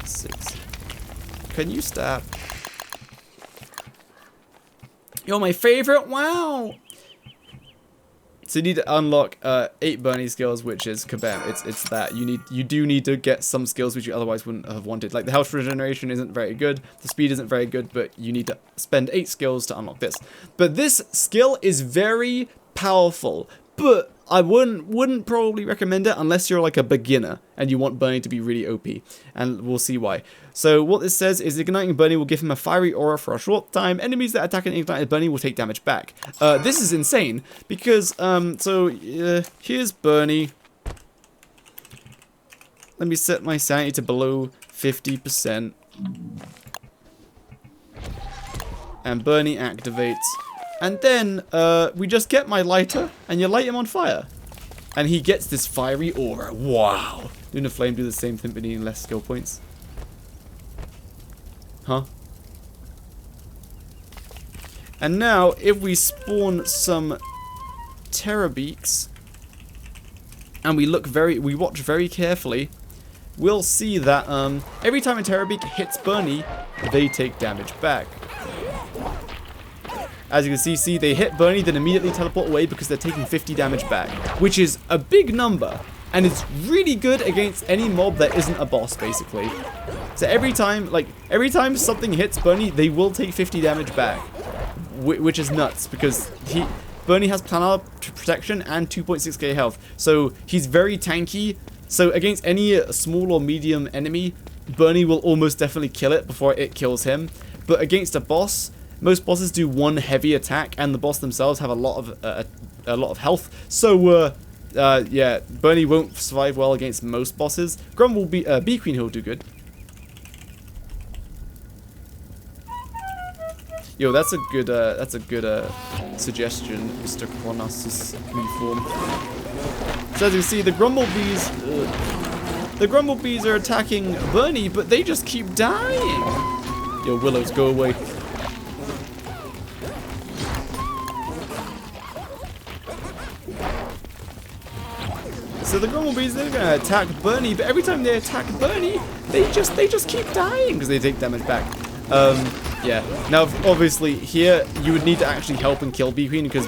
S1: 6. Can you stab? You're my favorite. Wow. So you need to unlock 8 Bernie skills, which is kabam. It's that you do need to get some skills which you otherwise wouldn't have wanted. Like the health regeneration isn't very good, the speed isn't very good, but you need to spend 8 skills to unlock this. But this skill is very powerful. But I wouldn't probably recommend it unless you're like a beginner and you want Bernie to be really OP, and we'll see why. So what this says is igniting Bernie will give him a fiery aura for a short time. Enemies that attack an ignited Bernie will take damage back. This is insane because here's Bernie. Let me set my sanity to below 50%. And Bernie activates. And then we just get my lighter and you light him on fire. And he gets this fiery aura. Wow. Lunar Flame do the same thing but needing less skill points. Huh? And now if we spawn some Terrorbeaks and we watch very carefully, we'll see that every time a Terrorbeak hits Bernie, they take damage back. As you can see, they hit Bernie, then immediately teleport away because they're taking 50 damage back, which is a big number, and it's really good against any mob that isn't a boss, basically. So every time something hits Bernie, they will take 50 damage back, which is nuts because Bernie has planar protection and 2.6k health, so he's very tanky. So against any small or medium enemy, Bernie will almost definitely kill it before it kills him. But against a boss, most bosses do one heavy attack, and the boss themselves have a lot of health. So yeah, Bernie won't survive well against most bosses. Grum will be Bee Queen, he'll do good. Yo, that's a good suggestion, Mr. Chronos' reform. So as you see, the Grumblebees are attacking Bernie, but they just keep dying. Yo, Willows, go away. So the Grumblebees, they're gonna attack Bernie, but every time they attack Bernie, they just keep dying because they take damage back. Yeah. Now, obviously, here you would need to actually help and kill Bee Queen because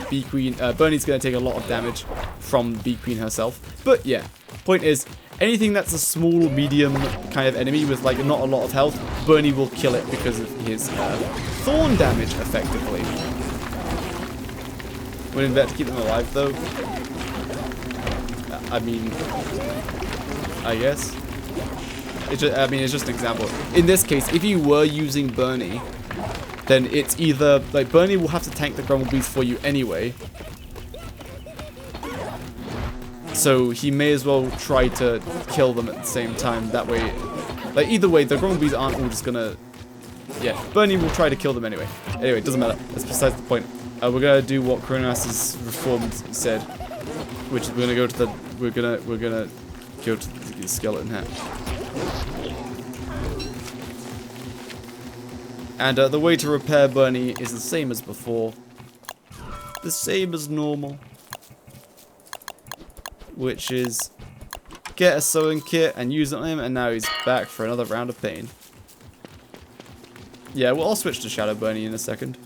S1: Bernie's gonna take a lot of damage from Bee Queen herself. But yeah, point is, anything that's a small, medium kind of enemy with like not a lot of health, Bernie will kill it because of his thorn damage, effectively. Wouldn't bet to keep them alive though. I mean, I guess. It's just an example. In this case, if you were using Bernie, then it's either like Bernie will have to tank the Grumblebees for you anyway. So he may as well try to kill them at the same time. That way, like either way, the Grumblebees aren't all just gonna. Yeah, Bernie will try to kill them anyway. Anyway, it doesn't matter. That's besides the point. We're gonna do what Kronos' reformed said, which is we're gonna go to the skeleton hat. And the way to repair Bernie is the same as before. The same as normal. Which is get a sewing kit and use it on him, and now he's back for another round of pain. Yeah, well, I'll switch to Shadow Bernie in a second.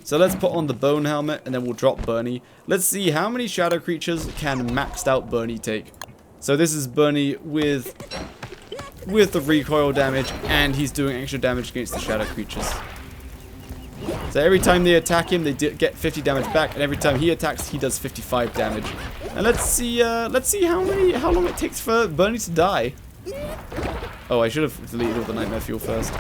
S1: So let's put on the bone helmet and then we'll drop Bernie. Let's see how many shadow creatures can maxed out Bernie take. So this is Bernie with the recoil damage, and he's doing extra damage against the shadow creatures. So every time they attack him, they get 50 damage back, and every time he attacks, he does 55 damage. And let's see how long it takes for Bernie to die. Oh, I should have deleted all the nightmare fuel first.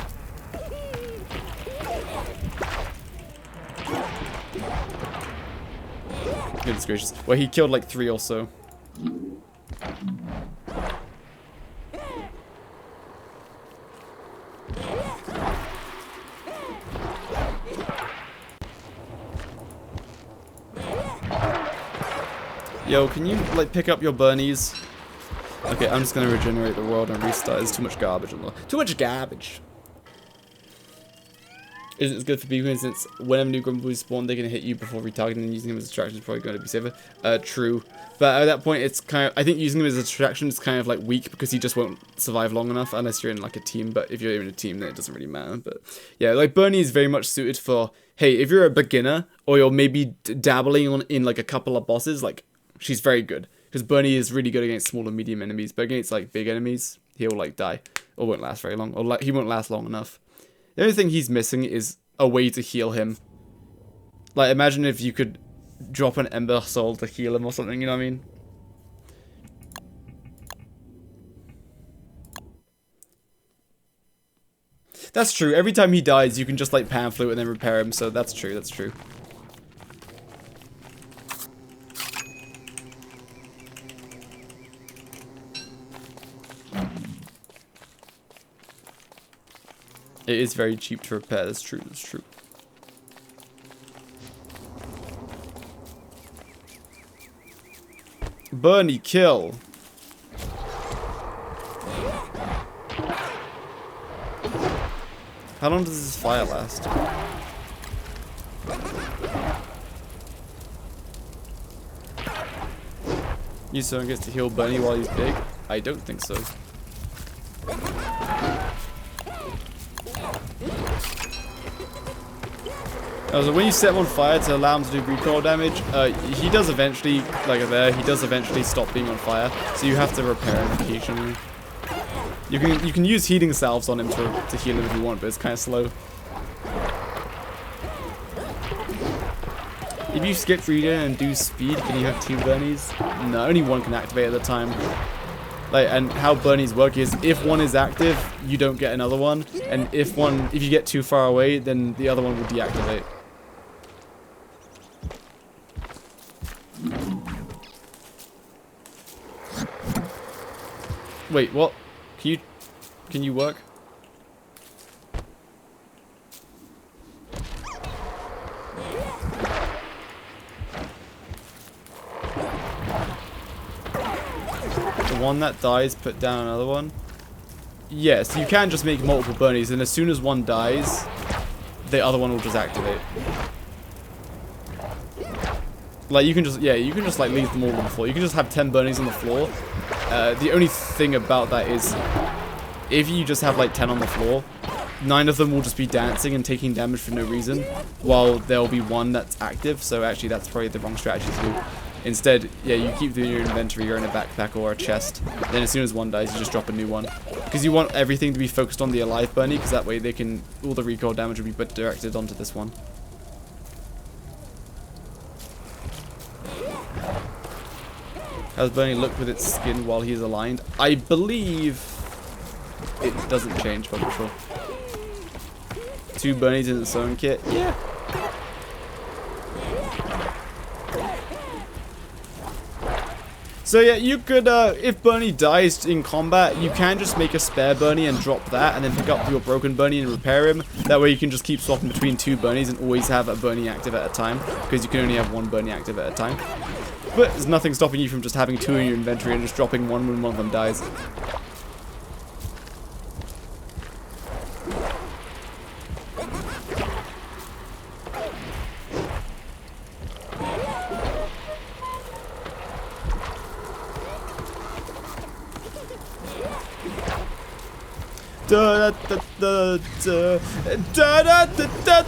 S1: Goodness gracious. Well, he killed like 3 or so. Yo, can you like pick up your Bernies? Okay, I'm just gonna regenerate the world and restart. There's too much garbage on the too much garbage. It's good for people since whenever new Grumblebees spawn, they can hit you before retargeting, and using him as a distraction is probably going to be safer. True. But at that point, it's kind of, I think using him as a distraction is kind of like weak because he just won't survive long enough unless you're in like a team. But if you're in a team, then it doesn't really matter. But yeah, like Bernie is very much suited for, hey, if you're a beginner or you're maybe dabbling in like a couple of bosses, like she's very good. Because Bernie is really good against small and medium enemies, but against like big enemies, he'll like die or won't last very long, or like he won't last long enough. The only thing he's missing is a way to heal him. Like, imagine if you could drop an Ember Soul to heal him or something, you know what I mean? That's true. Every time he dies, you can just, like, Pan Flute and then repair him, so that's true, that's true. It is very cheap to repair, that's true, that's true. Bernie, kill. How long does this fire last? You someone gets to heal Bernie while he's big? I don't think so. So when you set him on fire to allow him to do recoil damage, he does eventually, like there, he does eventually stop being on fire. So you have to repair him occasionally. You can use healing salves on him to heal him if you want, but it's kind of slow. If you skip reader and do speed, can you have 2 Bernies? No, only one can activate at a time. Like, and how Bernies work is if one is active, you don't get another one, and if you get too far away, then the other one will deactivate. Wait, what? Can you work? The one that dies, put down another one? Yes, you can just make multiple Bernies, and as soon as one dies, the other one will just activate. Like, you can just like leave them all on the floor. You can just have 10 Bernies on the floor. The only thing about that is, if you just have like 10 on the floor, 9 of them will just be dancing and taking damage for no reason, while there'll be one that's active, so actually that's probably the wrong strategy to do. Instead, yeah, you keep them in your inventory or in a backpack or a chest, then as soon as one dies, you just drop a new one. Because you want everything to be focused on the alive Bernie, because that way they can, all the recoil damage will be directed onto this one. How does Bernie look with its skin while he's aligned? I believe it doesn't change, but I'm sure. 2 Bernies in its own kit? Yeah. So yeah, you could, if Bernie dies in combat, you can just make a spare Bernie and drop that, and then pick up your broken Bernie and repair him. That way you can just keep swapping between 2 Bernies and always have a Bernie active at a time, because you can only have 1 Bernie active at a time. But there's nothing stopping you from just having 2 in your inventory and just dropping one when one of them dies. Da da da da da da da da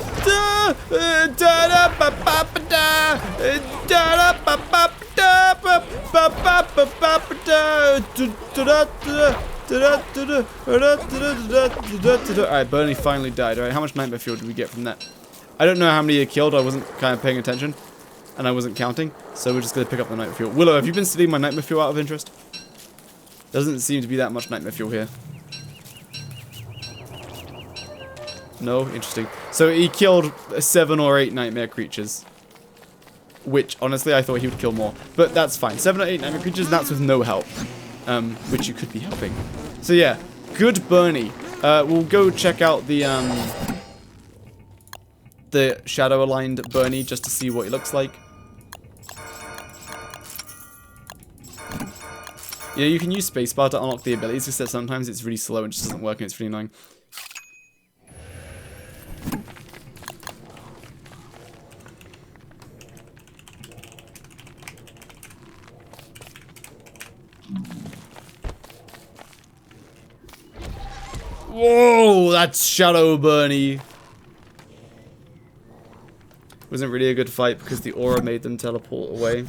S1: da da ba ba ba da da ba ba da ba ba ba ba ba da da. Alright, Bernie finally died. Alright, how much Nightmare Fuel did we get from that? I don't know how many he killed. I wasn't kind of paying attention, and I wasn't counting, so we're just gonna pick up the Nightmare Fuel. Willow, have you been stealing my Nightmare Fuel out of interest? Doesn't seem to be that much Nightmare Fuel here. No? Interesting. So he killed 7 or 8 nightmare creatures. Which, honestly, I thought he would kill more. But that's fine. 7 or 8 nightmare creatures, and that's with no help. Which you could be helping. So yeah, good Bernie. We'll go check out the shadow-aligned Bernie just to see what it looks like. You know, you can use spacebar to unlock the abilities, except sometimes it's really slow and just doesn't work and it's really annoying. Whoa, that's Shadow Bernie. Wasn't really a good fight because the aura made them teleport away.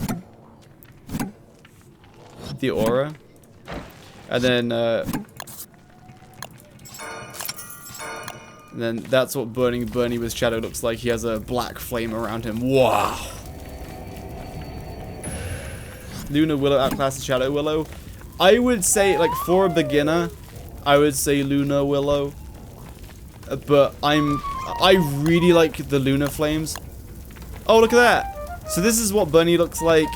S1: The aura. And then, And then that's what Burning Bernie with Shadow looks like. He has a black flame around him. Wow. Luna Willow outclasses Shadow Willow. I would say, like, for a beginner, I would say Luna Willow. But I really like the Luna Flames. Oh, look at that. So this is what Bernie looks like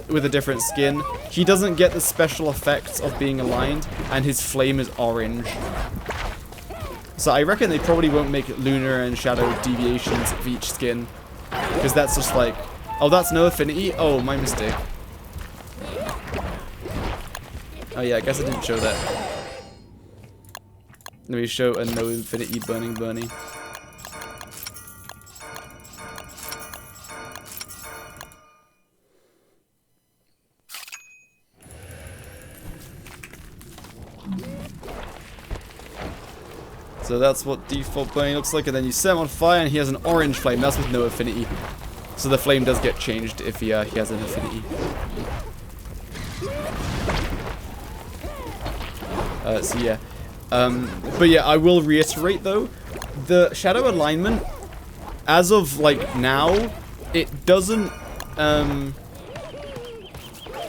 S1: with a different skin. He doesn't get the special effects of being aligned, and his flame is orange. So I reckon they probably won't make Lunar and Shadow deviations of each skin. Because that's just like... Oh, that's no affinity? Oh, my mistake. Oh yeah, I guess I didn't show that. Let me show a no infinity Burning Bernie. So that's what default Bernie looks like, and then you set him on fire and he has an orange flame. That's with no affinity. So the flame does get changed if he has an affinity. So yeah. But yeah, I will reiterate though, the shadow alignment, as of like now, it doesn't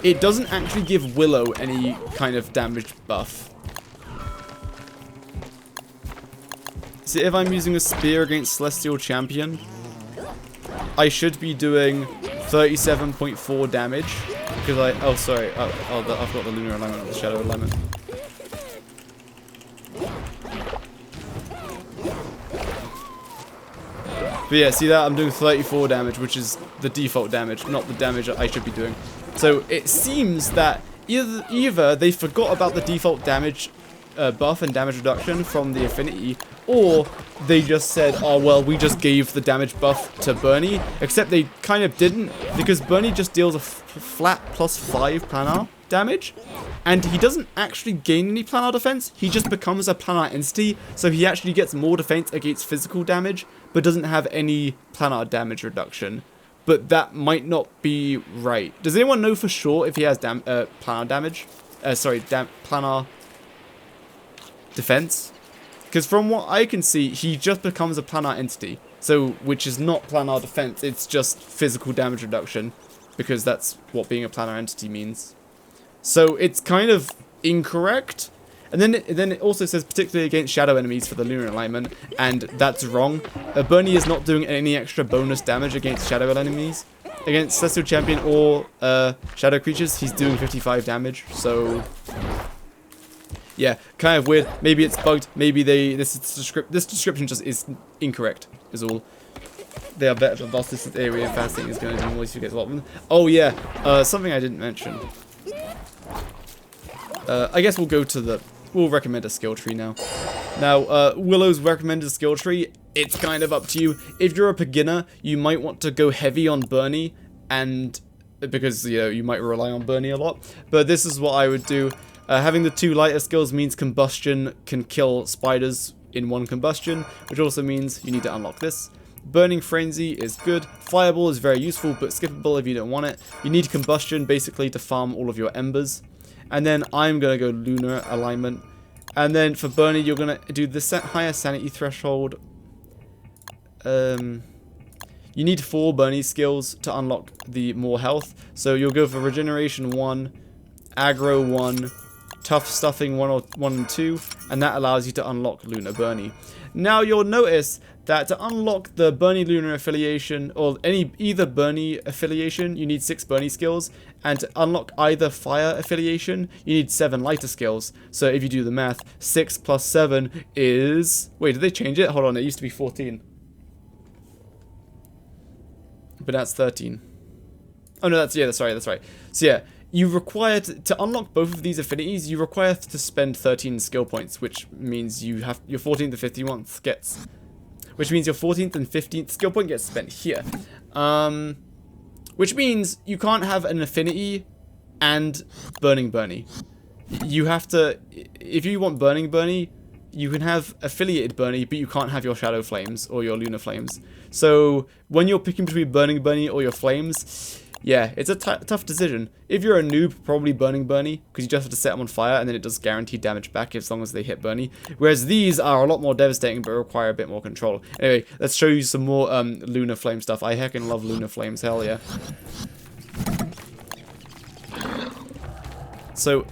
S1: actually give Willow any kind of damage buff. So if I'm using a spear against Celestial Champion, I should be doing 37.4 damage, because oh sorry, I've got the lunar alignment with the shadow alignment. But yeah, see that? I'm doing 34 damage, which is the default damage, not the damage I should be doing. So it seems that either they forgot about the default damage buff and damage reduction from the affinity, or they just said, oh well, we just gave the damage buff to Bernie, except they kind of didn't, because Bernie just deals a flat +5 planar damage, and he doesn't actually gain any planar defense, he just becomes a planar entity, so he actually gets more defense against physical damage, but doesn't have any planar damage reduction. But that might not be right. Does anyone know for sure if he has planar damage? Planar defense? Because from what I can see, he just becomes a planar entity. So, which is not planar defense, it's just physical damage reduction. Because that's what being a planar entity means. So, it's kind of incorrect. And then it also says particularly against shadow enemies for the lunar alignment, and that's wrong. Bernie is not doing any extra bonus damage against shadow enemies. Against Celestial Champion or shadow creatures, he's doing 55 damage, so... yeah, kind of weird. Maybe it's bugged. Maybe this description just is incorrect, is all. They are better for vast distance area, fasting is going to do more if you get a lot of them. Oh yeah, something I didn't mention. I guess we'll recommend a skill tree now. Now, Willow's recommended skill tree, it's kind of up to you. If you're a beginner, you might want to go heavy on Bernie, and because, you know, you might rely on Bernie a lot. But this is what I would do. Having the 2 lighter skills means combustion can kill spiders in 1 combustion, which also means you need to unlock this. Burning Frenzy is good. Fireball is very useful, but skippable if you don't want it. You need combustion, basically, to farm all of your embers. And then I'm going to go Lunar Alignment. And then for Bernie, you're going to do the higher Sanity Threshold. You need 4 Bernie skills to unlock the more health. So you'll go for Regeneration 1, Aggro 1, Tough Stuffing 1 and 2, and that allows you to unlock Lunar Bernie. Now you'll notice that to unlock the Bernie Lunar affiliation, or either Bernie affiliation, you need 6 Bernie skills, and to unlock either Fire affiliation, you need 7 lighter skills. So if you do the math, 6 plus 7 is... wait, did they change it? Hold on, it used to be 14. But that's 13. Oh no, that's right. So yeah, you require to unlock both of these affinities, you require to spend 13 skill points, which means you have your 14th and 15th gets... which means your 14th and 15th skill point gets spent here. Which means you can't have an affinity and Burning Bernie. You have to... if you want Burning Bernie, you can have affiliated Bernie, but you can't have your Shadow Flames or your Lunar Flames. So when you're picking between Burning Bernie or your Flames, Yeah, it's a tough decision. If you're a noob, probably burning Bernie, because you just have to set them on fire, and then it does guaranteed damage back as long as they hit Bernie. Whereas these are a lot more devastating, but require a bit more control. Anyway, let's show you some more Lunar Flame stuff. I heckin' love Lunar Flames, hell yeah. So,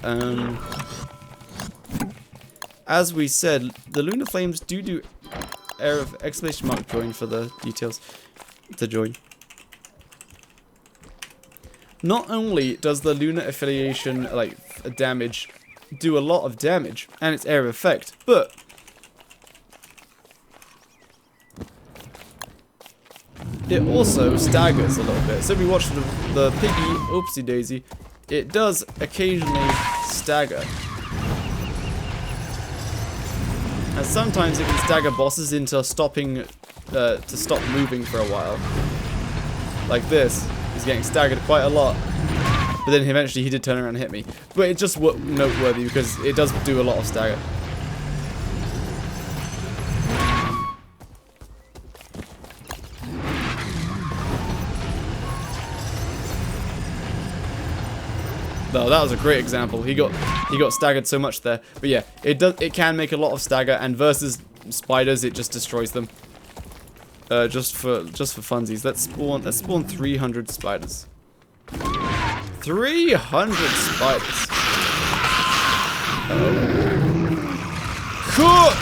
S1: as we said, the Lunar Flames do error of exclamation mark join for the details to join. Not only does the lunar affiliation like damage do a lot of damage and its area of effect, but it also staggers a little bit. So if we watch the piggy, oopsie daisy, it does occasionally stagger. And sometimes it can stagger bosses into stopping, to stop moving for a while. Like this. He's getting staggered quite a lot. But then eventually he did turn around and hit me. But it's just noteworthy because it does do a lot of stagger. No, that was a great example. He got staggered so much there. But yeah, it can make a lot of stagger, and versus spiders it just destroys them. Just for funsies. Let's spawn 300 spiders. 300 spiders. Cook!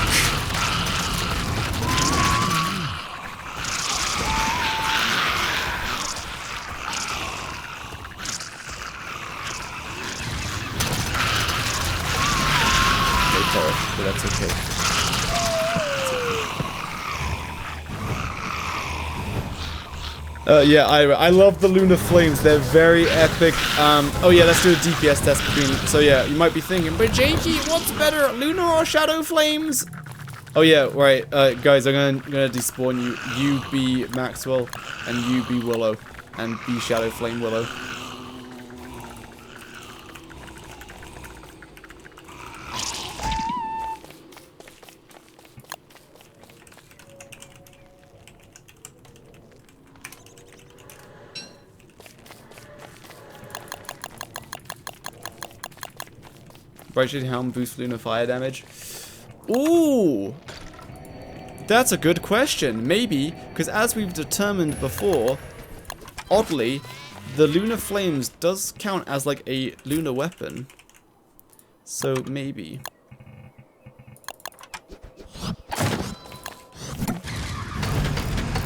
S1: But that's okay. Yeah, I love the Lunar Flames. They're very epic. Oh yeah, let's do a DPS test between. So yeah, you might be thinking, but Jakey, what's better, Lunar or Shadow Flames? Oh yeah, right, guys, I'm gonna despawn you. You be Maxwell, and you be Willow, and be Shadow Flame Willow. Bright Shading Helm boosts Lunar fire damage. Ooh! That's a good question. Maybe, because as we've determined before, oddly, the Lunar Flames does count as like a lunar weapon. So maybe.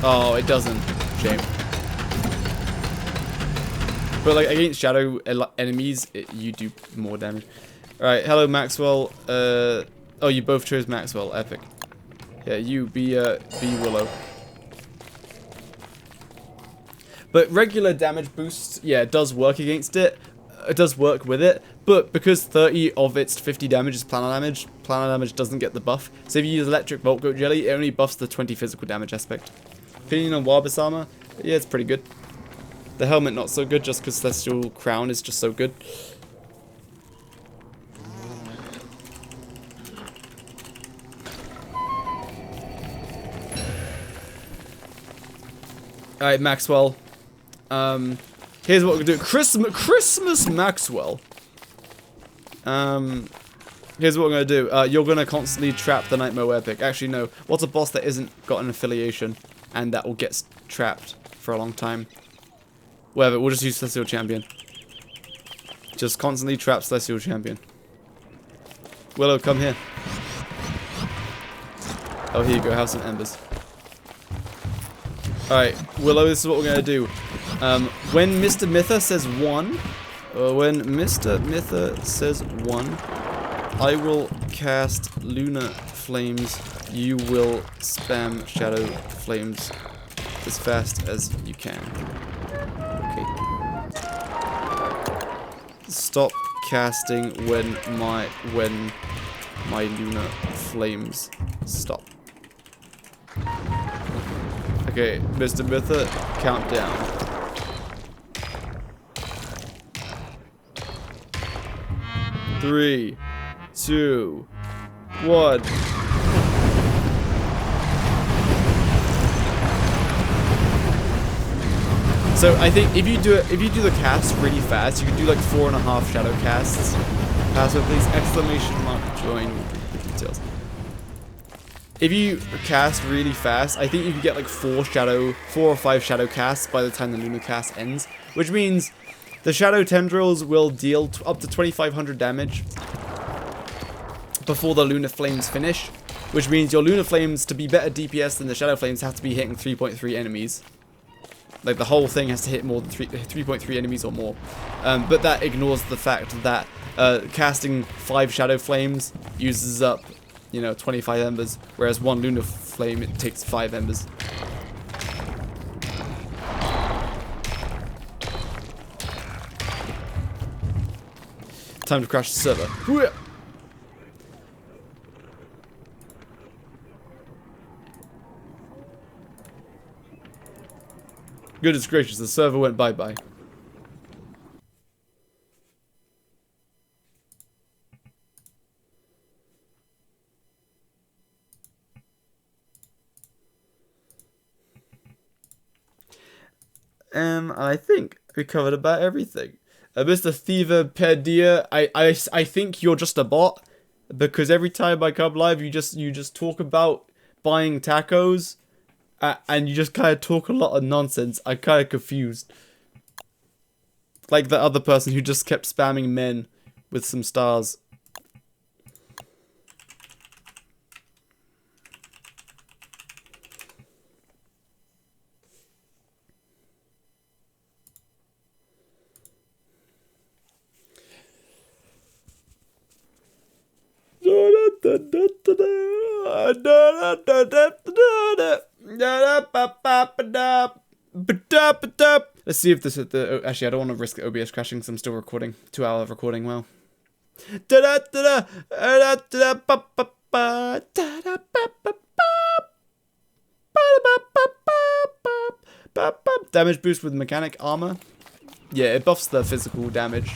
S1: Oh, it doesn't. Shame. But like against shadow enemies, you do more damage. Alright, hello Maxwell. Oh, you both chose Maxwell. Epic. Yeah, you be Willow. But regular damage boost, yeah, it does work against it. It does work with it. But because 30 of its 50 damage is planar damage doesn't get the buff. So if you use Electric Volt Goat Jelly, it only buffs the 20 physical damage aspect. Opinion on Warbus armor? Yeah, it's pretty good. The helmet not so good, just because Celestial Crown is just so good. Alright, Maxwell. Here's what we're gonna do. Christmas Maxwell. Here's what we're gonna do. You're gonna constantly trap the Nightmare Epic. Actually, no. What's a boss that isn't got an affiliation and that will get trapped for a long time? Whatever, we'll just use Celestial Champion. Just constantly trap Celestial Champion. Willow, come here. Oh, here you go. Have some embers. Alright, Willow, this is what we're going to do. When Mr. Mither says 1, I will cast Lunar Flames. You will spam Shadow Flames as fast as you can. Okay. Stop casting when my Lunar Flames stop. Okay, Mr. Mither, countdown. 3, 2, 1. So I think if you do the cast really fast, you can do like 4.5 shadow casts. Password please, exclamation mark, join with details. If you cast really fast, I think you can get like 4 or 5 shadow casts by the time the lunar cast ends, which means the shadow tendrils will deal up to 2,500 damage before the lunar flames finish, which means your lunar flames, to be better DPS than the shadow flames, have to be hitting 3.3 enemies. Like the whole thing has to hit more than 3.3 enemies or more. But that ignores the fact that casting 5 shadow flames uses up, 25 embers, whereas 1 lunar flame, it takes 5 embers. Time to crash the server. Goodness gracious, the server went bye-bye. I think we covered about everything. Mr. Thieverpedia, I think you're just a bot, because every time I come live, you just talk about buying tacos, and you just kind of talk a lot of nonsense. I'm kind of confused. Like the other person who just kept spamming men with some stars. Let's see if this is the. Actually, I don't want to risk OBS crashing because I'm still recording. 2 hours of recording. Well. Damage boost with mechanic armor. Yeah, it buffs the physical damage.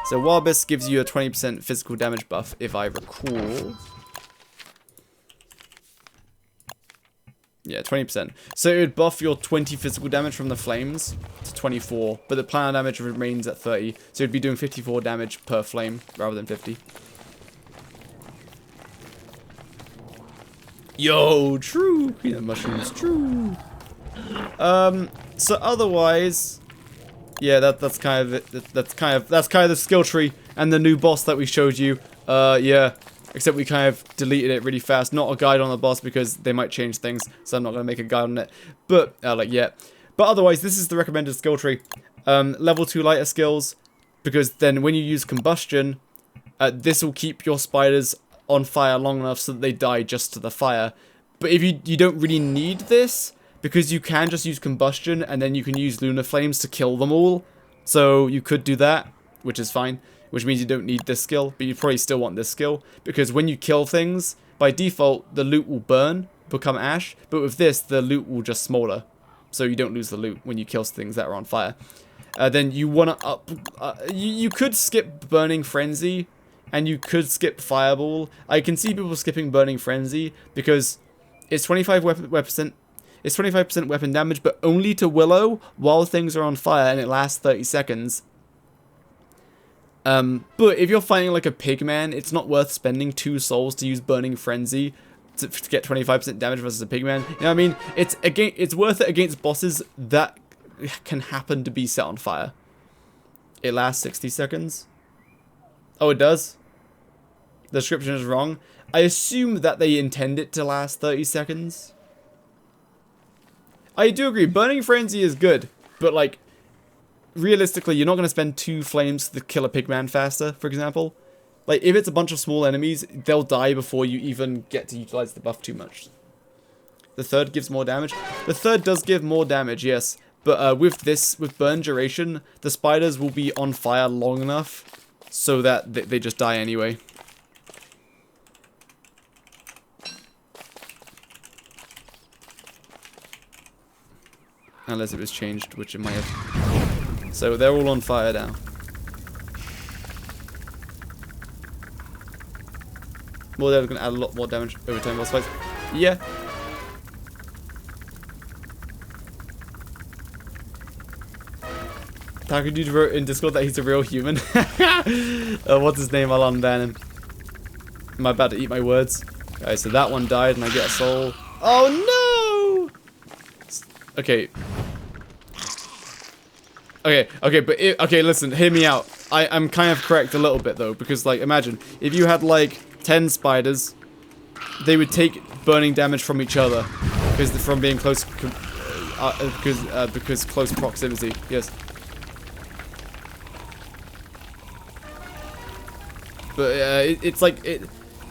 S1: So Warbis gives you a 20% physical damage buff, if I recall. Yeah, 20%. So it would buff your 20 physical damage from the flames to 24, but the planar damage remains at 30. So you'd be doing 54 damage per flame rather than 50. Yo, true. Peanut mushrooms, true. So otherwise, yeah, that's kind of it. That's kind of the skill tree and the new boss that we showed you. Yeah. Except we kind of deleted it really fast. Not a guide on the boss because they might change things, so I'm not going to make a guide on it. But, yeah. But otherwise, this is the recommended skill tree. Level 2 lighter skills, because then when you use combustion, this will keep your spiders on fire long enough so that they die just to the fire. But if you don't really need this, because you can just use combustion, and then you can use lunar flames to kill them all. So you could do that, which is fine. Which means you don't need this skill, but you probably still want this skill. Because when you kill things, by default, the loot will burn, become ash. But with this, the loot will just smolder. So you don't lose the loot when you kill things that are on fire. Then you want to up... you could skip Burning Frenzy, and you could skip Fireball. I can see people skipping Burning Frenzy, because it's 25% it's 25% weapon damage, but only to Willow while things are on fire, and it lasts 30 seconds. But if you're fighting like a pigman, it's not worth spending 2 souls to use Burning Frenzy to get 25% damage versus a pigman. You know what I mean? It's worth it against bosses that can happen to be set on fire. It lasts 60 seconds. Oh, it does? The description is wrong. I assume that they intend it to last 30 seconds. I do agree, Burning Frenzy is good, but like, realistically, you're not going to spend 2 flames to kill a pigman faster, for example. Like, if it's a bunch of small enemies, they'll die before you even get to utilize the buff too much. The third gives more damage. The third does give more damage, yes. But with burn duration, the spiders will be on fire long enough so that they just die anyway. Unless it was changed, which it might have. So they're all on fire now. Well, they're going to add a lot more damage over time boss fights. Yeah. Taco Dude wrote in Discord that he's a real human. What's his name? I'll unban him. Am I about to eat my words? Alright, so that one died and I get a soul. Oh no! Okay. Okay, listen, hear me out. I'm kind of correct a little bit though, because like, imagine, if you had like 10 spiders, they would take burning damage from each other, because from being close, because close proximity, yes. But it's like,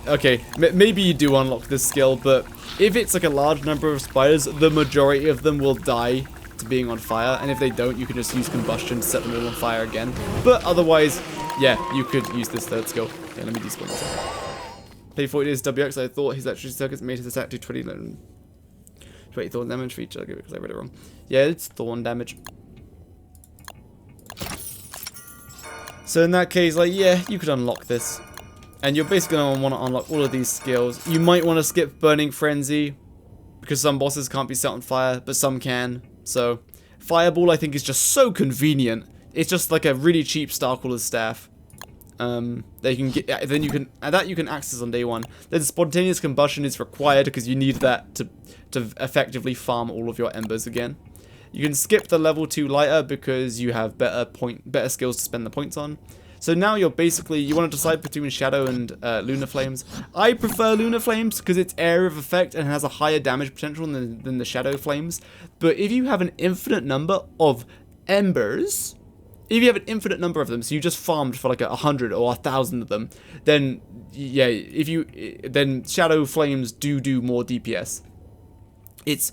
S1: okay, maybe you do unlock this skill, but if it's like a large number of spiders, the majority of them will die to being on fire, and if they don't, you can just use combustion to set them all on fire again. But otherwise, yeah, you could use this third skill. Okay, let me despawn myself. Play 40 days WX, I thought his electricity circuits made his attack do 20 thorn damage for each other, because I read it wrong. Yeah, it's thorn damage. So in that case, like, yeah, you could unlock this. And you're basically going to want to unlock all of these skills. You might want to skip Burning Frenzy, because some bosses can't be set on fire, but some can. So, Fireball I think is just so convenient. It's just like a really cheap Starcrawler's staff. They can get, then you can, that you can access on day one. Then Spontaneous Combustion is required because you need that to effectively farm all of your embers again. You can skip the level 2 lighter because you have better skills to spend the points on. So now you're basically, you want to decide between Shadow and Lunar Flames. I prefer Lunar Flames because it's area of effect and has a higher damage potential than the Shadow Flames. But if you have an infinite number of embers, if you have an infinite number of them, so you just farmed for like 100 or 1,000 of them, then yeah, then Shadow Flames do more DPS. It's,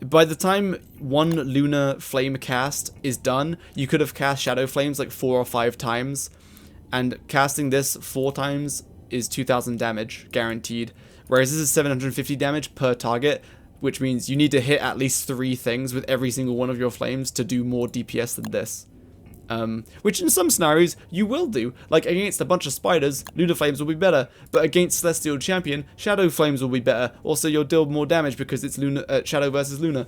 S1: by the time one Lunar Flame cast is done, you could have cast Shadow Flames like 4 or 5 times, and casting this 4 times is 2,000 damage, guaranteed, whereas this is 750 damage per target, which means you need to hit at least 3 things with every single one of your flames to do more DPS than this. Which in some scenarios you will do, like against a bunch of spiders, Lunar Flames will be better, but against Celestial Champion, Shadow Flames will be better, also you'll deal more damage because it's Shadow versus Lunar.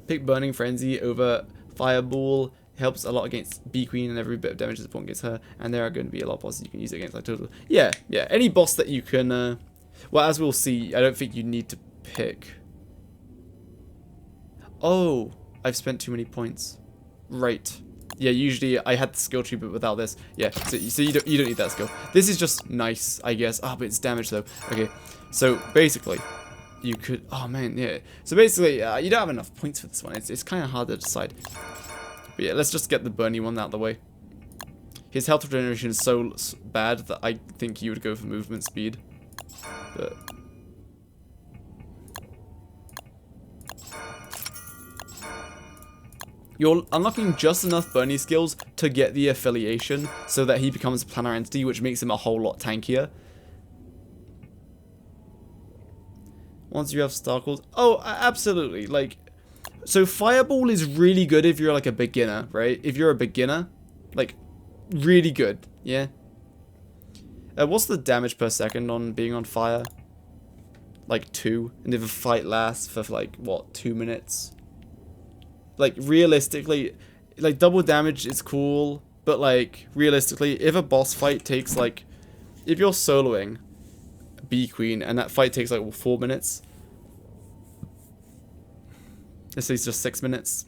S1: Pick Burning Frenzy over Fireball, helps a lot against Bee Queen and every bit of damage is important against her, and there are going to be a lot of bosses you can use it against, like total. Yeah, any boss that you can, well, as we'll see, I don't think you need to pick. Oh, I've spent too many points. Right. Yeah, usually I had the skill tree, but without this. Yeah, so you don't need that skill. This is just nice, I guess. Ah, but it's damage though. Okay, so basically, you could. Oh man, yeah. So basically, you don't have enough points for this one. It's kind of hard to decide. But yeah, let's just get the Bernie one out of the way. His health regeneration is so bad that I think you would go for movement speed. But you're unlocking just enough Bernie skills to get the affiliation so that he becomes a planar entity, which makes him a whole lot tankier. Once you have Starcrawlers. Oh, absolutely. Like, so Fireball is really good if you're like a beginner, right? If you're a beginner, like, really good, yeah? What's the damage per second on being on fire? Like 2. And if a fight lasts for like, what, 2 minutes? Like, realistically, like, double damage is cool, but, like, realistically, if a boss fight takes, like, if you're soloing Bee Queen and that fight takes, like, 4 minutes, let's say it's just 6 minutes,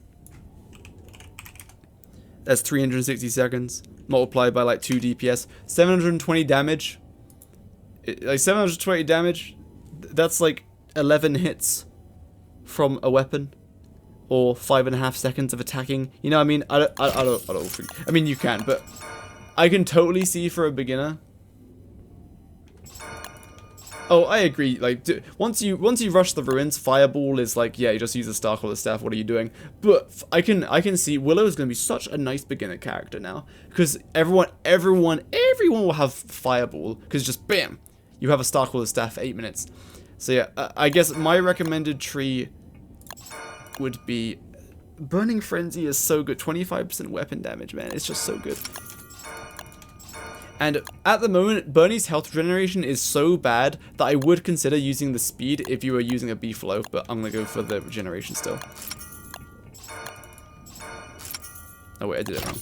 S1: that's 360 seconds, multiplied by, like, 2 DPS, 720 damage, like, 720 damage, that's, like, 11 hits from a weapon. Or 5.5 seconds of attacking. You know what I mean? I don't think. I mean, you can, but I can totally see for a beginner. Oh, I agree. Like, once you rush the ruins, Fireball is like, yeah, you just use a Starcrawler staff. What are you doing? But I can see Willow is going to be such a nice beginner character now, because everyone will have Fireball, because just bam, you have a Starcrawler staff for 8 minutes. So yeah, I guess my recommended tree would be Burning Frenzy is so good. 25% weapon damage, man. It's just so good. And at the moment, Bernie's health regeneration is so bad that I would consider using the speed if you were using a Beefalo, but I'm gonna go for the regeneration still. Oh wait, I did it wrong.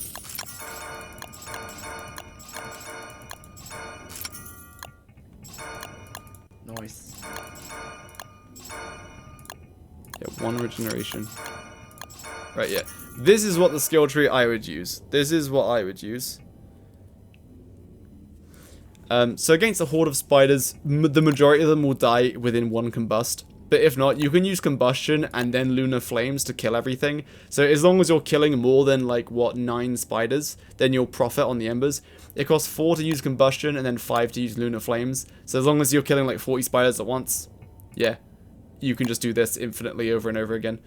S1: Nice. Yeah, 1 regeneration. Right, yeah. This is what the skill tree I would use. This is what I would use. So against a horde of spiders, the majority of them will die within 1 combust. But if not, you can use combustion and then lunar flames to kill everything. So as long as you're killing more than, like, what, 9 spiders, then you'll profit on the embers. It costs 4 to use combustion and then 5 to use lunar flames. So as long as you're killing, like, 40 spiders at once, yeah, you can just do this infinitely over and over again.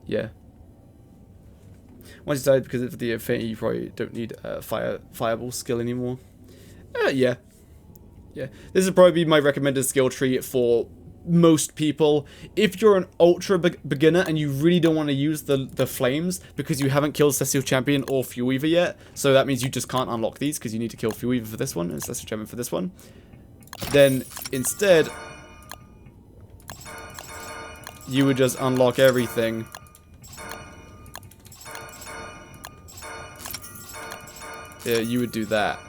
S1: Yeah. Once you died because of the affinity, you probably don't need fireball skill anymore. Yeah. Yeah. This would probably be my recommended skill tree for most people. If you're an ultra beginner and you really don't want to use the flames because you haven't killed Celestial Champion or Fuel Weaver yet, so that means you just can't unlock these because you need to kill Fuel Weaver for this one and Celestial Champion for this one, then instead you would just unlock everything. Yeah, you would do that.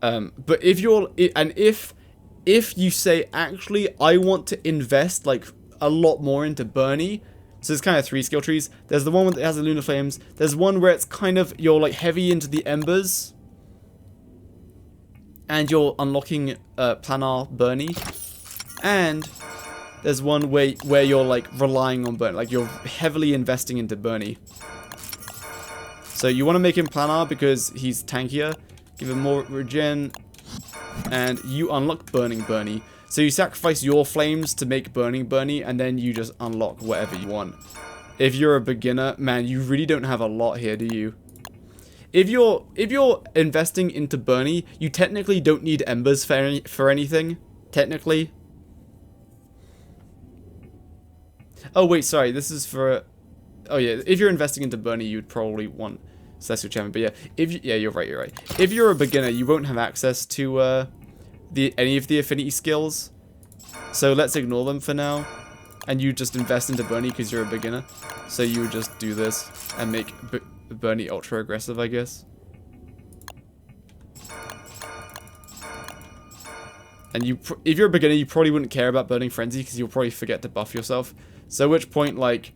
S1: But if you're, if you say, actually, I want to invest, like, a lot more into Bernie, so there's kind of 3 skill trees. There's the one that has the Lunar Flames. There's one where it's kind of, you're, like, heavy into the Embers. And you're unlocking, Planar Bernie. And there's one where you're, like, relying on Bernie. Like, you're heavily investing into Bernie. So you want to make him Planar because he's tankier. Give him more regen. And you unlock Burning Bernie. So you sacrifice your flames to make Burning Bernie, and then you just unlock whatever you want. If you're a beginner, man, you really don't have a lot here, do you? If you're investing into Bernie, you technically don't need embers for anything. Technically. Oh wait, sorry. This is for. Oh yeah, if you're investing into Bernie, you'd probably want Celestial Champion. But yeah, yeah, you're right. You're right. If you're a beginner, you won't have access to any of the affinity skills. So let's ignore them for now, and you just invest into Bernie because you're a beginner. So you would just do this and make Bernie ultra aggressive, I guess. And if you're a beginner, you probably wouldn't care about Burning Frenzy because you'll probably forget to buff yourself. So at which point, like,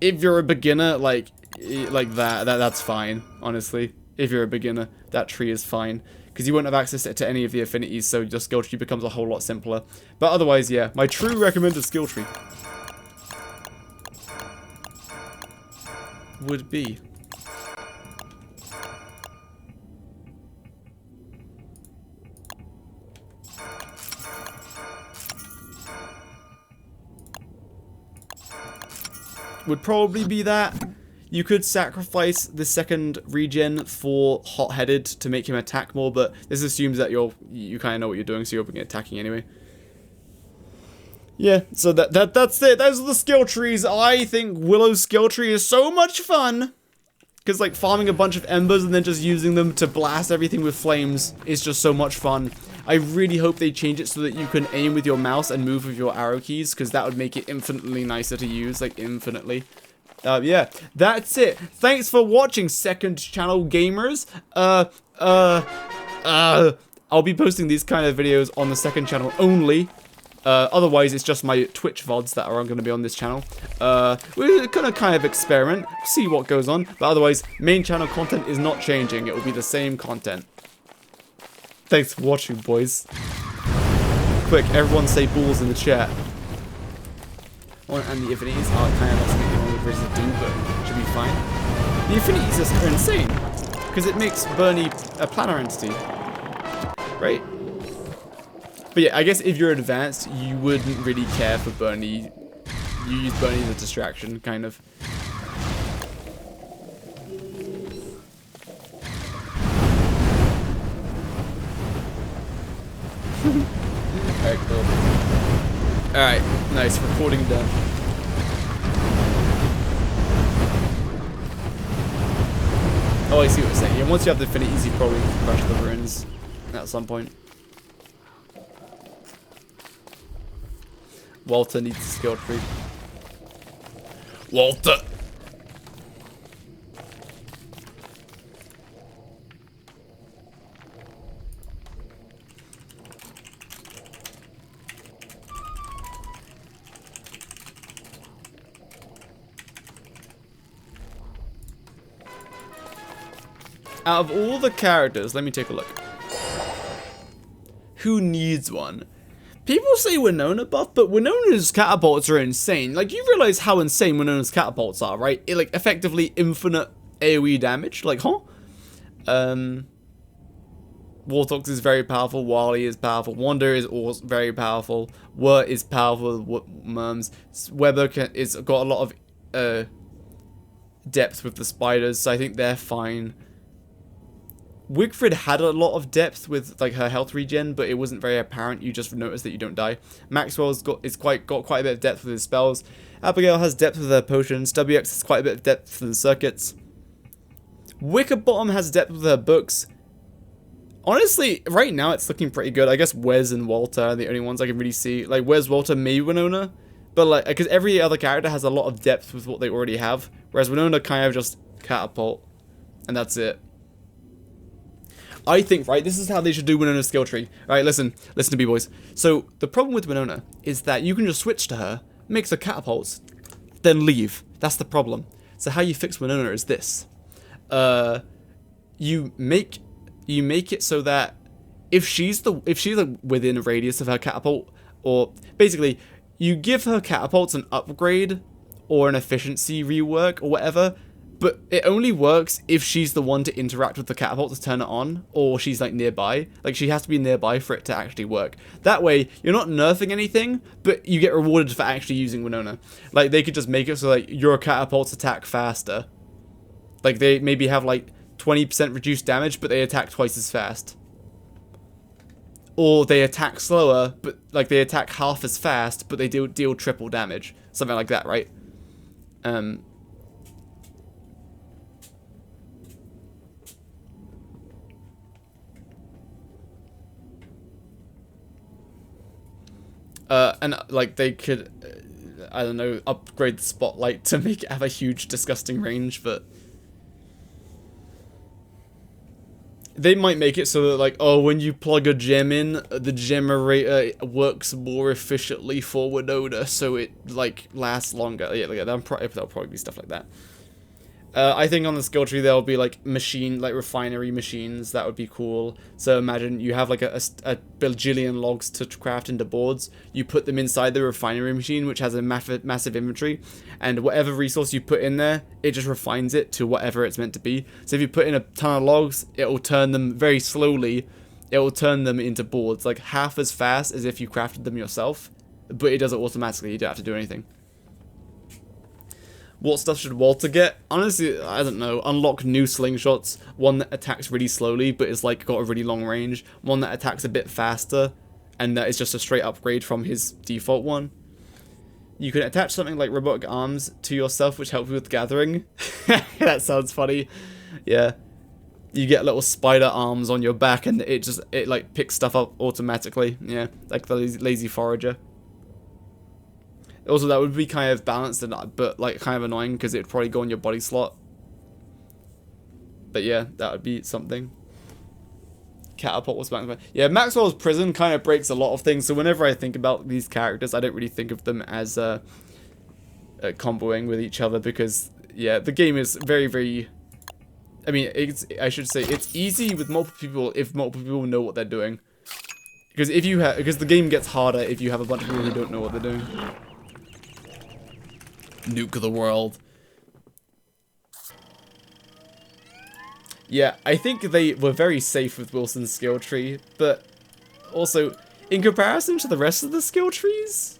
S1: if you're a beginner, like that's fine, honestly. If you're a beginner, that tree is fine. Because you won't have access to any of the affinities, so your skill tree becomes a whole lot simpler. But otherwise, yeah, my true recommended skill tree would be... would probably be that. You could sacrifice the second regen for Hot-Headed to make him attack more, but this assumes that you kind of know what you're doing, so you're attacking anyway. Yeah, so that's it. Those are the skill trees. I think Willow's skill tree is so much fun. Because, like, farming a bunch of embers and then just using them to blast everything with flames is just so much fun. I really hope they change it so that you can aim with your mouse and move with your arrow keys, because that would make it infinitely nicer to use, like, infinitely. Yeah, that's it. Thanks for watching, Second Channel Gamers. I'll be posting these kind of videos on the Second Channel only. Otherwise, it's just my Twitch VODs that are going to be on this channel. We're gonna kind of experiment, see what goes on. But otherwise, main channel content is not changing. It will be the same content. Thanks for watching, boys. Quick, everyone say balls in the chat. And the affinities are kind of not something anyone would really do, but it should be fine. The affinities are insane, because it makes Bernie a planar entity. Right? But yeah, I guess if you're advanced, you wouldn't really care for Bernie. You use Bernie as a distraction, kind of. Alright, cool. Alright, nice. Recording done. Oh, I see what you're saying. Yeah, once you have the affinities, you probably crush the ruins at some point. Walter needs a skill tree. Walter! Out of all the characters, let me take a look. Who needs one? People say Winona buff, but Winona's catapults are insane. Like, you realize how insane Winona's catapults are, right? It, like, effectively infinite AoE damage. Like, huh? Warthog is very powerful. Wally is powerful. Wanda is also very powerful. Wirt is powerful. Worms. Weber is got a lot of depth with the spiders, so I think they're fine. Wigfrid had a lot of depth with like her health regen, but it wasn't very apparent. You just notice that you don't die. Maxwell's got quite a bit of depth with his spells. Abigail has depth with her potions. WX has quite a bit of depth with the circuits. Wickerbottom has depth with her books. Honestly, right now it's looking pretty good. I guess Wes and Walter are the only ones I can really see. Like Wes, Walter, maybe Winona, but like because every other character has a lot of depth with what they already have, whereas Winona kind of just catapult, and that's it. I think, right, this is how they should do Winona's skill tree. Alright, listen to me, boys. So, the problem with Winona is that you can just switch to her, mix her catapults, then leave. That's the problem. So how you fix Winona is this. You make it so that if she's like within a radius of her catapult, or basically, you give her catapults an upgrade, or an efficiency rework, or whatever, but it only works if she's the one to interact with the catapult to turn it on, or she's like nearby. Like she has to be nearby for it to actually work. That way, you're not nerfing anything, but you get rewarded for actually using Winona. Like they could just make it so like your catapults attack faster. Like they maybe have like 20% reduced damage, but they attack twice as fast. Or they attack slower, but like they attack half as fast, but they deal triple damage. Something like that, right? And like they could, I don't know, upgrade the spotlight to make it have a huge, disgusting range, but they might make it so that like, oh, when you plug a gem in, the generator works more efficiently for Winona, so it like lasts longer. Yeah, like that'll probably be stuff like that. I think on the skill tree there'll be like refinery machines. That would be cool. So imagine you have like a bajillion logs to craft into boards. You put them inside the refinery machine, which has a massive inventory, and whatever resource you put in there, it just refines it to whatever it's meant to be. So if you put in a ton of logs, it will turn them very slowly. It will turn them into boards, like half as fast as if you crafted them yourself, but it does it automatically. You don't have to do anything. What stuff should Walter get? Honestly, I don't know. Unlock new slingshots. One that attacks really slowly, but is like got a really long range. One that attacks a bit faster, and that is just a straight upgrade from his default one. You can attach something like robotic arms to yourself, which helps you with gathering. That sounds funny. Yeah. You get little spider arms on your back, and it like picks stuff up automatically. Yeah, like the lazy forager. Also, that would be kind of balanced, but like kind of annoying because it'd probably go on your body slot. But yeah, that would be something. Catapult was back. Yeah, Maxwell's prison kind of breaks a lot of things. So whenever I think about these characters, I don't really think of them as comboing with each other because yeah, the game is very, very. I mean, I should say it's easy with multiple people if multiple people know what they're doing. Because because the game gets harder if you have a bunch of people who don't know what they're doing. Nuke the world. Yeah, I think they were very safe with Wilson's skill tree, but also, in comparison to the rest of the skill trees,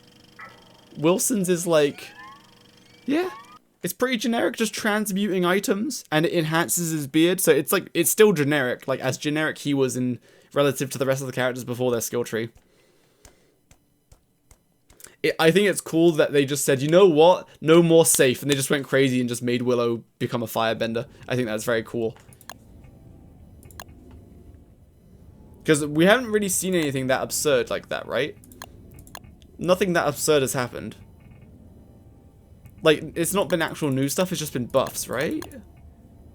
S1: Wilson's is like, yeah, it's pretty generic, just transmuting items, and it enhances his beard, so it's like, it's still generic, like as generic he was in relative to the rest of the characters before their skill tree. I think it's cool that they just said, you know what, no more safe, and they just went crazy and just made Willow become a firebender. I think that's very cool. Because we haven't really seen anything that absurd like that, right? Nothing that absurd has happened. Like, it's not been actual new stuff, it's just been buffs, right?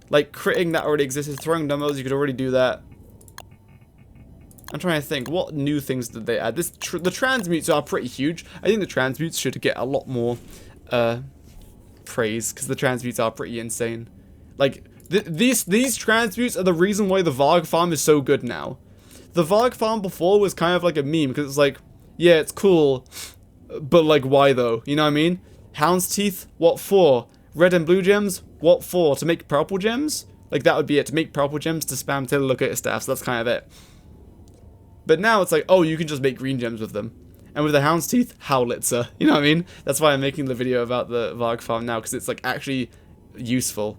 S1: Like, critting that already existed, throwing dumbbells, you could already do that. I'm trying to think, what new things did they add? The transmutes are pretty huge. I think the transmutes should get a lot more praise, because the transmutes are pretty insane. Like, These transmutes are the reason why the Varg farm is so good now. The Varg farm before was kind of like a meme, because it's like, yeah, it's cool, but like, why though? You know what I mean? Hound's Teeth, what for? Red and blue gems, what for? To make purple gems? Like, that would be it. To make purple gems, to spam Telelocator staff, so that's kind of it. But now it's like, oh, you can just make green gems with them. And with the Hound's Teeth, Howlitzer. You know what I mean? That's why I'm making the video about the Varg farm now, because it's like actually useful.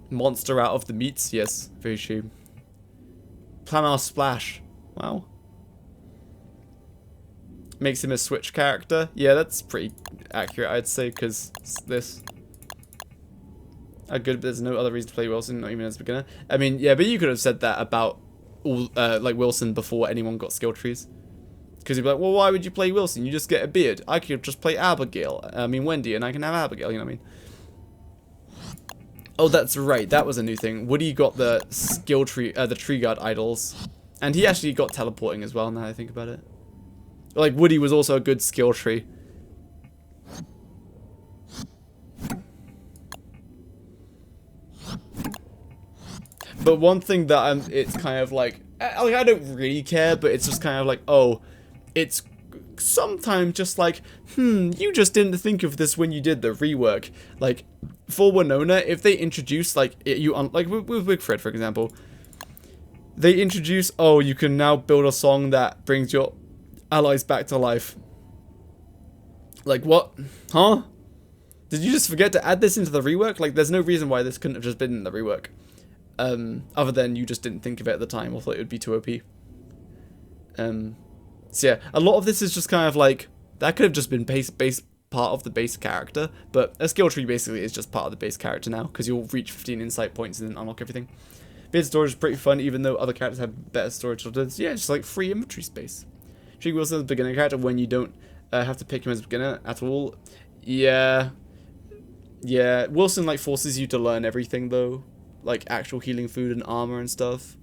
S1: Monster out of the meats, yes, very true. Planar Splash, wow. Makes him a switch character. Yeah, that's pretty accurate, I'd say, because this. Good, but there's no other reason to play Wilson, not even as a beginner. I mean, yeah, but you could have said that about all, like Wilson before anyone got skill trees. Because you'd be like, well, why would you play Wilson? You just get a beard. I could just play Abigail. I mean, Wendy, and I can have Abigail, you know what I mean? Oh, that's right. That was a new thing. Woody got the skill tree, the tree guard idols. And he actually got teleporting as well, now that I think about it. Like, Woody was also a good skill tree. But one thing that it's kind of like I don't really care, but it's just kind of like, oh, it's sometimes just like, you just didn't think of this when you did the rework. Like, for Winona, if they introduce, like, like with Wigfrid, for example, they introduce, oh, you can now build a song that brings your allies back to life. Like, what? Huh? Did you just forget to add this into the rework? Like, there's no reason why this couldn't have just been in the rework. Other than you just didn't think of it at the time or thought it would be too OP. So yeah, a lot of this is just kind of like, that could have just been base part of the base character, but a skill tree basically is just part of the base character now, because you'll reach 15 insight points and then unlock everything. Beard storage is pretty fun, even though other characters have better storage filters. Yeah, just like free inventory space. Treat Wilson as a beginner character when you don't have to pick him as a beginner at all. Yeah. Yeah, Wilson like forces you to learn everything though. Like actual healing food and armor and stuff.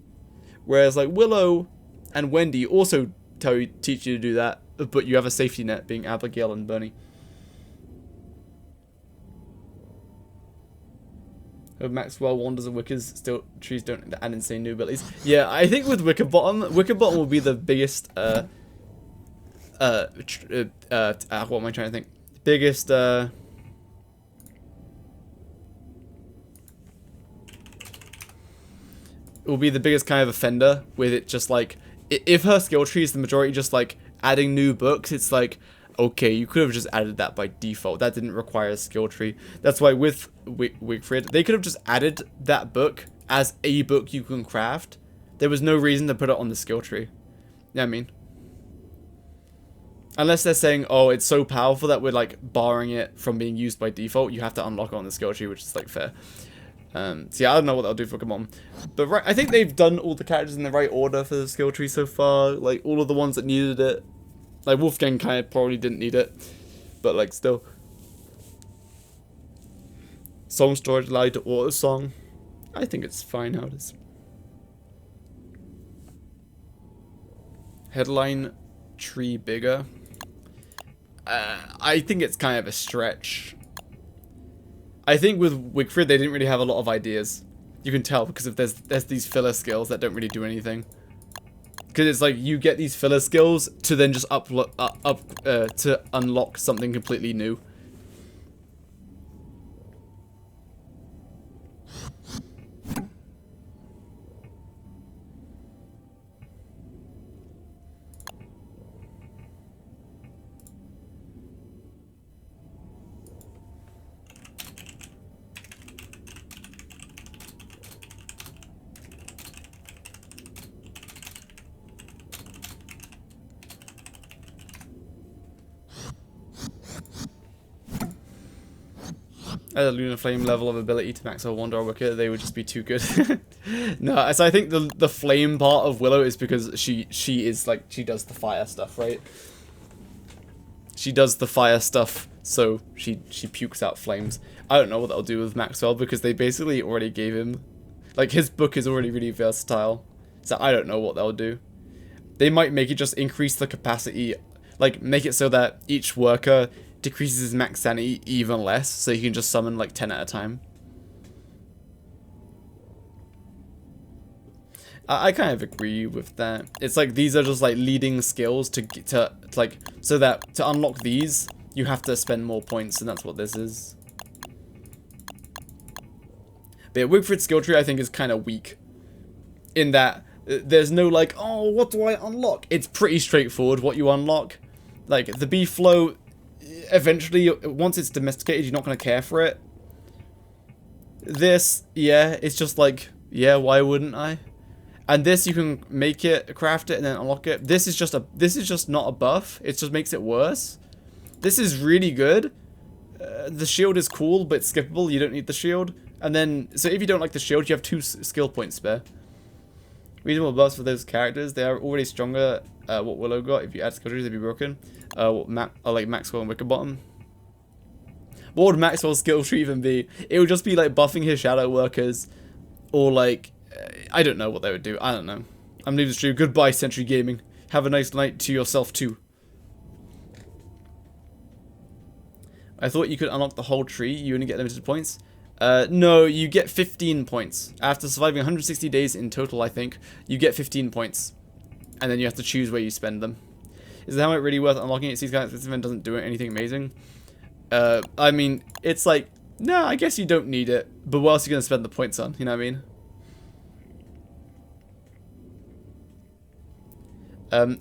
S1: Whereas like Willow and Wendy also teach you to do that, but you have a safety net being Abigail and Bernie. Maxwell, Wanders and Wickers, still trees don't add insane new abilities. Yeah, I think with Wickerbottom will be the biggest what am I trying to think? Biggest will be the biggest kind of offender with it, just like, if her skill tree is the majority just like adding new books, it's like, okay, you could have just added that by default. That didn't require a skill tree. That's why with Wigfrid, they could have just added that book as a book you can craft. There was no reason to put it on the skill tree. Yeah, I mean, unless they're saying, oh, it's so powerful that we're like barring it from being used by default, you have to unlock it on the skill tree, which is like fair. So yeah, I don't know what they'll do for Pokemon, but right, I think they've done all the characters in the right order for the skill tree so far. Like all of the ones that needed it, like Wolfgang kind of probably didn't need it, but like still. Song storage allowed to auto song. I think it's fine how it is. Headline tree bigger. I think it's kind of a stretch. I think with Wigfrid they didn't really have a lot of ideas. You can tell because if there's these filler skills that don't really do anything. Because it's like you get these filler skills to then just to unlock something completely new. At a Lunar Flame level of ability to max out Wander or Wicker, they would just be too good. No, so I think the flame part of Willow is because she is like, she does the fire stuff, right? She does the fire stuff, so she pukes out flames. I don't know what they'll do with Maxwell because they basically already gave him, like his book is already really versatile. So I don't know what they'll do. They might make it just increase the capacity, like make it so that each worker decreases his max sanity even less, so you can just summon like 10 at a time. I kind of agree with that. It's like these are just like leading skills to like, so that to unlock these you have to spend more points, and that's what this is. But yeah, Wigfrid's skill tree I think is kind of weak in that there's no like, oh, what do I unlock? It's pretty straightforward what you unlock. Like the bee flow, eventually once it's domesticated you're not going to care for it. This, yeah, it's just like, yeah, why wouldn't I? And this you can make it, craft it, and then unlock it. This is just not a buff. It just makes it worse. This is really good. The shield is cool, but it's skippable. You don't need the shield. And then, so if you don't like the shield, you have 2 skill points spare. Reasonable buffs for those characters. They are already stronger. What Willow got. If you add skill trees, they'd be broken. Like Maxwell and Wickerbottom. What would Maxwell's skill tree even be? It would just be like buffing his shadow workers, or like, I don't know what they would do. I don't know. I'm leaving the stream. Goodbye, Century Gaming. Have a nice night to yourself too. I thought you could unlock the whole tree. You only get limited points. No, you get 15 points. After surviving 160 days in total, I think, you get 15 points. And then you have to choose where you spend them. Is the helmet really worth unlocking? It seems kind of expensive and doesn't do anything amazing. I mean, it's like, no, I guess you don't need it. But what else are you going to spend the points on? You know what I mean?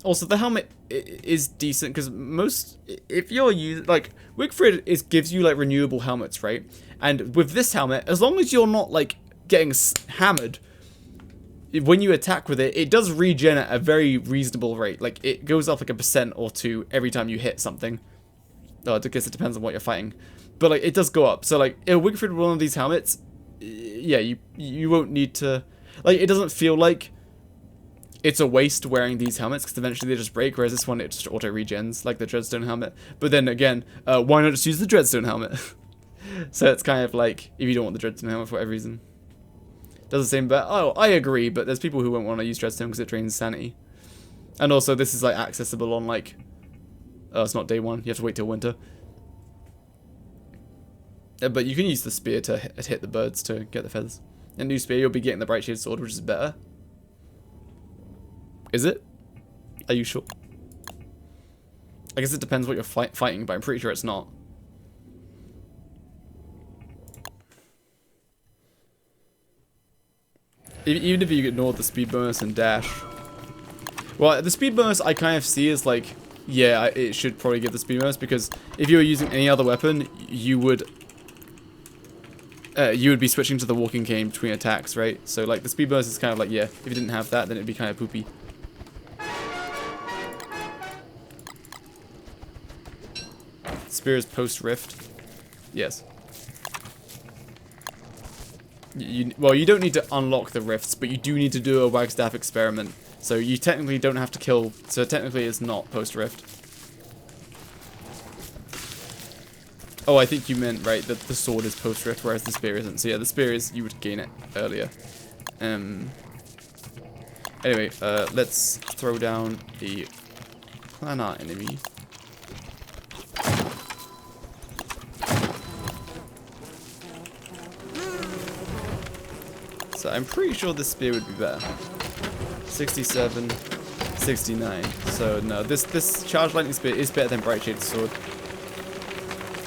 S1: Also, the helmet is decent because most, if you're using, like, Wigfrid gives you like renewable helmets, right? And with this helmet, as long as you're not like getting hammered, when you attack with it, it does regen at a very reasonable rate. Like it goes up like 1% or 2 every time you hit something. Oh, I guess it depends on what you're fighting, but like it does go up. So like a Wigfrid with one of these helmets, yeah, you won't need to, like, it doesn't feel like it's a waste wearing these helmets because eventually they just break, whereas this one it just auto regens like the Dreadstone helmet. But then again, why not just use the Dreadstone helmet? So it's kind of like, if you don't want the Dreadstone helmet for whatever reason, does the same. But oh, I agree. But there's people who won't want to use Dreadstone because it drains sanity, and also this is like accessible on like, it's not day 1. You have to wait till winter. But you can use the spear to hit the birds to get the feathers. And new spear, you'll be getting the Bright Shade Sword, which is better. Is it? Are you sure? I guess it depends what you're fighting, but I'm pretty sure it's not. Even if you ignore the speed bonus and dash. Well, the speed bonus I kind of see as like, yeah, it should probably give the speed bonus, because if you were using any other weapon, you would be switching to the walking cane between attacks, right? So like the speed bonus is kind of like, yeah, if you didn't have that, then it'd be kind of poopy. Spear is post rift. Yes. Well, you don't need to unlock the rifts, but you do need to do a Wagstaff experiment. So you technically don't have to kill. So technically, it's not post rift. Oh, I think you meant right that the sword is post rift, whereas the spear isn't. So yeah, the spear is, you would gain it earlier. Anyway, let's throw down the planar enemy. So I'm pretty sure this spear would be better. 67, 69. So no, this charged lightning spear is better than Bright Shade Sword.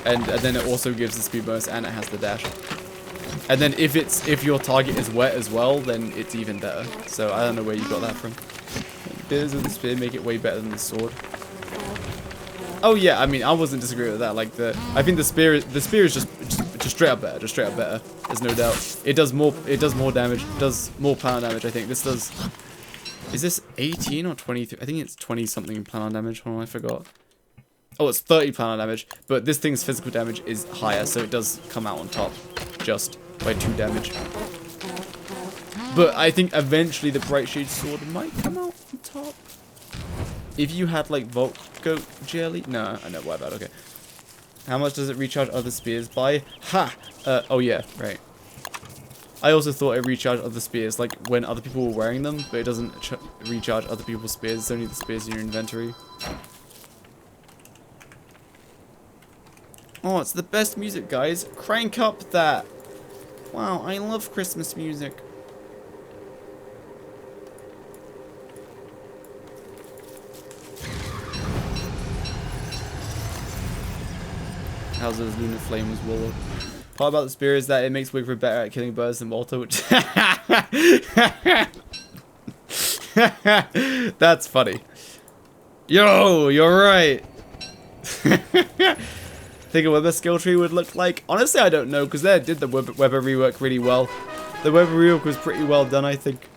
S1: And then it also gives the speed bonus and it has the dash. And then if your target is wet as well, then it's even better. So I don't know where you got that from. Bits of the spear make it way better than the sword. Oh yeah, I mean I wasn't disagreeing with that. Like I think the spear is just straight up better, just straight up better. There's no doubt. It does more damage, does more planar damage, I think. This does, is this 18 or 23? I think it's 20 something planar damage. Hold on, I forgot. Oh, it's 30 planar damage, but this thing's physical damage is higher, so it does come out on top just by 2 damage. But I think eventually the Bright Shade Sword might come out on top. If you had like Volt Goat Jelly? No, I know why that, okay. How much does it recharge other spears by? Ha! Oh yeah, right. I also thought it recharged other spears, like when other people were wearing them, but it doesn't recharge other people's spears, it's only the spears in your inventory. Oh, it's the best music, guys. Crank up that. Wow, I love Christmas music. How's those lunar flames, Willow? Part about the spear is that it makes Wigfrid better at killing birds than Walter, which... That's funny. Yo, you're right. Think a Weber skill tree would look like? Honestly, I don't know, because they did the Weber rework really well. The Weber rework was pretty well done, I think.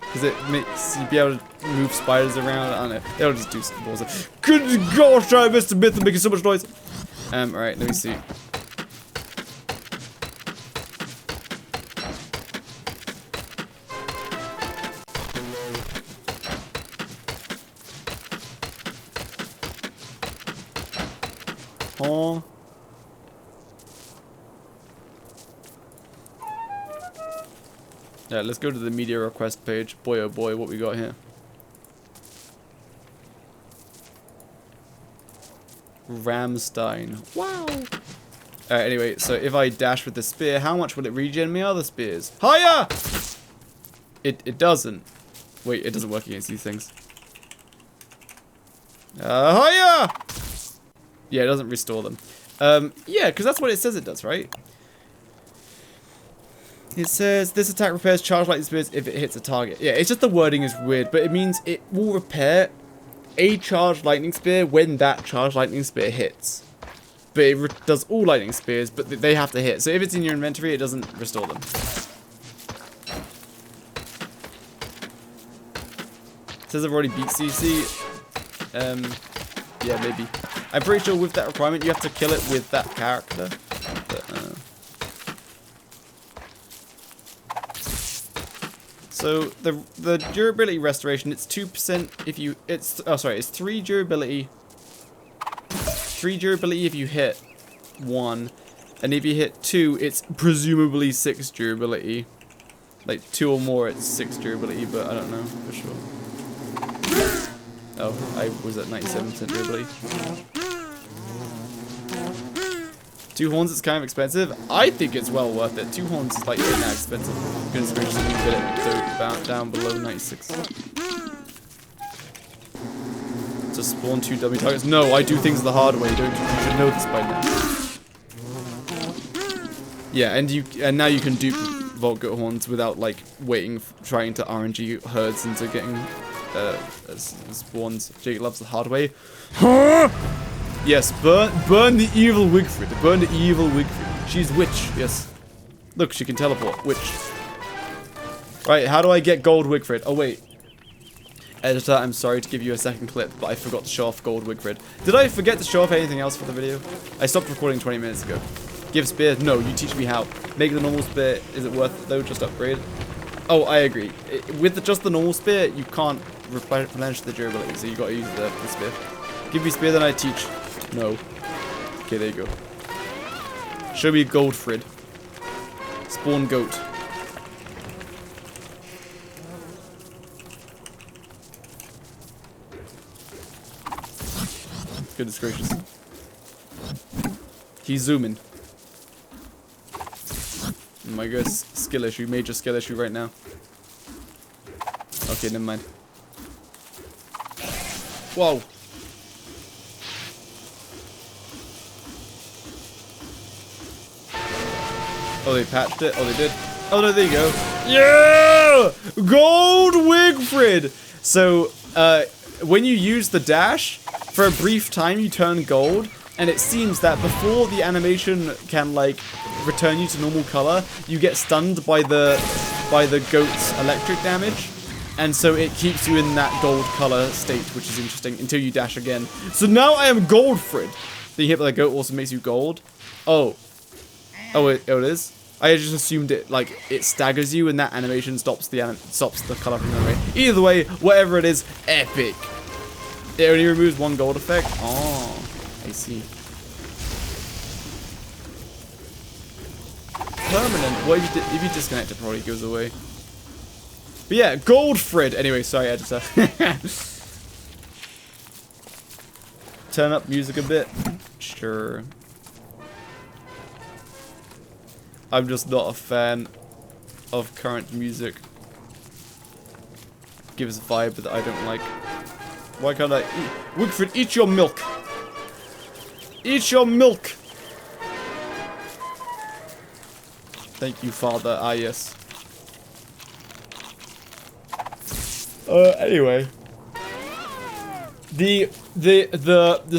S1: Because it makes you be able to move spiders around. I don't know. They'll just do some balls. Good gosh, I missed a myth making so much noise. Alright, let me see. Oh. Yeah, let's go to the media request page. Boy, oh boy, what we got here. Ramstein. Wow. Anyway, so if I dash with the spear, how much will it regen my other spears? Higher! It doesn't. Wait, it doesn't work against these things. Higher! Yeah, it doesn't restore them. Yeah, because that's what it says it does, right? It says, this attack repairs charged lightning spears if it hits a target. Yeah, it's just the wording is weird, but it means it will repair a charged lightning spear when that charged lightning spear hits. But it does all lightning spears, but they have to hit. So if it's in your inventory, it doesn't restore them. It says I've already beat CC. Yeah, maybe. I'm pretty sure with that requirement, you have to kill it with that character. But, so the durability restoration, it's 2% if you it's 3 durability. 3 durability if you hit 1, and if you hit 2, it's presumably 6 durability. Like 2 or more, it's 6 durability, but I don't know for sure. Oh, I was at 97% durability. 2 horns is kind of expensive. I think it's well worth it. 2 horns is like not that expensive. Goodness gracious, you get it down below 96. To spawn 2 dummy targets. No, I do things the hard way. You should know this by now. Yeah, and now you can dupe Vault Goat horns without like trying to RNG herds into getting spawns. Jake loves the hard way. Yes, burn the evil Wigfrid. Burn the evil Wigfrid. She's witch, yes. Look, she can teleport. Witch. Right, how do I get gold Wigfrid? Oh, wait. Editor, I'm sorry to give you a second clip, but I forgot to show off gold Wigfrid. Did I forget to show off anything else for the video? I stopped recording 20 minutes ago. Give spear? No, you teach me how. Make the normal spear. Is it worth it, though? Just upgrade? Oh, I agree. With just the normal spear, you can't replenish the durability, so you gotta use the spear. Give me spear, then I teach. No. Okay, there you go. Show me Goldfrid. Spawn goat. Goodness gracious. He's zooming. Oh my god, skill issue. Major skill issue right now. Okay, never mind. Whoa. Oh, they patched it? Oh, they did? Oh, no, there you go. Yeah! Gold Wigfrid! So, when you use the dash, for a brief time you turn gold, and it seems that before the animation can, like, return you to normal color, you get stunned by the goat's electric damage. And so it keeps you in that gold color state, which is interesting, until you dash again. So now I am Goldfrid! Being hit by the goat also makes you gold. Oh. Oh, it is? I just assumed it, like, it staggers you and that animation stops the color from going away. Either way, whatever it is, epic. It only removes 1 gold effect. Oh, I see. Permanent. Well, if you disconnect, it probably goes away. But yeah, Goldfrid. Anyway, sorry, editor. Turn up music a bit. Sure. I'm just not a fan of current music. Gives a vibe that I don't like. Why can't I eat? Wigfrid, eat your milk! Eat your milk! Thank you, Father. Ah, yes. Anyway. The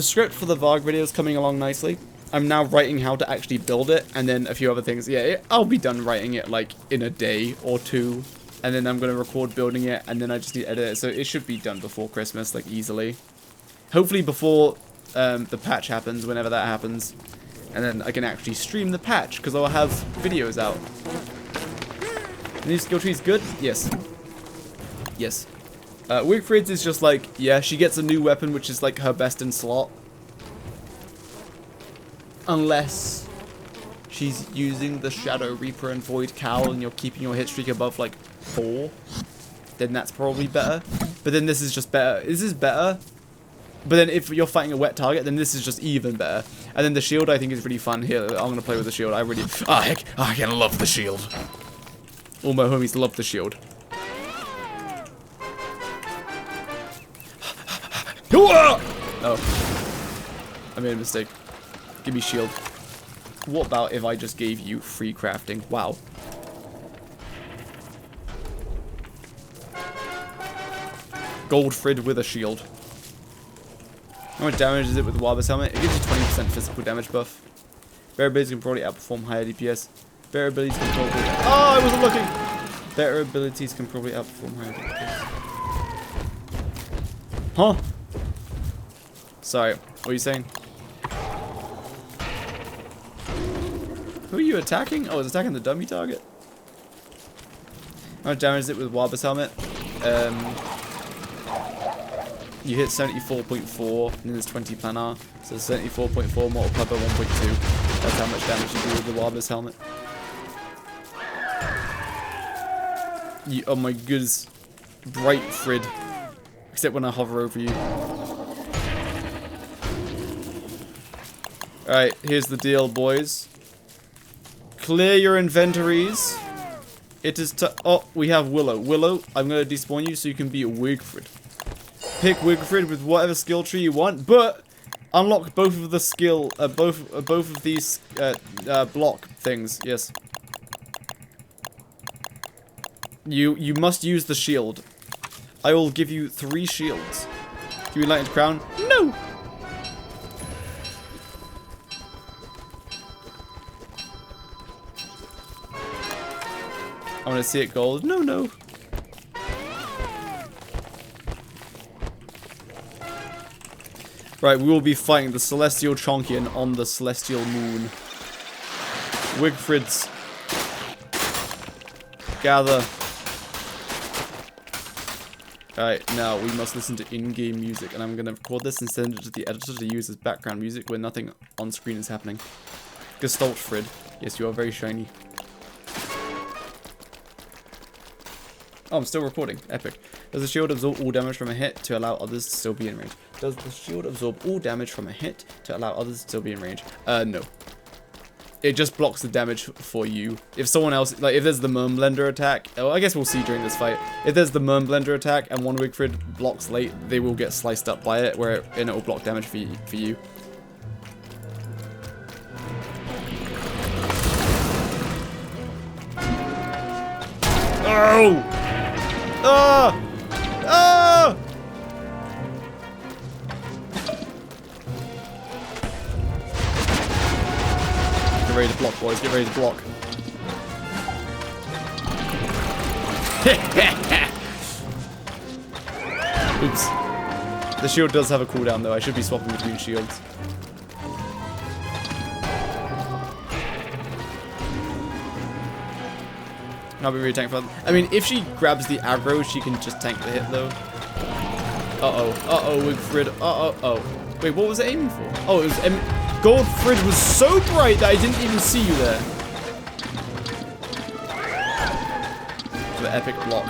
S1: script for the VOG video is coming along nicely. I'm now writing how to actually build it, and then a few other things. Yeah, I'll be done writing it, like, in a day or two. And then I'm going to record building it, and then I just need to edit it. So it should be done before Christmas, like, easily. Hopefully before the patch happens, whenever that happens. And then I can actually stream the patch, because I'll have videos out. The new skill tree is good? Yes. Yes. Wigfrid is just like, yeah, she gets a new weapon, which is like her best in slot. Unless she's using the Shadow Reaper and Void Cowl and you're keeping your hit streak above like 4. Then that's probably better. But then this is just better. This is better. But then if you're fighting a wet target, then this is just even better. And then the shield I think is really fun. Here, I'm going to play with the shield. I really... Ah, heck. I can love the shield. All my homies love the shield. Oh. I made a mistake. Give me shield. What about if I just gave you free crafting? Wow. Goldfrid with a shield. How much damage is it with the Warber's helmet? It gives you 20% physical damage buff. Better abilities can probably outperform higher DPS. Better abilities can probably... Oh, I wasn't looking! Better abilities can probably outperform higher DPS. Huh? Sorry, what are you saying? Who are you attacking? Oh, it's attacking the dummy target. How much damage is it with Warber's helmet? You hit 74.4, and then there's 20 planar. So 74.4 multiplied by 1.2. That's how much damage you do with the Warber's helmet. Oh my goodness. Bright Frid. Except when I hover over you. Alright, here's the deal, boys. Clear your inventories. It is oh, we have Willow. Willow, I'm going to despawn you so you can be a Wigfrid. Pick Wigfrid with whatever skill tree you want, but unlock both of the skill, both of these block things. Yes. You must use the shield. I will give you 3 shields. Give me Lightning Crown. No. I want to see it gold. No, no. Right, we will be fighting the Celestial Chonkian on the Celestial Moon. Wigfrids. Gather. Alright, now we must listen to in-game music, and I'm going to record this and send it to the editor to use as background music when nothing on screen is happening. Gestaltfrid. Yes, you are very shiny. Oh, I'm still recording. Epic. Does the shield absorb all damage from a hit to allow others to still be in range? Does the shield absorb all damage from a hit to allow others to still be in range? No. It just blocks the damage for you. If someone else, like if there's the Murmblender attack, oh, I guess we'll see during this fight. If there's the Murmblender attack and one Wigfrid blocks late, they will get sliced up by it, and it will block damage for you. Oh! Ah! Ah! Get ready to block, boys. Get ready to block. Oops. The shield does have a cooldown, though. I should be swapping between shields. I'll be really tank for them. I mean, if she grabs the aggro, she can just tank the hit, though. Uh-oh. Uh-oh, Wigfrid. Uh-oh. Wait, what was it aiming for? Oh, it was... Goldfrid was so bright that I didn't even see you there. The epic block.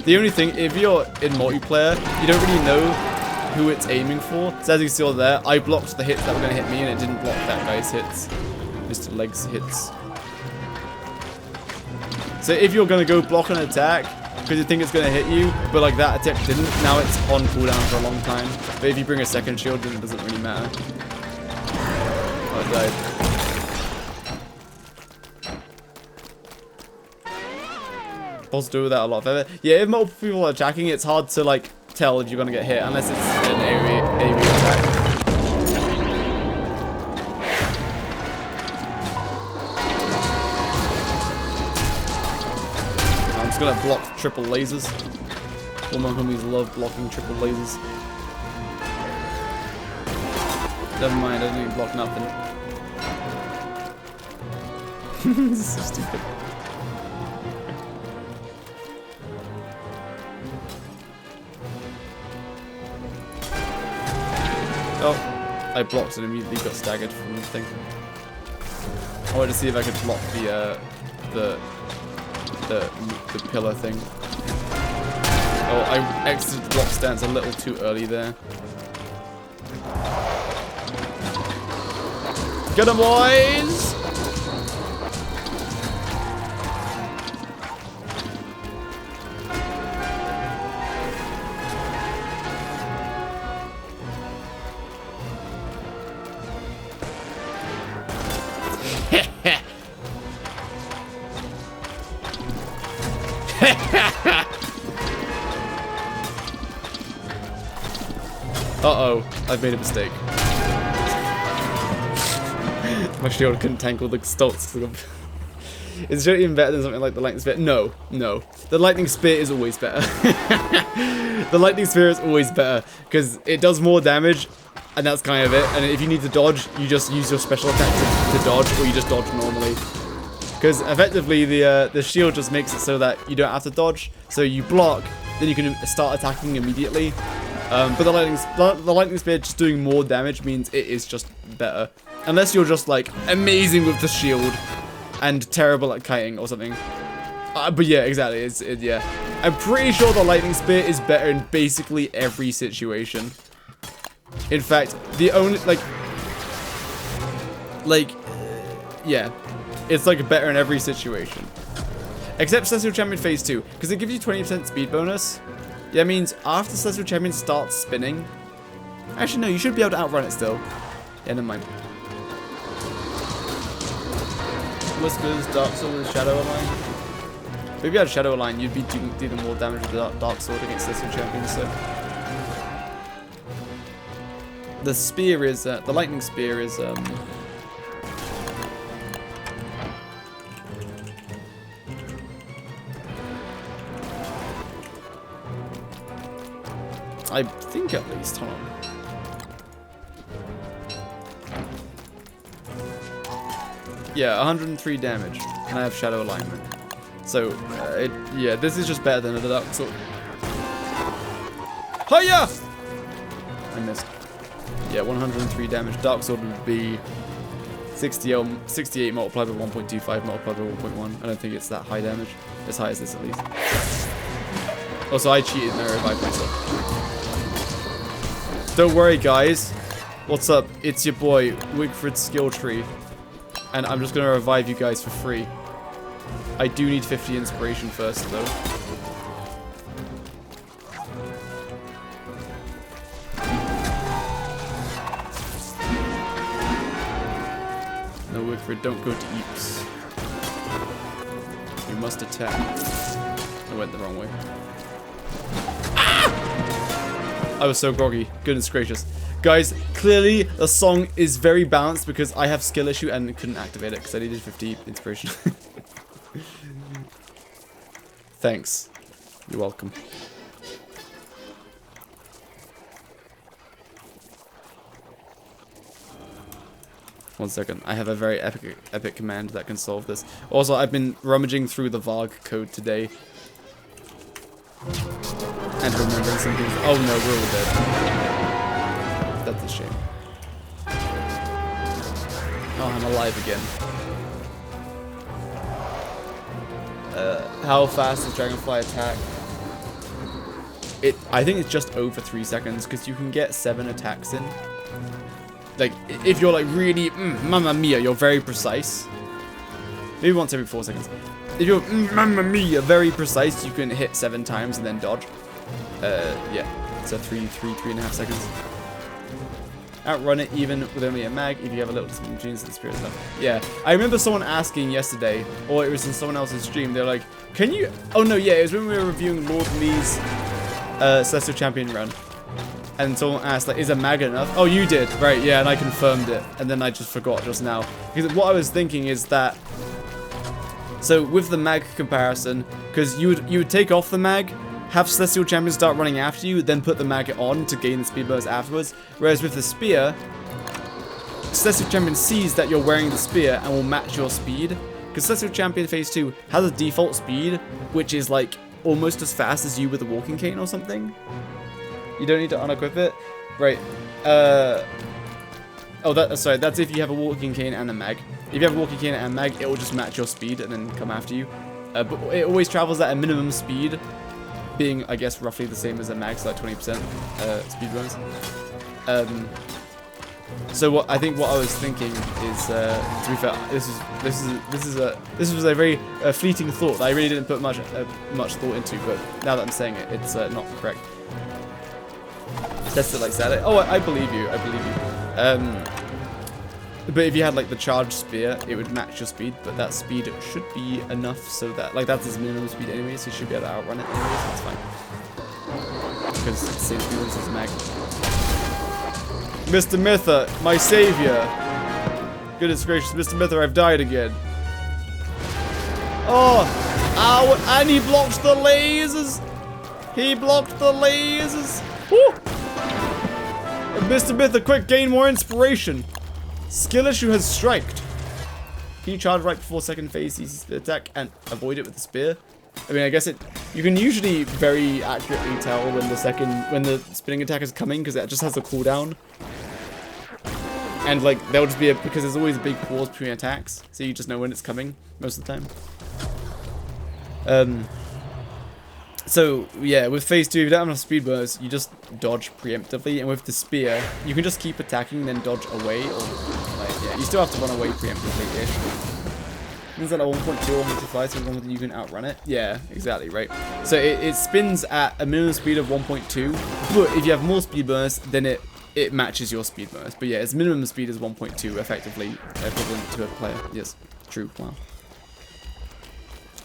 S1: The only thing, if you're in multiplayer, you don't really know who it's aiming for. So as you can see over there, I blocked the hits that were going to hit me, and it didn't block that guy's hits. Mr. Legs hits. So if you're going to go block an attack, because you think it's going to hit you, but like that attack didn't, now it's on cooldown for a long time. But if you bring a second shield, then it doesn't really matter. Oh, I died. Boss do that a lot better. Yeah, if multiple people are attacking, it's hard to like tell if you're going to get hit, unless it's an AoE attack. I'm just gonna block triple lasers. All my homies love blocking triple lasers. Never mind, I didn't even block nothing. This is so stupid. Oh, I blocked and immediately got staggered from the thing. I wanted to see if I could block the pillar thing. Oh, I exited the block stance a little too early there. Get 'em, boys! Uh-oh, I've made a mistake. My shield couldn't tackle the stalks. Is it even better than something like the lightning spear? No, no. The lightning spear is always better. The lightning spear is always better because it does more damage, and that's kind of it. And if you need to dodge, you just use your special attack to dodge, or you just dodge normally. Because effectively, the shield just makes it so that you don't have to dodge. So you block, then you can start attacking immediately. But the lightning spear just doing more damage means it is just better. Unless you're just like amazing with the shield and terrible at kiting or something. But yeah, exactly. Yeah. I'm pretty sure the lightning spear is better in basically every situation. In fact, the only yeah, it's like better in every situation. Except Celestial Champion Phase 2, because it gives you 20% speed bonus. Yeah, it means after Celestial Champion starts spinning... Actually, no, you should be able to outrun it still. Yeah, never mind. Whispers, Dark Sword with Shadow Align. But if you had Shadow Align, you'd be dealing more damage with the Dark Sword against Celestial Champions, so... The spear is... the lightning spear is... I think at least, hold on. Yeah, 103 damage, and I have Shadow Alignment. So, yeah, this is just better than the Dark Sword. Hiya! I missed. Yeah, 103 damage. Dark Sword would be 68 multiplied by 1.25 multiplied by 1.1. I don't think it's that high damage. As high as this, at least. Also, I cheated and I revived myself. Don't worry, guys. What's up? It's your boy, Wigfrid Skill Tree. And I'm just gonna revive you guys for free. I do need 50 inspiration first, though. No, Wigfrid, don't go to Eeps. You must attack. I went the wrong way. I was so groggy. Goodness gracious. Guys, clearly the song is very balanced because I have skill issue and couldn't activate it because I needed 50 inspiration. Thanks. You're welcome. One second. I have a very epic command that can solve this. Also, I've been rummaging through the Varg code today. And remembering some things. Oh no, we're all dead. That's a shame. Oh, I'm alive again. How fast does Dragonfly attack? I think it's just over 3 seconds because you can get 7 attacks in. like, if you're like really, mamma mia, you're very precise. Maybe once every 4 seconds. If you're, mamma mia, very precise, you can hit 7 times and then dodge. Yeah, so 3.5 seconds. Outrun it even with only a mag if you have a little genius and spirit stuff. Yeah, I remember someone asking yesterday, or it was in someone else's stream, they're like, can you, oh no, yeah, it was when we were reviewing Lord Lee's Celestial Champion run. And someone asked, like, is a mag enough? Oh, you did, right, yeah, and I confirmed it. And then I just forgot just now. Because what I was thinking is that, so with the mag comparison, because you would take off the mag, have Celestial Champion start running after you, then put the mag on to gain the speed burst afterwards. Whereas with the spear, Celestial Champion sees that you're wearing the spear and will match your speed. Because Celestial Champion Phase 2 has a default speed, which is like almost as fast as you with a walking cane or something. You don't need to unequip it. Right. Oh, sorry, that's if you have a walking cane and a mag. If you have a walking cane and a mag, it will just match your speed and then come after you. But it always travels at a minimum speed, being, I guess, roughly the same as a mag, so like 20% speed bonus. So what I was thinking is, to be fair, this was a very fleeting thought that I really didn't put much thought into, but now that I'm saying it, it's not correct. Test it like Saturday. Oh, I believe you. I believe you. But if you had like the charged spear, it would match your speed, but that speed should be enough so that, like, that's its minimum speed anyway, so you should be able to outrun it anyway, so that's fine. Because it's the same speed as a mag. Mr. Mither, my savior. Goodness gracious, Mr. Mither, I've died again. Oh! Ow! And he blocked the lasers! He blocked the lasers! Woo! Mr. Mither, quick, gain more inspiration! Skill issue has striked. Can you charge right before second phase easy attack and avoid it with the spear? I mean, I guess you can usually very accurately tell when the spinning attack is coming because it just has a cooldown. And like there'll just be because there's always a big pause between attacks, so you just know when it's coming most of the time. So yeah, with phase 2, if you don't have enough speed burst, you just dodge preemptively, and with the spear, you can just keep attacking, then dodge away, or like yeah, you still have to run away preemptively-ish. Means that at 1.2 or 1.25, so you can outrun it. Yeah, exactly, right. So it spins at a minimum speed of 1.2, but if you have more speed burst, then it matches your speed burst. But yeah, its minimum speed is 1.2, effectively equivalent to a player. Yes, true. Wow.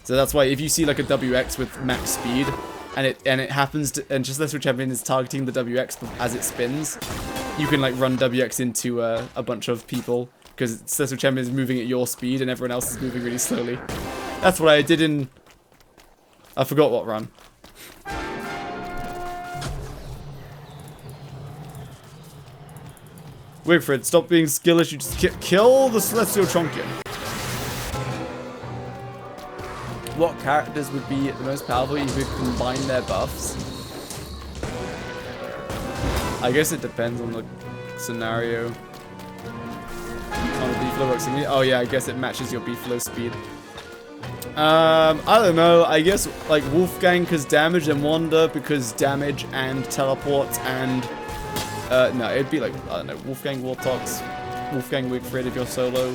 S1: So that's why if you see like a WX with max speed, and it happens to, and just Celestial Champion is targeting the WX as it spins, you can like run WX into a bunch of people because Celestial Champion is moving at your speed and everyone else is moving really slowly. That's what I did in, I forgot what run. Wigfrid, stop being skillish, you just kill the Celestial Champion. What characters would be the most powerful if you could combine their buffs? I guess it depends on the scenario. On the beeflow works. Oh yeah, I guess it matches your beeflow speed. I don't know. I guess like Wolfgang because damage, and Wanda because damage and teleport, and no, it'd be like I don't know, Wolfgang Wartox, Wolfgang Wigfrid if you're solo.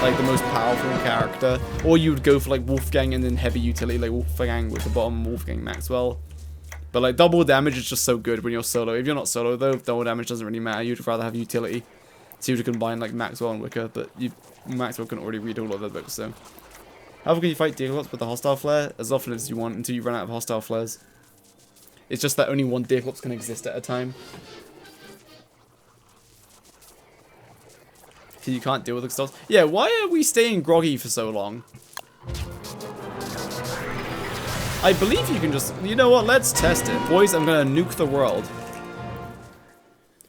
S1: Like the most powerful character, or you would go for like Wolfgang and then heavy utility like Wolfgang with the bottom, Wolfgang Maxwell. But like double damage is just so good when you're solo. If you're not solo though, double damage doesn't really matter. You'd rather have utility, so you would combine like Maxwell and Wicker. But Maxwell can already read all of the books. So how often can you fight Deaclops with the hostile flare? As often as you want until you run out of hostile flares. It's just that only one Deaclops can exist at a time. You can't deal with the stars. Yeah, why are we staying groggy for so long? I believe you can just... You know what? Let's test it. Boys, I'm going to nuke the world.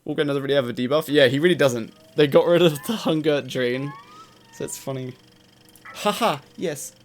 S1: Walker doesn't really have a debuff. Yeah, he really doesn't. They got rid of the hunger drain. So it's funny. Haha, yes.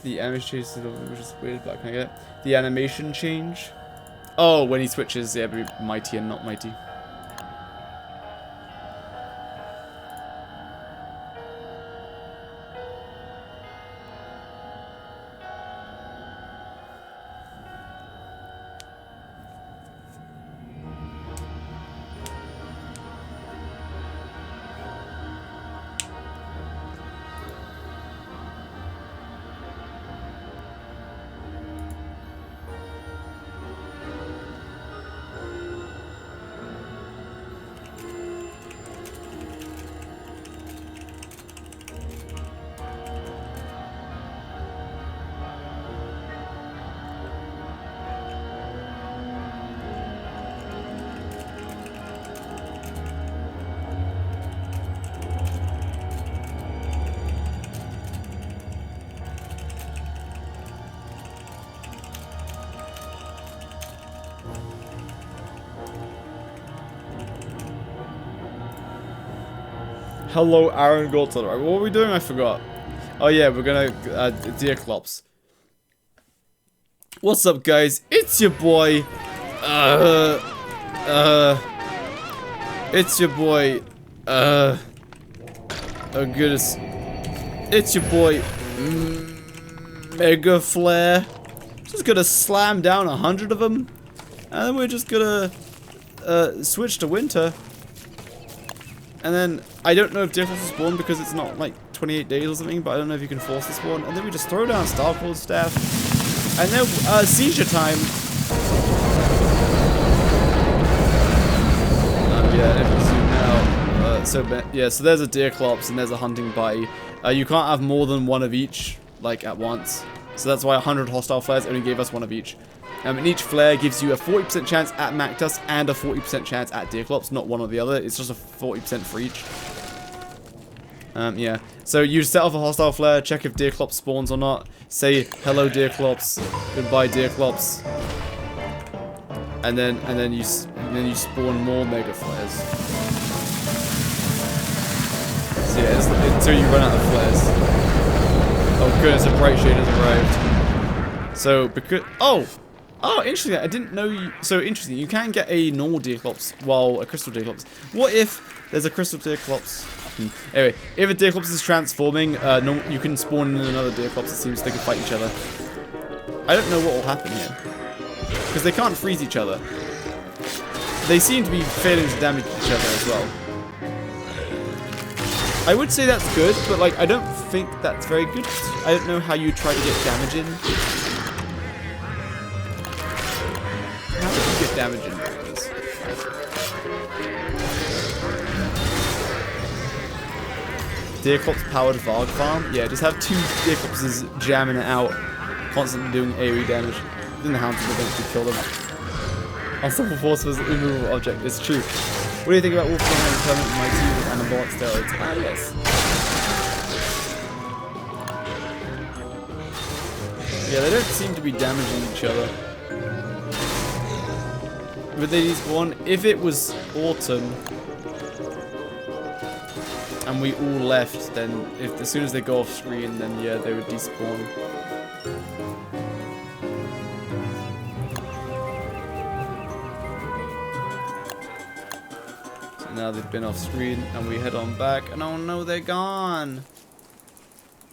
S1: The animation change, which is weird, but can I get it? The animation change? Oh, when he switches, yeah, be mighty and not mighty. Hello, Aaron Goldson. Right, what are we doing? I forgot. Oh yeah, we're gonna Jakeyosaurus. What's up, guys? It's your boy. It's your boy. Oh goodness. It's your boy. Mega Flare. Just gonna slam down 100 of them, and then we're just gonna switch to winter. And then, I don't know if Jakeyosaurus will spawn because it's not like 28 days or something, but I don't know if you can force the spawn. And then we just throw down Starcold Staff. And then, seizure time. Yeah, if you zoom out. So there's a Jakeyosaurus and there's a hunting party. You can't have more than one of each, like, at once. So that's why 100 hostile flares only gave us one of each. And each flare gives you a 40% chance at Mactus and a 40% chance at Jakeyosaurus, not one or the other. It's just a 40% for each. Yeah. So you set off a hostile flare, check if Jakeyosaurus spawns or not. Say hello Jakeyosaurus, goodbye Jakeyosaurus, and then you spawn more mega flares. So yeah, until you run out of flares. Oh goodness, a bright shade has arrived. So because Oh, interesting. I didn't know you... So, interesting. You can get a normal Jakeyosaurus while a crystal Jakeyosaurus. What if there's a crystal Jakeyosaurus? Anyway, if a Jakeyosaurus is transforming, you can spawn in another Jakeyosaurus. It seems they can fight each other. I don't know what will happen here. Because they can't freeze each other. They seem to be failing to damage each other as well. I would say that's good, but like, I don't think that's very good. I don't know how you try to get damage in. How did you get damage in this? Jakeyosaurus powered Varg farm? Yeah, just have two Jakeyosaurus jamming it out, constantly doing AoE damage. Then the hounds will eventually kill them. Unstoppable force was an immovable object. It's true. What do you think about Wolfgang and Clement Mighty with anabolic steroids? Ah, yes. Yeah, they don't seem to be damaging each other. Would they despawn? If it was autumn and we all left, then as soon as they go off screen, then yeah, they would despawn. So now they've been off screen and we head on back, and oh no, they're gone.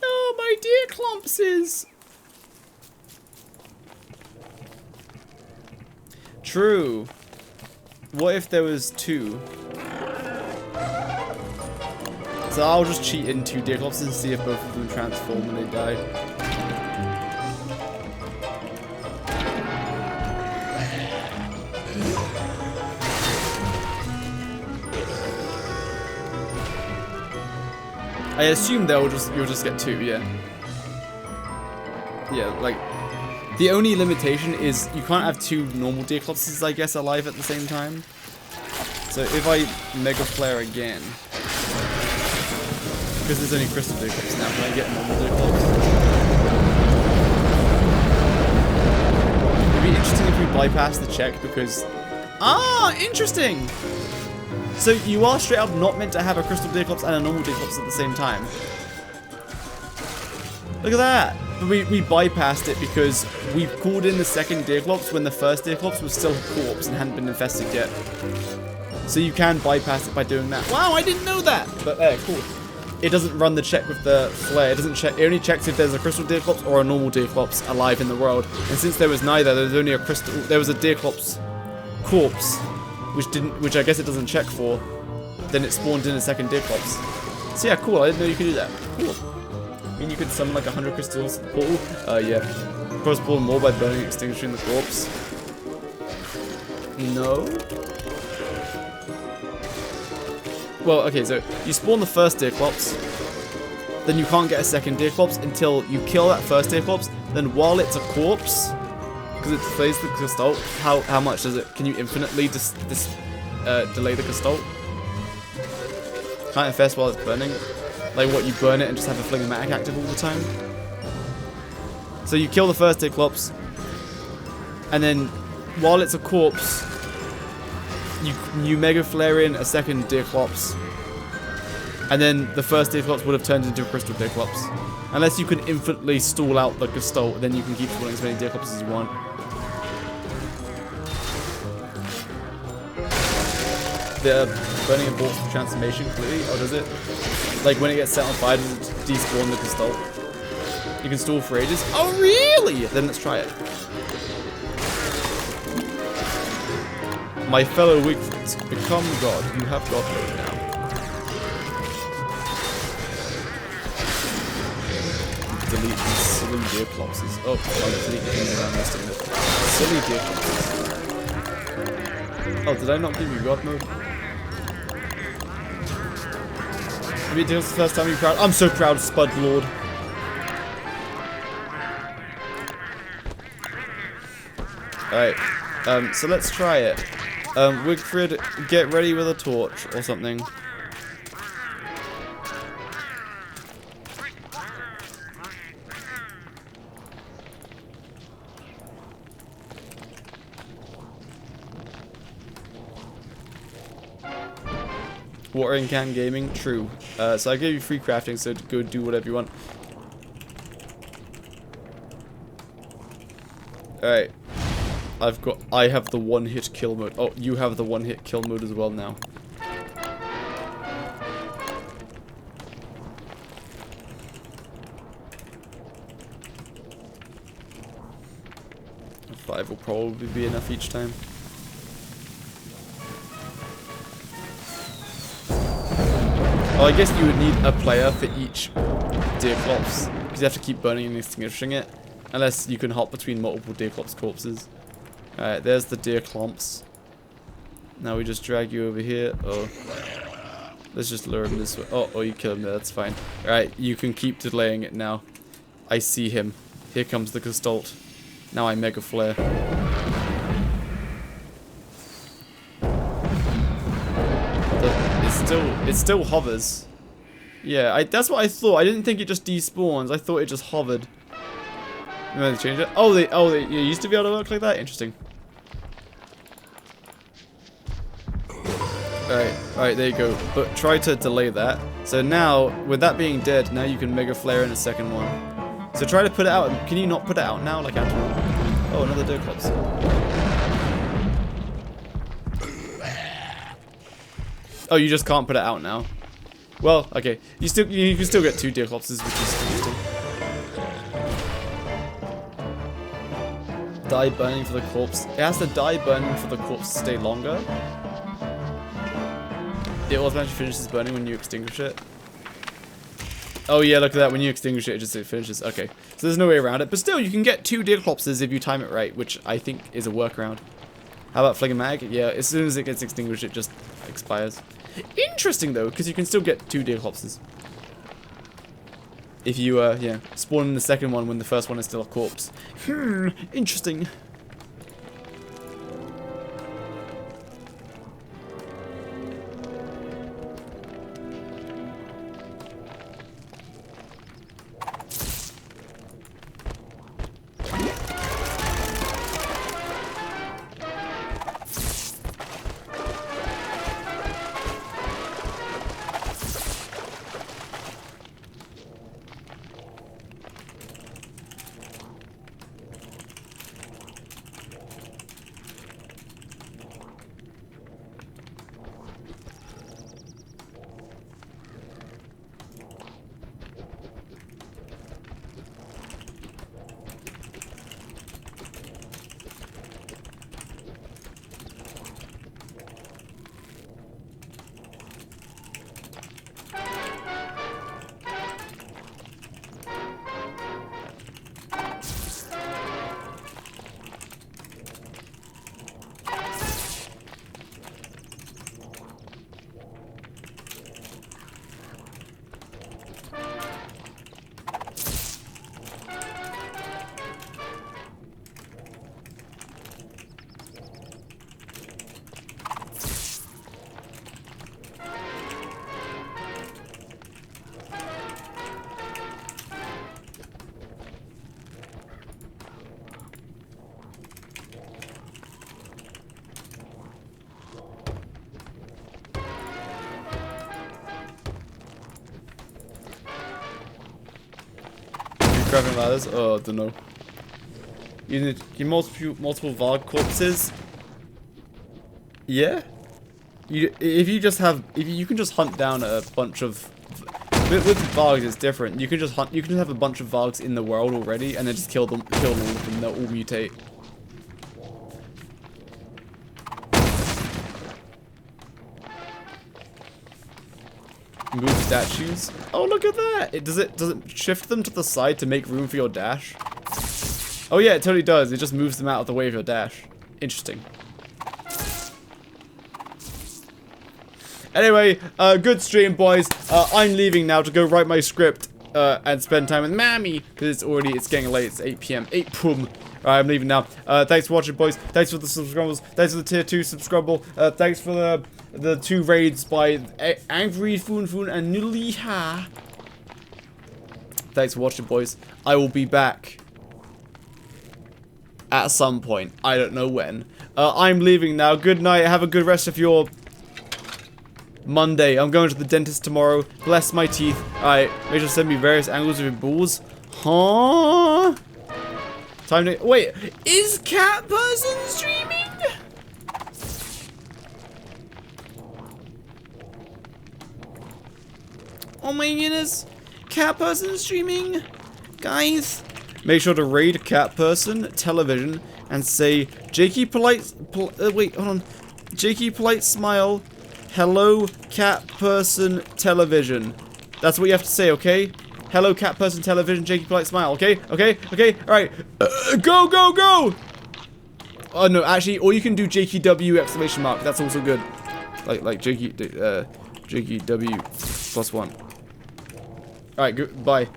S1: Oh, my dear Clumpses. True. What if there was two? So I'll just cheat in two Jakeyosaurus and see if both of them transform when they die. I assume you'll just get two, yeah. Yeah, like, the only limitation is you can't have two normal Jakeyosaurus, I guess, alive at the same time. So if I Mega Flare again, because there's only Crystal Jakeyosaurus now, can I get normal Jakeyosaurus? It'd be interesting if we bypass the check because... Ah, interesting! So you are straight up not meant to have a Crystal Jakeyosaurus and a normal Jakeyosaurus at the same time. Look at that! but we bypassed it because we called in the second Deerclops when the first Deerclops was still a corpse and hadn't been infested yet. So you can bypass it by doing that. Wow, I didn't know that! But cool. It doesn't run the check with the flare. It doesn't check. It only checks if there's a crystal Deerclops or a normal Deerclops alive in the world. And since there was neither, there was only a crystal. There was a Deerclops corpse, which I guess it doesn't check for. Then it spawned in a second Deerclops. So yeah, cool. I didn't know you could do that. Cool. I mean, you could summon like 100 crystals to the portal. Yeah. Of course, spawn more by burning and extinguishing the corpse. No. Well, okay, so you spawn the first Deerclops, then you can't get a second Deerclops until you kill that first Deerclops. Then while it's a corpse, because it delays the Gestalt, how much does it? Can you infinitely delay the Gestalt? Can't infest while it's burning. Like what, you burn it and just have a Flingomatic active all the time? So you kill the first Deerclops, and then while it's a corpse, you Mega Flare in a second Deerclops, and then the first Deerclops would have turned into a Crystal Deerclops. Unless you can infinitely stall out the Gestalt, then you can keep spawning as many Deerclops as you want. The burning aborts the transformation completely? Oh, does it? Like when it gets set on fire, does it despawn the Gestalt? You can stall for ages? Oh, really? Then let's try it. My fellow Wigfrids, become God. You have God mode now. Delete these silly Deerclopses. Oh, I'll delete the things around this thing. Silly Deerclopses. Oh, did I not give you God mode? Maybe it was the first time you're proud. I'm so proud, Spud Lord. Alright, so let's try it. Wigfrid, get ready with a torch or something. Watering can gaming, true. So I gave you free crafting, so go do whatever you want. Alright. I have the one-hit kill mode. Oh, you have the one-hit kill mode as well now. Five will probably be enough each time. Oh, I guess you would need a player for each Deerclops, because you have to keep burning and extinguishing it, unless you can hop between multiple Deerclops corpses. Alright, there's the Deerclops. Now we just drag you over here. Oh. Let's just lure him this way. Oh, you kill him there, that's fine. Alright, you can keep delaying it now. I see him. Here comes the Gestalt. Now I Mega Flare. It still hovers. Yeah, that's what I thought. I didn't think it just despawns. I thought it just hovered. Maybe they changed it. Oh, they used to be able to work like that? Interesting. Alright, there you go. But try to delay that. So now, with that being dead, now you can Mega Flare in a second one. So try to put it out. Can you not put it out now, like after all? Oh, another Deerclops. Oh, you just can't put it out now. Well, okay. You can still get two Deerclopses, which is interesting. Die burning for the corpse. It has to die burning for the corpse to stay longer. It automatically finishes burning when you extinguish it. Oh yeah, look at that. When you extinguish it, it finishes. Okay. So there's no way around it. But still, you can get two Deerclopses if you time it right, which I think is a workaround. How about Flingomatic? Yeah, as soon as it gets extinguished, it just expires. Interesting though, because you can still get two Deerclopses. If you, yeah, spawn in the second one when the first one is still a corpse. Interesting. grabbing ladders? Oh, I don't know. You need multiple Varg corpses. Yeah. If you can just hunt down a bunch of. With Vargs, it's different. You can just hunt. You can just have a bunch of Vargs in the world already, and then just kill them all of them. They'll all mutate. Move statues. Oh, look at that! Does it shift them to the side to make room for your dash? Oh yeah, it totally does. It just moves them out of the way of your dash. Interesting. Anyway, good stream, boys. I'm leaving now to go write my script and spend time with Mammy because it's getting late. It's 8 p.m. 8 p.m. Alright, I'm leaving now. Thanks for watching, boys. Thanks for the subscribers. Thanks for the tier 2 subscriber. Thanks for the 2 raids by Angry Foon and Nuliha. Thanks for watching, boys. I will be back at some point. I don't know when. I'm leaving now. Good night. Have a good rest of your Monday. I'm going to the dentist tomorrow. Bless my teeth. Alright, make sure to send me various angles of your balls. Huh? Time to... Wait, is Cat Person streaming? Oh my goodness. Cat Person streaming? Guys. Make sure to raid Cat Person Television and say, Jakey Polite... wait, hold on. Jakey Polite Smile. Hello, Cat Person Television. That's what you have to say, okay? Hello, Cat Person Television, Jakey Polite Smile, okay? Okay? Okay? Alright. Go, go, go! Oh, no, actually, or you can do JKW exclamation mark. That's also good. Like JKW +1. Alright, bye.